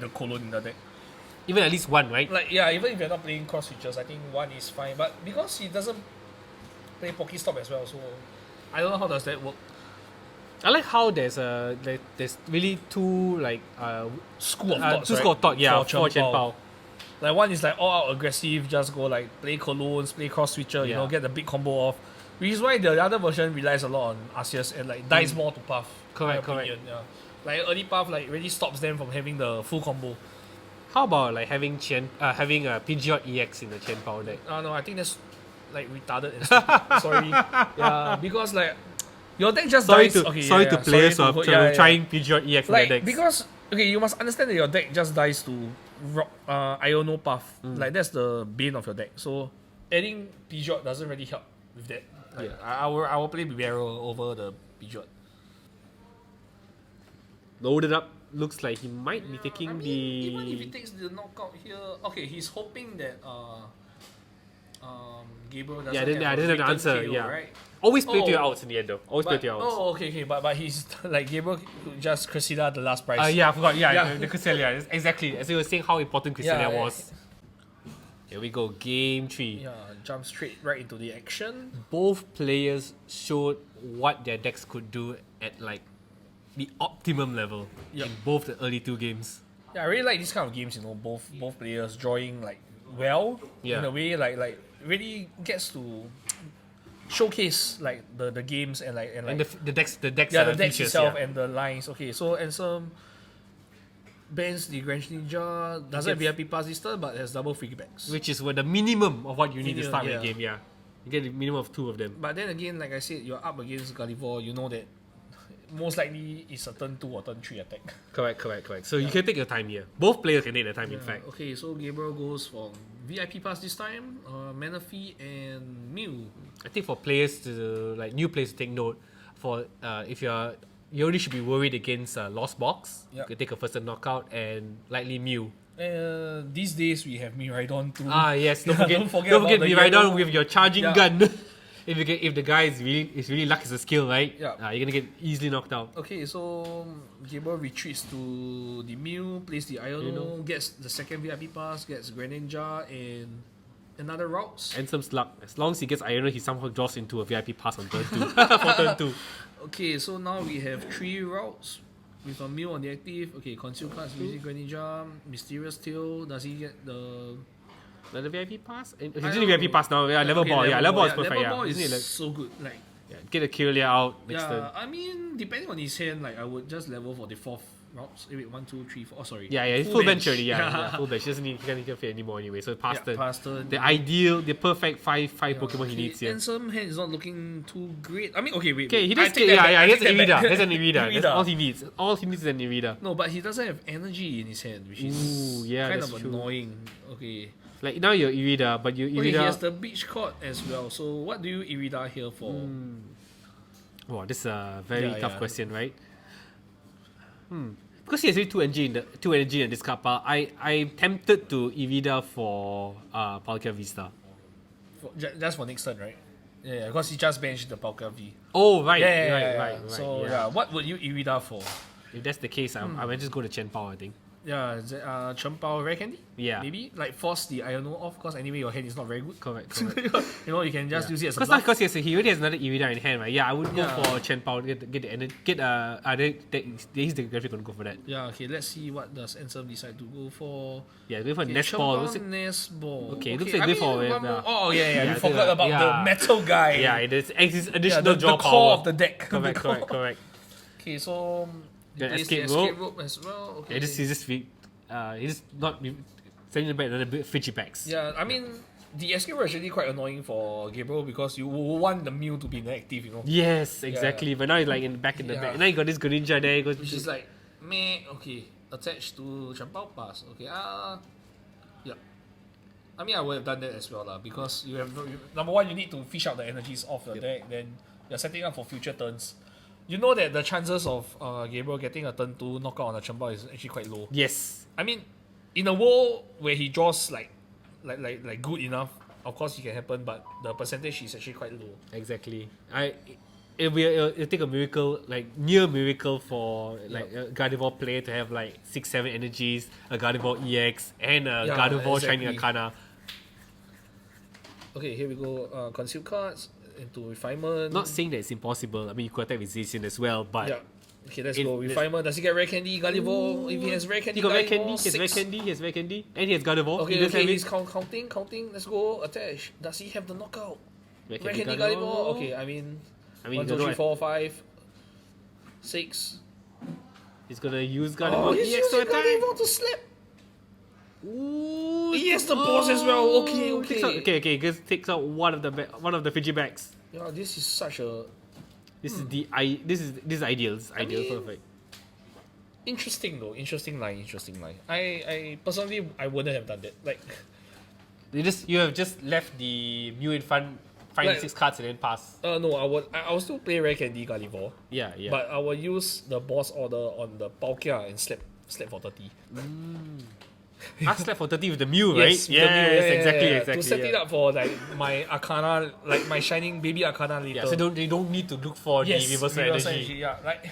[SPEAKER 2] the Cologne in the deck.
[SPEAKER 1] Even at least one, right?
[SPEAKER 2] Like yeah, even if you're not playing cross features, I think 1 is fine. But because he doesn't play Pokestop as well, so I don't know how does that work.
[SPEAKER 1] I like how there's really 2
[SPEAKER 2] School of thoughts,
[SPEAKER 1] two
[SPEAKER 2] right?
[SPEAKER 1] school of thought, yeah,
[SPEAKER 2] For
[SPEAKER 1] for
[SPEAKER 2] Chen
[SPEAKER 1] Chen
[SPEAKER 2] Pao.
[SPEAKER 1] Pao.
[SPEAKER 2] Like one is like all out aggressive, just go like play Colognes, play cross switcher,
[SPEAKER 1] Yeah.
[SPEAKER 2] get the big combo off. Which is why the other version relies a lot on Arceus and like dies more to path.
[SPEAKER 1] Correct,
[SPEAKER 2] in my opinion, yeah. Like early path like really stops them from having the full combo.
[SPEAKER 1] How about like having a Pidgeot EX in the Chen Pao deck?
[SPEAKER 2] No, I think that's like retarded and stupid. Sorry. Yeah, because like your deck just
[SPEAKER 1] Sorry
[SPEAKER 2] dies.
[SPEAKER 1] to
[SPEAKER 2] Okay,
[SPEAKER 1] sorry
[SPEAKER 2] yeah,
[SPEAKER 1] to
[SPEAKER 2] yeah.
[SPEAKER 1] players
[SPEAKER 2] Sorry
[SPEAKER 1] who
[SPEAKER 2] to-
[SPEAKER 1] are trying Pidgeot EX in their
[SPEAKER 2] Like
[SPEAKER 1] decks.
[SPEAKER 2] because you must understand that your deck just dies to Iono path. Like that's the bane of your deck. So adding Pidgeot doesn't really help with that. Like, I will play Barrel over the Pidgeot.
[SPEAKER 1] Load it up. looks like he might be taking
[SPEAKER 2] even if he takes the knockout here, okay, he's hoping that Gabriel doesn't
[SPEAKER 1] doesn't have an answer.
[SPEAKER 2] KO,
[SPEAKER 1] Yeah.
[SPEAKER 2] right?
[SPEAKER 1] Always play to your outs in the end though. Always play
[SPEAKER 2] But,
[SPEAKER 1] to your outs.
[SPEAKER 2] okay, but he's like Gabriel could just Cressida the last prize.
[SPEAKER 1] Yeah, I forgot. Yeah, the Cresselia. Exactly. As you were saying how important Cresselia was. Here we go, game 3.
[SPEAKER 2] Yeah, jump straight right into the action.
[SPEAKER 1] Both players showed what their decks could do at like the optimum level in both the early 2 games.
[SPEAKER 2] Yeah, I really like these kind of games. Both players drawing like well in a way like really gets to showcase like the games and
[SPEAKER 1] the decks
[SPEAKER 2] the decks
[SPEAKER 1] features,
[SPEAKER 2] itself and the lines. Okay, so Anselm bans the Grand Ninja, doesn't have VIP pass this turn, but has double free backs.
[SPEAKER 1] which is the minimum of what you need to start
[SPEAKER 2] yeah.
[SPEAKER 1] the game. Yeah, you get the minimum of 2 of them.
[SPEAKER 2] But then again, like I said, you're up against Gardevoir, you know that most likely it's a turn 2 or turn 3 attack.
[SPEAKER 1] Correct. So you can take your time here. Both players can take their time. In fact.
[SPEAKER 2] Okay, so Gabriel goes for VIP pass this time, Manaphy and Mew.
[SPEAKER 1] I think for players to new players to take note, for if you already should be worried against Lost Box. You could take a first turn knockout and likely Mew.
[SPEAKER 2] These days we have Miraidon too.
[SPEAKER 1] Yes, don't
[SPEAKER 2] Don't
[SPEAKER 1] forget Miraidon with your charging gun. if the guy is really luck is a skill, right?
[SPEAKER 2] Yeah.
[SPEAKER 1] You're gonna get easily knocked out.
[SPEAKER 2] Okay, so Gabriel retreats to the Mew, plays the Iono, gets the second VIP pass, gets Greninja and another routes.
[SPEAKER 1] Anselm's luck. As long as he gets Iron, he somehow draws into a VIP pass on turn 2. For turn 2.
[SPEAKER 2] Okay, so now we have 3 routes with a Mew on the active. Okay, conceal cards using Greninja, Mysterious Tail. Does he get the
[SPEAKER 1] another VIP pass? He's using VIP pass now. Yeah, level ball. Level ball is perfect.
[SPEAKER 2] Level ball
[SPEAKER 1] Isn't
[SPEAKER 2] is so good. Like,
[SPEAKER 1] get a Kirlia out next turn.
[SPEAKER 2] I mean, depending on his hand, like I would just level for the 4th routes. Wait, 1, 2, 3, 4. Oh, sorry.
[SPEAKER 1] Yeah, he's full bench already. Yeah, full bench. He doesn't need to fit anymore anyway. So pass turn. The perfect 5 Pokemon he needs here.
[SPEAKER 2] And some hand is not looking too great. I mean, okay, wait.
[SPEAKER 1] Okay, he does. He has an Irida. He has an Irida. That's all he needs. All he needs is an Irida.
[SPEAKER 2] No, but he doesn't have energy in his hand, which is kind of annoying. Okay.
[SPEAKER 1] Like now you're Irida, but you Irida.
[SPEAKER 2] Okay, he has the Beach Court as well. So what do you Irida here for?
[SPEAKER 1] Wow, this is a very tough question, right? Because he has really 2 energy in this card pile, I'm tempted to Irida for Palkia Vista.
[SPEAKER 2] Just for next turn, right? Yeah, because he just benched the Palkia V.
[SPEAKER 1] Oh, right.
[SPEAKER 2] So, what would you Irida for?
[SPEAKER 1] If that's the case, I might just go to Chen Pao, I think.
[SPEAKER 2] Yeah, Chen Pao Rare Candy?
[SPEAKER 1] Yeah.
[SPEAKER 2] Maybe? Like force the Iono off, because anyway your hand is not very good.
[SPEAKER 1] Correct.
[SPEAKER 2] You can just use it as a bluff.
[SPEAKER 1] Because he already has another Irida in hand, right? Yeah, I would go for Chen Pao, he's the graphic gonna go for that.
[SPEAKER 2] Yeah, okay, let's see what does Anselm decide to go for.
[SPEAKER 1] Yeah, go for Nest Ball.
[SPEAKER 2] Nest Ball.
[SPEAKER 1] Okay, looks like go for
[SPEAKER 2] you forgot about the metal guy.
[SPEAKER 1] Yeah, it is additional draw
[SPEAKER 2] the
[SPEAKER 1] power.
[SPEAKER 2] core of the deck.
[SPEAKER 1] Correct.
[SPEAKER 2] Okay, so
[SPEAKER 1] escape
[SPEAKER 2] rope as well. Okay.
[SPEAKER 1] He's just not sending back another Fidgy packs.
[SPEAKER 2] Yeah, I mean the escape rope is actually quite annoying for Gabriel because you want the Mew to be inactive,
[SPEAKER 1] Yes, exactly. But now he's like back in the back. Now you got this Greninja there.
[SPEAKER 2] Which is like meh. Okay, attached to Champao pass. Okay, yeah. I mean, I would have done that as well, because you have number one, you need to fish out the energies off the deck. Then you're setting up for future turns. You know that the chances of Gabriel getting a turn 2 knockout on a Champao is actually quite low.
[SPEAKER 1] Yes.
[SPEAKER 2] I mean, in a world where he draws like good enough, of course it can happen, but the percentage is actually quite low.
[SPEAKER 1] Exactly. It'll take a miracle, like near miracle for a Gardevoir player to have like 6-7 energies, a Gardevoir EX, and a Gardevoir Shining Arcana.
[SPEAKER 2] Okay, here we go. Conceal cards into refinement.
[SPEAKER 1] Not saying that it's impossible. I mean, you could attack with Zacian as well, but
[SPEAKER 2] okay, let's go. Refinement. Does he get Rare Candy? Gardevoir. If he has Rare Candy,
[SPEAKER 1] he got Rare Candy. He has Rare Candy, and he has Gardevoir.
[SPEAKER 2] Okay, he's counting. Let's go. Attach. Does he have the knockout? Rare Candy Gardevoir. Okay, I mean 1, 2, 3, 4, 5, 6.
[SPEAKER 1] He's gonna use Gardevoir.
[SPEAKER 2] He's using Gardevoir to slap. Ooh, he has the boss as well. Okay.
[SPEAKER 1] Just takes out one of the Fidgy bags.
[SPEAKER 2] Yeah, this is such a.
[SPEAKER 1] This is ideal. This is ideal, perfect.
[SPEAKER 2] Interesting though. Interesting line. I personally I wouldn't have done that. Like,
[SPEAKER 1] you have just left the Mew in front find 6 cards and then pass.
[SPEAKER 2] No, I will still play Rare Candy Gardevoir.
[SPEAKER 1] Yeah, yeah.
[SPEAKER 2] But I will use the boss order on the Palkia and slap for 30.
[SPEAKER 1] Slap for 30 with the Mew, right?
[SPEAKER 2] Yes,
[SPEAKER 1] Exactly.
[SPEAKER 2] To set it up for like my Arcana, like my shining baby Arcana later.
[SPEAKER 1] Yeah, so you don't need to look for the reversal energy.
[SPEAKER 2] Yeah, like.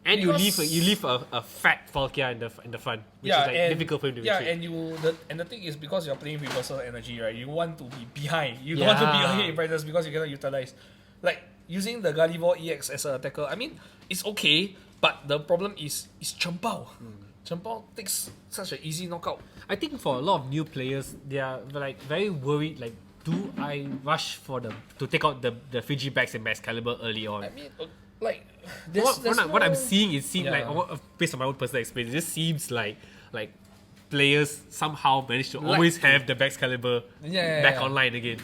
[SPEAKER 1] And you leave a fat Palkia in the front, which is like difficult for him to retreat.
[SPEAKER 2] And the thing is, because you're playing reversal energy, right? You want to be behind. You don't want to be ahead in brightness because you cannot utilize. Like using the Gardevoir EX as an attacker, I mean, it's okay, but the problem is Chempao. Chempao takes such an easy knockout.
[SPEAKER 1] I think for a lot of new players, they are like very worried. Like, do I rush to take out the Frigibax and Max Caliber early on?
[SPEAKER 2] I mean, like
[SPEAKER 1] what I'm seeing, it seems like based on my own personal experience, it just seems like players somehow manage to always have the Max Caliber back online again.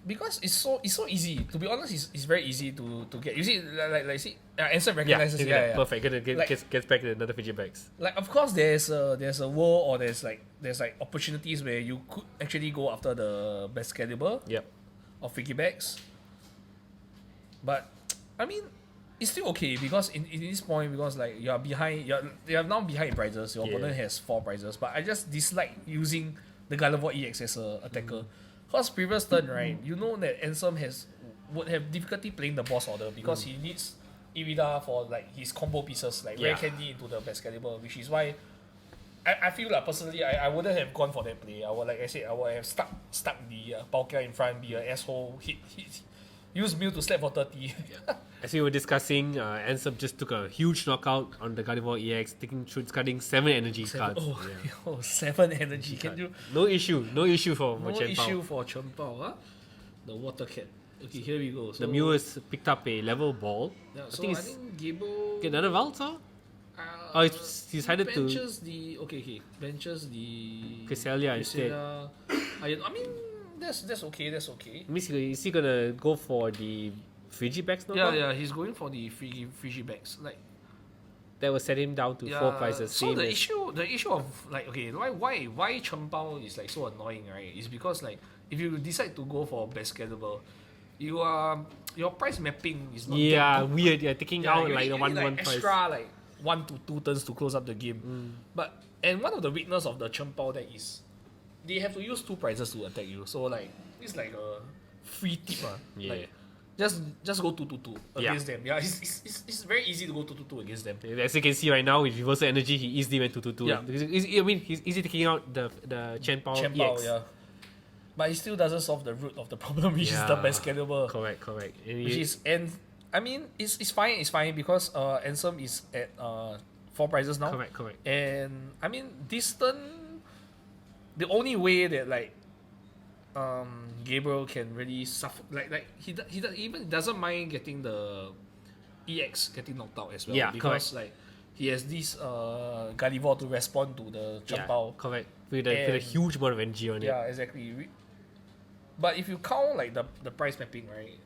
[SPEAKER 2] Because it's so easy. To be honest, it's very easy to get. You see, like see, Anselm recognizes.
[SPEAKER 1] Perfect. Gets back to another Frigibax.
[SPEAKER 2] Like, of course, there's a world or there's like opportunities where you could actually go after the best caliber.
[SPEAKER 1] Yep.
[SPEAKER 2] Of Frigibax. But I mean, it's still okay because in this point, because like you're behind, you're now behind in prizes. Your opponent has 4 prizes, but I just dislike using the Gardevoir EX as a attacker. Because previous turn, right, you know that Anselm would have difficulty playing the boss order because he needs Irida for like his combo pieces, like Rare Candy into the best caliber, which is why I feel like personally I wouldn't have gone for that play. I would, like I said, I would have stuck the Palkia in front, be an asshole, hit use Mew to slap for 30.
[SPEAKER 1] As we were discussing, Anselm just took a huge knockout on the Gardevoir EX, discarding 7 energy cards.
[SPEAKER 2] 7 energy. Can you?
[SPEAKER 1] No issue for
[SPEAKER 2] No
[SPEAKER 1] Chen
[SPEAKER 2] issue for Chempao, huh? The Water Cat. Okay, here we go. So,
[SPEAKER 1] the Mew has picked up a level ball.
[SPEAKER 2] Yeah, I think Gabriel...
[SPEAKER 1] Get another Valsa? He's decided to...
[SPEAKER 2] Benches the...
[SPEAKER 1] Cresselia instead.
[SPEAKER 2] I mean, that's okay.
[SPEAKER 1] Means is he gonna go for the Frigibax now?
[SPEAKER 2] Yeah, he's going for the Frigibax. Like,
[SPEAKER 1] that will set him down to 4 prizes.
[SPEAKER 2] So the issue of like, okay, why Chempao is like so annoying, right? Is because like if you decide to go for best caliber, your price mapping is not
[SPEAKER 1] weird. Yeah, taking out like the 1-1 price.
[SPEAKER 2] Extra like 1 to 2 turns to close up the game. But one of the weakness of the Chempao deck is they have to use 2 prizes to attack you. So like it's like a free tip. Like, just go 2-2 against them. Yeah, it's very easy to go 2-2 against them.
[SPEAKER 1] As you can see right now, with reversal energy, he easily went 2-2.
[SPEAKER 2] Yeah.
[SPEAKER 1] I mean, he's easy taking out the Chempao EX.
[SPEAKER 2] Yeah. But he still doesn't solve the root of the problem, which is the best caliber.
[SPEAKER 1] Correct.
[SPEAKER 2] I mean, it's fine because Anselm is at 4 prizes now.
[SPEAKER 1] Correct.
[SPEAKER 2] And I mean, this turn, the only way that like Gabriel can really suffer, like he even doesn't mind getting the EX getting knocked out as well.
[SPEAKER 1] Yeah,
[SPEAKER 2] because like he has this Gardevoir to respond to the Chempao.
[SPEAKER 1] Yeah, correct. With a huge amount of energy on it.
[SPEAKER 2] Yeah, exactly. But if you count like the price mapping, right?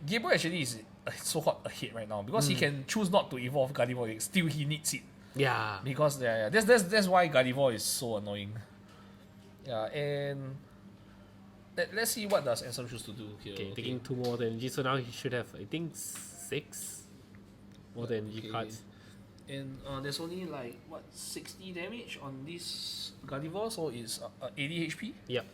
[SPEAKER 2] Gabriel actually is so hot ahead right now because he can choose not to evolve Gardevoir EX. Still, he needs it.
[SPEAKER 1] Yeah.
[SPEAKER 2] Because that's why Gardevoir is so annoying. Yeah, and let's see what does Anselm choose to do here.
[SPEAKER 1] Okay, taking 2 more energy, so now he should have, I think, 6 more energy cards.
[SPEAKER 2] And there's only like 60 damage on this Gardevoir, so it's 80 HP.
[SPEAKER 1] Yep.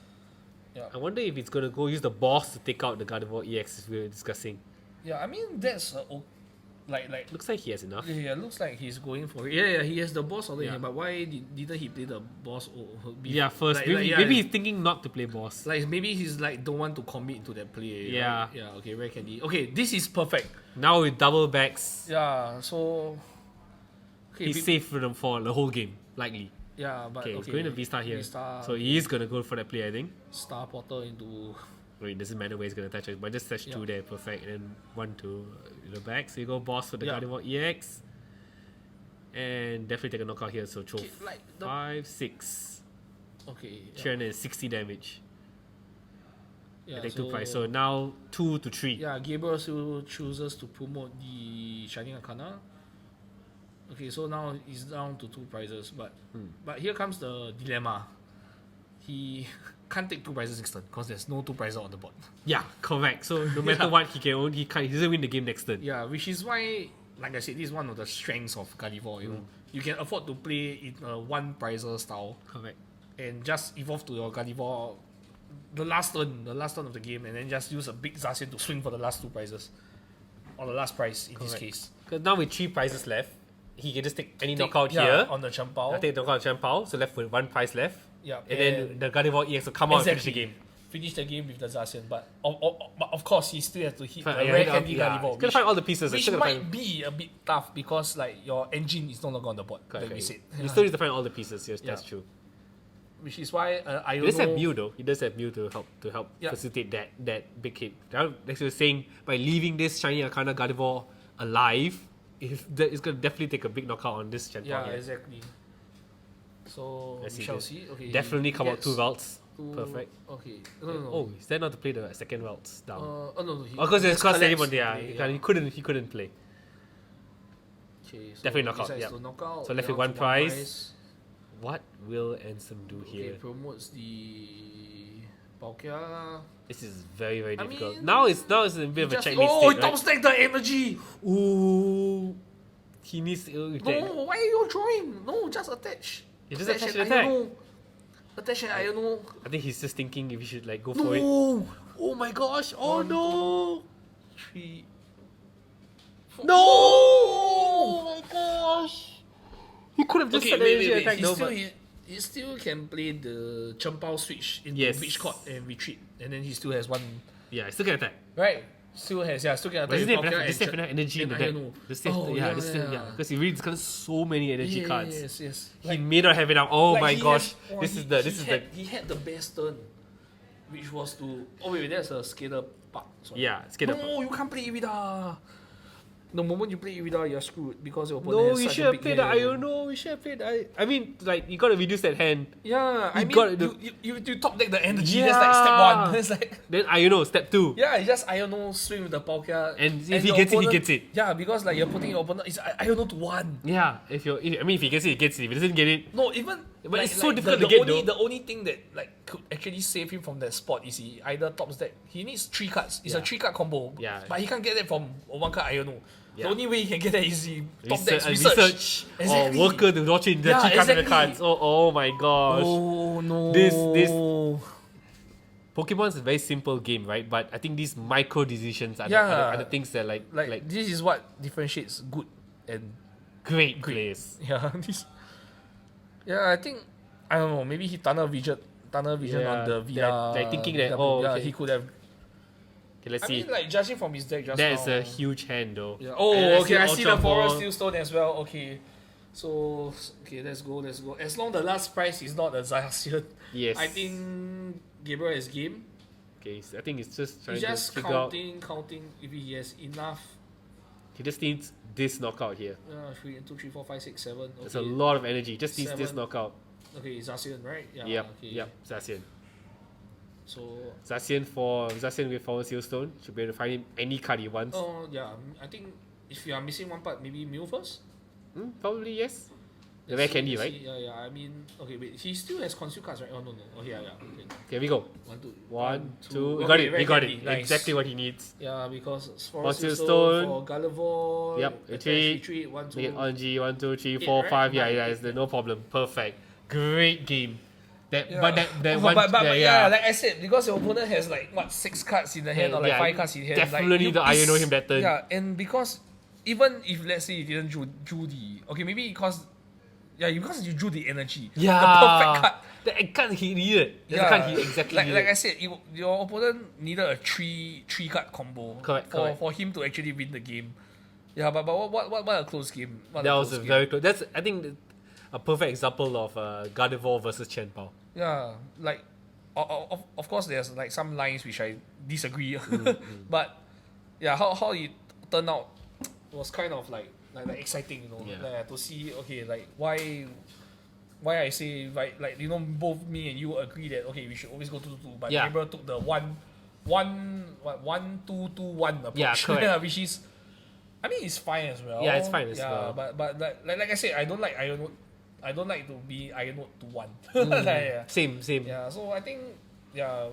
[SPEAKER 1] Yeah. I wonder if it's gonna go use the boss to take out the Gardevoir EX as we were discussing.
[SPEAKER 2] Yeah, I mean that's like
[SPEAKER 1] looks like he has enough.
[SPEAKER 2] Yeah, looks like he's going for it. Yeah, he has the boss already. Yeah. But why didn't he play the boss?
[SPEAKER 1] First. Maybe he's thinking not to play boss.
[SPEAKER 2] Like maybe he's like don't want to commit to that play.
[SPEAKER 1] Yeah.
[SPEAKER 2] Right? Yeah. Okay. Rare Candy. Okay, this is perfect.
[SPEAKER 1] Now with double backs.
[SPEAKER 2] Yeah. So.
[SPEAKER 1] Okay, he's safe for the whole game, likely.
[SPEAKER 2] Yeah, but
[SPEAKER 1] he's going to V-Star here. So he is going to go for that play, I think.
[SPEAKER 2] Star Portal into...
[SPEAKER 1] Wait, it doesn't matter where he's going to touch it, but just touch 2 there, perfect. And then 1 to the back. So you go boss for the Gardevoir EX. And definitely take a knockout here, so 5, 6.
[SPEAKER 2] Okay.
[SPEAKER 1] Churn is 60 damage.
[SPEAKER 2] Yeah,
[SPEAKER 1] take 2 price. So now 2 to 3.
[SPEAKER 2] Yeah, Gabriel still chooses to promote the Shining Arcana. Okay, so now he's down to 2 prizes, but here comes the dilemma. He can't take 2 prizes next turn because there's no 2 prizes on the board.
[SPEAKER 1] Yeah, correct. So no matter what, he doesn't win the game next turn.
[SPEAKER 2] Yeah, which is why, like I said, this is one of the strengths of Gardevoir. You know, you can afford to play in a 1 prizer style.
[SPEAKER 1] Correct.
[SPEAKER 2] And just evolve to your Gardevoir the last turn of the game, and then just use a big Zacian to swing for the last 2 prizes. Or the last prize in this case.
[SPEAKER 1] Because now with 3 prizes left, he can just take any knockout here.
[SPEAKER 2] On the Champao.
[SPEAKER 1] I take the knockout on Champao, so left with 1 prize left.
[SPEAKER 2] Yeah.
[SPEAKER 1] And then the Gardevoir EX will come out and finish the game.
[SPEAKER 2] Finish the game with the Zacian, but of course he still has to hit the
[SPEAKER 1] Yeah,
[SPEAKER 2] rare candy Gardevoir.
[SPEAKER 1] He's gonna find all the pieces.
[SPEAKER 2] Which might be a bit tough because like your engine is no longer on the board. Like we said.
[SPEAKER 1] You still need to find all the pieces. Yes, that's true.
[SPEAKER 2] Which is why I
[SPEAKER 1] He
[SPEAKER 2] don't
[SPEAKER 1] does
[SPEAKER 2] know.
[SPEAKER 1] have Mew though. He does have Mew to help facilitate that big hit. Like you were saying, by leaving this shiny Arcana Gardevoir alive, it's gonna definitely take a big knockout on this Chen.
[SPEAKER 2] Yeah, exactly. So we shall see. Okay.
[SPEAKER 1] Definitely come out 2 Velts. Perfect.
[SPEAKER 2] Okay. No.
[SPEAKER 1] Oh, is that not to play the second Velts down?
[SPEAKER 2] No.
[SPEAKER 1] Because there's cost anyone there.
[SPEAKER 2] Yeah.
[SPEAKER 1] He couldn't play.
[SPEAKER 2] Okay, so
[SPEAKER 1] Definitely knockout.
[SPEAKER 2] decides
[SPEAKER 1] Yeah.
[SPEAKER 2] to knock out,
[SPEAKER 1] So left with
[SPEAKER 2] down
[SPEAKER 1] 1
[SPEAKER 2] to
[SPEAKER 1] prize. What will Anselm do
[SPEAKER 2] Okay,
[SPEAKER 1] here?
[SPEAKER 2] promotes the Palkia.
[SPEAKER 1] This is very, very difficult.
[SPEAKER 2] mean,
[SPEAKER 1] Now it's a bit of a checkmate
[SPEAKER 2] he
[SPEAKER 1] state,
[SPEAKER 2] top
[SPEAKER 1] right?
[SPEAKER 2] stack the energy.
[SPEAKER 1] Ooh. He needs to
[SPEAKER 2] No, why are you drawing? No, just attach.
[SPEAKER 1] You just attach
[SPEAKER 2] and
[SPEAKER 1] an attack.
[SPEAKER 2] Iono. Attach and Iono.
[SPEAKER 1] I think he's just thinking if he should like go for it.
[SPEAKER 2] No.
[SPEAKER 1] Oh my gosh! Oh
[SPEAKER 2] 1,
[SPEAKER 1] no!
[SPEAKER 2] 2, 3. 4.
[SPEAKER 1] No! Oh my gosh! He could have just
[SPEAKER 2] Okay,
[SPEAKER 1] set
[SPEAKER 2] wait.
[SPEAKER 1] energy attack though, but
[SPEAKER 2] He still can play the Champao switch in
[SPEAKER 1] Yes.
[SPEAKER 2] Beach Court and retreat, and then he still has 1.
[SPEAKER 1] yeah, he still can attack.
[SPEAKER 2] Right. Still can attack.
[SPEAKER 1] But
[SPEAKER 2] with
[SPEAKER 1] doesn't
[SPEAKER 2] Palkia
[SPEAKER 1] have
[SPEAKER 2] and
[SPEAKER 1] enough energy in the
[SPEAKER 2] and
[SPEAKER 1] deck.
[SPEAKER 2] Iono.
[SPEAKER 1] Because he really discards so many energy cards.
[SPEAKER 2] Yes.
[SPEAKER 1] He may not have enough. Oh
[SPEAKER 2] Like
[SPEAKER 1] my
[SPEAKER 2] he
[SPEAKER 1] gosh!
[SPEAKER 2] has- he had the best turn, which was to. Oh wait, that's a Skater Park. Sorry.
[SPEAKER 1] Skid up.
[SPEAKER 2] No, you can't play Irida. The moment you play Irida, you're screwed because your opponent
[SPEAKER 1] No,
[SPEAKER 2] has
[SPEAKER 1] we
[SPEAKER 2] such
[SPEAKER 1] should
[SPEAKER 2] a
[SPEAKER 1] have
[SPEAKER 2] big
[SPEAKER 1] played the
[SPEAKER 2] hand.
[SPEAKER 1] Iono. We should have played. I mean, like you gotta reduce that hand.
[SPEAKER 2] Yeah, I
[SPEAKER 1] You
[SPEAKER 2] mean,
[SPEAKER 1] got
[SPEAKER 2] you top deck the energy. That's like step 1. That's like.
[SPEAKER 1] Then Iono step 2.
[SPEAKER 2] Yeah, you just Iono swing with the Palkia.
[SPEAKER 1] And if he
[SPEAKER 2] your
[SPEAKER 1] gets it, he
[SPEAKER 2] opponent-
[SPEAKER 1] gets it.
[SPEAKER 2] Yeah, because like you're putting your opponent, it's Iono to 1.
[SPEAKER 1] Yeah, if he gets it, he gets it. If he doesn't get it,
[SPEAKER 2] No, even
[SPEAKER 1] But it's so difficult to get, though.
[SPEAKER 2] The only thing that like could actually save him from that spot is he either tops deck. He needs 3 cards. It's a 3-card combo.
[SPEAKER 1] Yeah.
[SPEAKER 2] But he can't get that from a 1-card Iono. The
[SPEAKER 1] Yeah.
[SPEAKER 2] only way he can get that is he top decks
[SPEAKER 1] research
[SPEAKER 2] Exactly.
[SPEAKER 1] or worker to watch in the
[SPEAKER 2] Yeah,
[SPEAKER 1] 3 cards and the
[SPEAKER 2] exactly.
[SPEAKER 1] cards. Oh my gosh.
[SPEAKER 2] Oh no.
[SPEAKER 1] This Pokemon's a very simple game, right? But I think these micro decisions are, the things that like
[SPEAKER 2] this is what differentiates good and
[SPEAKER 1] great plays.
[SPEAKER 2] yeah. I think I don't know. Maybe he tunnel vision on the Villa.
[SPEAKER 1] like thinking that,
[SPEAKER 2] he could have.
[SPEAKER 1] Okay, let's
[SPEAKER 2] I
[SPEAKER 1] see.
[SPEAKER 2] mean, like judging from his deck just
[SPEAKER 1] That's
[SPEAKER 2] now.
[SPEAKER 1] a huge hand though.
[SPEAKER 2] Yeah.
[SPEAKER 1] And
[SPEAKER 2] Oh, okay. I see the
[SPEAKER 1] Ultra
[SPEAKER 2] Forest
[SPEAKER 1] Ball.
[SPEAKER 2] Steel Stone as well. Okay. So, okay, let's go. As long the last prize is not a Zacian,
[SPEAKER 1] Yes.
[SPEAKER 2] I think Gabriel has game.
[SPEAKER 1] Okay, so I think it's just trying
[SPEAKER 2] He's just
[SPEAKER 1] to figure out.
[SPEAKER 2] counting if he has enough.
[SPEAKER 1] He just needs this knockout here.
[SPEAKER 2] 3, 2, 3, 4, 5, 6, 7. Okay.
[SPEAKER 1] There's a lot of energy. Just needs this
[SPEAKER 2] 7.
[SPEAKER 1] knockout.
[SPEAKER 2] Okay, Zacian, right? Yeah. Okay.
[SPEAKER 1] Yep. Zacian.
[SPEAKER 2] So,
[SPEAKER 1] Zacian with Forest Steel Stone should be able to find him any card he wants.
[SPEAKER 2] yeah. I think if you are missing one part, maybe Mew first.
[SPEAKER 1] Probably yes. The
[SPEAKER 2] Let's
[SPEAKER 1] rare
[SPEAKER 2] see,
[SPEAKER 1] candy,
[SPEAKER 2] let's
[SPEAKER 1] right?
[SPEAKER 2] see. Yeah. I mean, okay, wait. He still has conceal cards, right? Oh no. Oh yeah. Okay.
[SPEAKER 1] Okay, we go.
[SPEAKER 2] 1, 2.
[SPEAKER 1] 1, 2. We
[SPEAKER 2] Okay,
[SPEAKER 1] got it.
[SPEAKER 2] rare
[SPEAKER 1] We got
[SPEAKER 2] candy.
[SPEAKER 1] it.
[SPEAKER 2] Nice.
[SPEAKER 1] Exactly what he needs.
[SPEAKER 2] Yeah, because
[SPEAKER 1] Forest
[SPEAKER 2] Steel
[SPEAKER 1] Steel
[SPEAKER 2] Stone
[SPEAKER 1] Stone.
[SPEAKER 2] for Gardevoir.
[SPEAKER 1] Yep,
[SPEAKER 2] attach,
[SPEAKER 1] retreat.
[SPEAKER 2] 1, 2.
[SPEAKER 1] Make it ONG 1, 2, 3,
[SPEAKER 2] 8,
[SPEAKER 1] 4,
[SPEAKER 2] right?
[SPEAKER 1] 5. Yeah,
[SPEAKER 2] Nine,
[SPEAKER 1] it's no problem. Perfect. Great game. That,
[SPEAKER 2] Yeah.
[SPEAKER 1] but that one.
[SPEAKER 2] But
[SPEAKER 1] yeah,
[SPEAKER 2] like I said, because your opponent has like what 6 cards in the hand or like
[SPEAKER 1] Yeah,
[SPEAKER 2] 5 cards in hand.
[SPEAKER 1] definitely
[SPEAKER 2] like,
[SPEAKER 1] the Iono him that turn.
[SPEAKER 2] Yeah, and because even if let's say you didn't drew the maybe because you drew the energy.
[SPEAKER 1] Yeah.
[SPEAKER 2] The perfect card.
[SPEAKER 1] The card he needed. That's the card he exactly
[SPEAKER 2] like,
[SPEAKER 1] needed.
[SPEAKER 2] like I said, your opponent needed a 3 card combo
[SPEAKER 1] Correct.
[SPEAKER 2] for him to actually win the game. Yeah, but what a close game.
[SPEAKER 1] That was a very close. That's, I think, a perfect example of Gardevoir versus Chen Pao.
[SPEAKER 2] Yeah, like of course there's like some lines which I disagree, but yeah, how it turned out was kind of like exciting, you know, like, to see like why I say like you know both me and you agree that okay we should always go 2-2, but Gabriel took the 1-2-2-1 approach.
[SPEAKER 1] Yeah, correct.
[SPEAKER 2] Which is, I mean, it's fine as well.
[SPEAKER 1] Yeah, it's fine as well.
[SPEAKER 2] But like I said, I don't like to be Iono to 1.
[SPEAKER 1] Same.
[SPEAKER 2] Yeah, so I think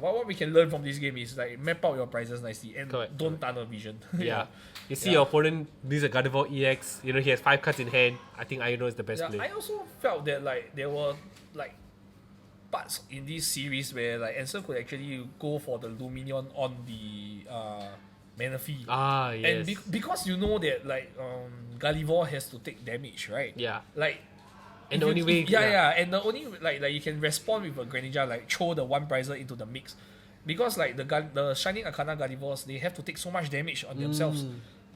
[SPEAKER 2] what we can learn from this game is like map out your prizes nicely and
[SPEAKER 1] Correct.
[SPEAKER 2] don't tunnel vision.
[SPEAKER 1] Yeah. You see your opponent needs a Gardevoir EX, he has 5 cards in hand. I think Iono is the best play.
[SPEAKER 2] I also felt that like there were like parts in this series where like Anselm could actually go for the Luminion on the Manaphy.
[SPEAKER 1] Ah, yes.
[SPEAKER 2] And because you know that like Gardevoir has to take damage, right?
[SPEAKER 1] Yeah.
[SPEAKER 2] Like
[SPEAKER 1] And the only way...
[SPEAKER 2] and the only like you can respond with a Greninja, like throw the one prizer into the mix. Because like the Shining Arcana Gardevoirs, they have to take so much damage on themselves.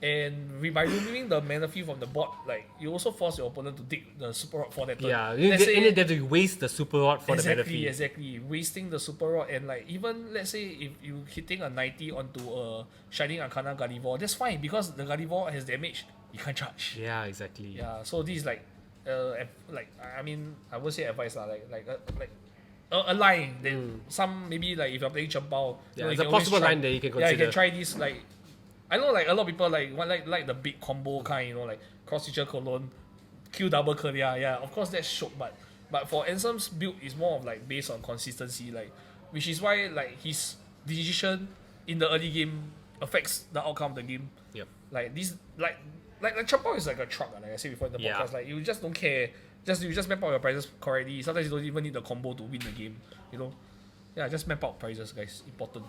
[SPEAKER 2] And by removing the Manaphy from the board, like you also force your opponent to dig the Super Rod for that turn.
[SPEAKER 1] Yeah, they have to waste the Super Rod for the Manaphy.
[SPEAKER 2] Exactly. Wasting the Super Rod, and like even let's say if you hitting a 90 onto a Shining Arcana Gardevoir, that's fine because the Gardevoir has damage. You can't charge.
[SPEAKER 1] Yeah, exactly.
[SPEAKER 2] Yeah, so this is like I mean I would say advice lah, a line that some maybe like if you're playing Champao,
[SPEAKER 1] it's a possible line that you can consider.
[SPEAKER 2] Yeah, you can try this like. I know like a lot of people like the big combo kind, like cross feature Cologne, Q double Kelia, yeah, of course that's shook, but for Anselm's build is more of like based on consistency, like which is why like his decision in the early game affects the outcome of the game.
[SPEAKER 1] Yep.
[SPEAKER 2] Like this like Champao is like a truck, like I said before in the podcast, like you just don't care. You just map out your prizes correctly. Sometimes you don't even need the combo to win the game, Yeah, just map out prizes, guys. Important.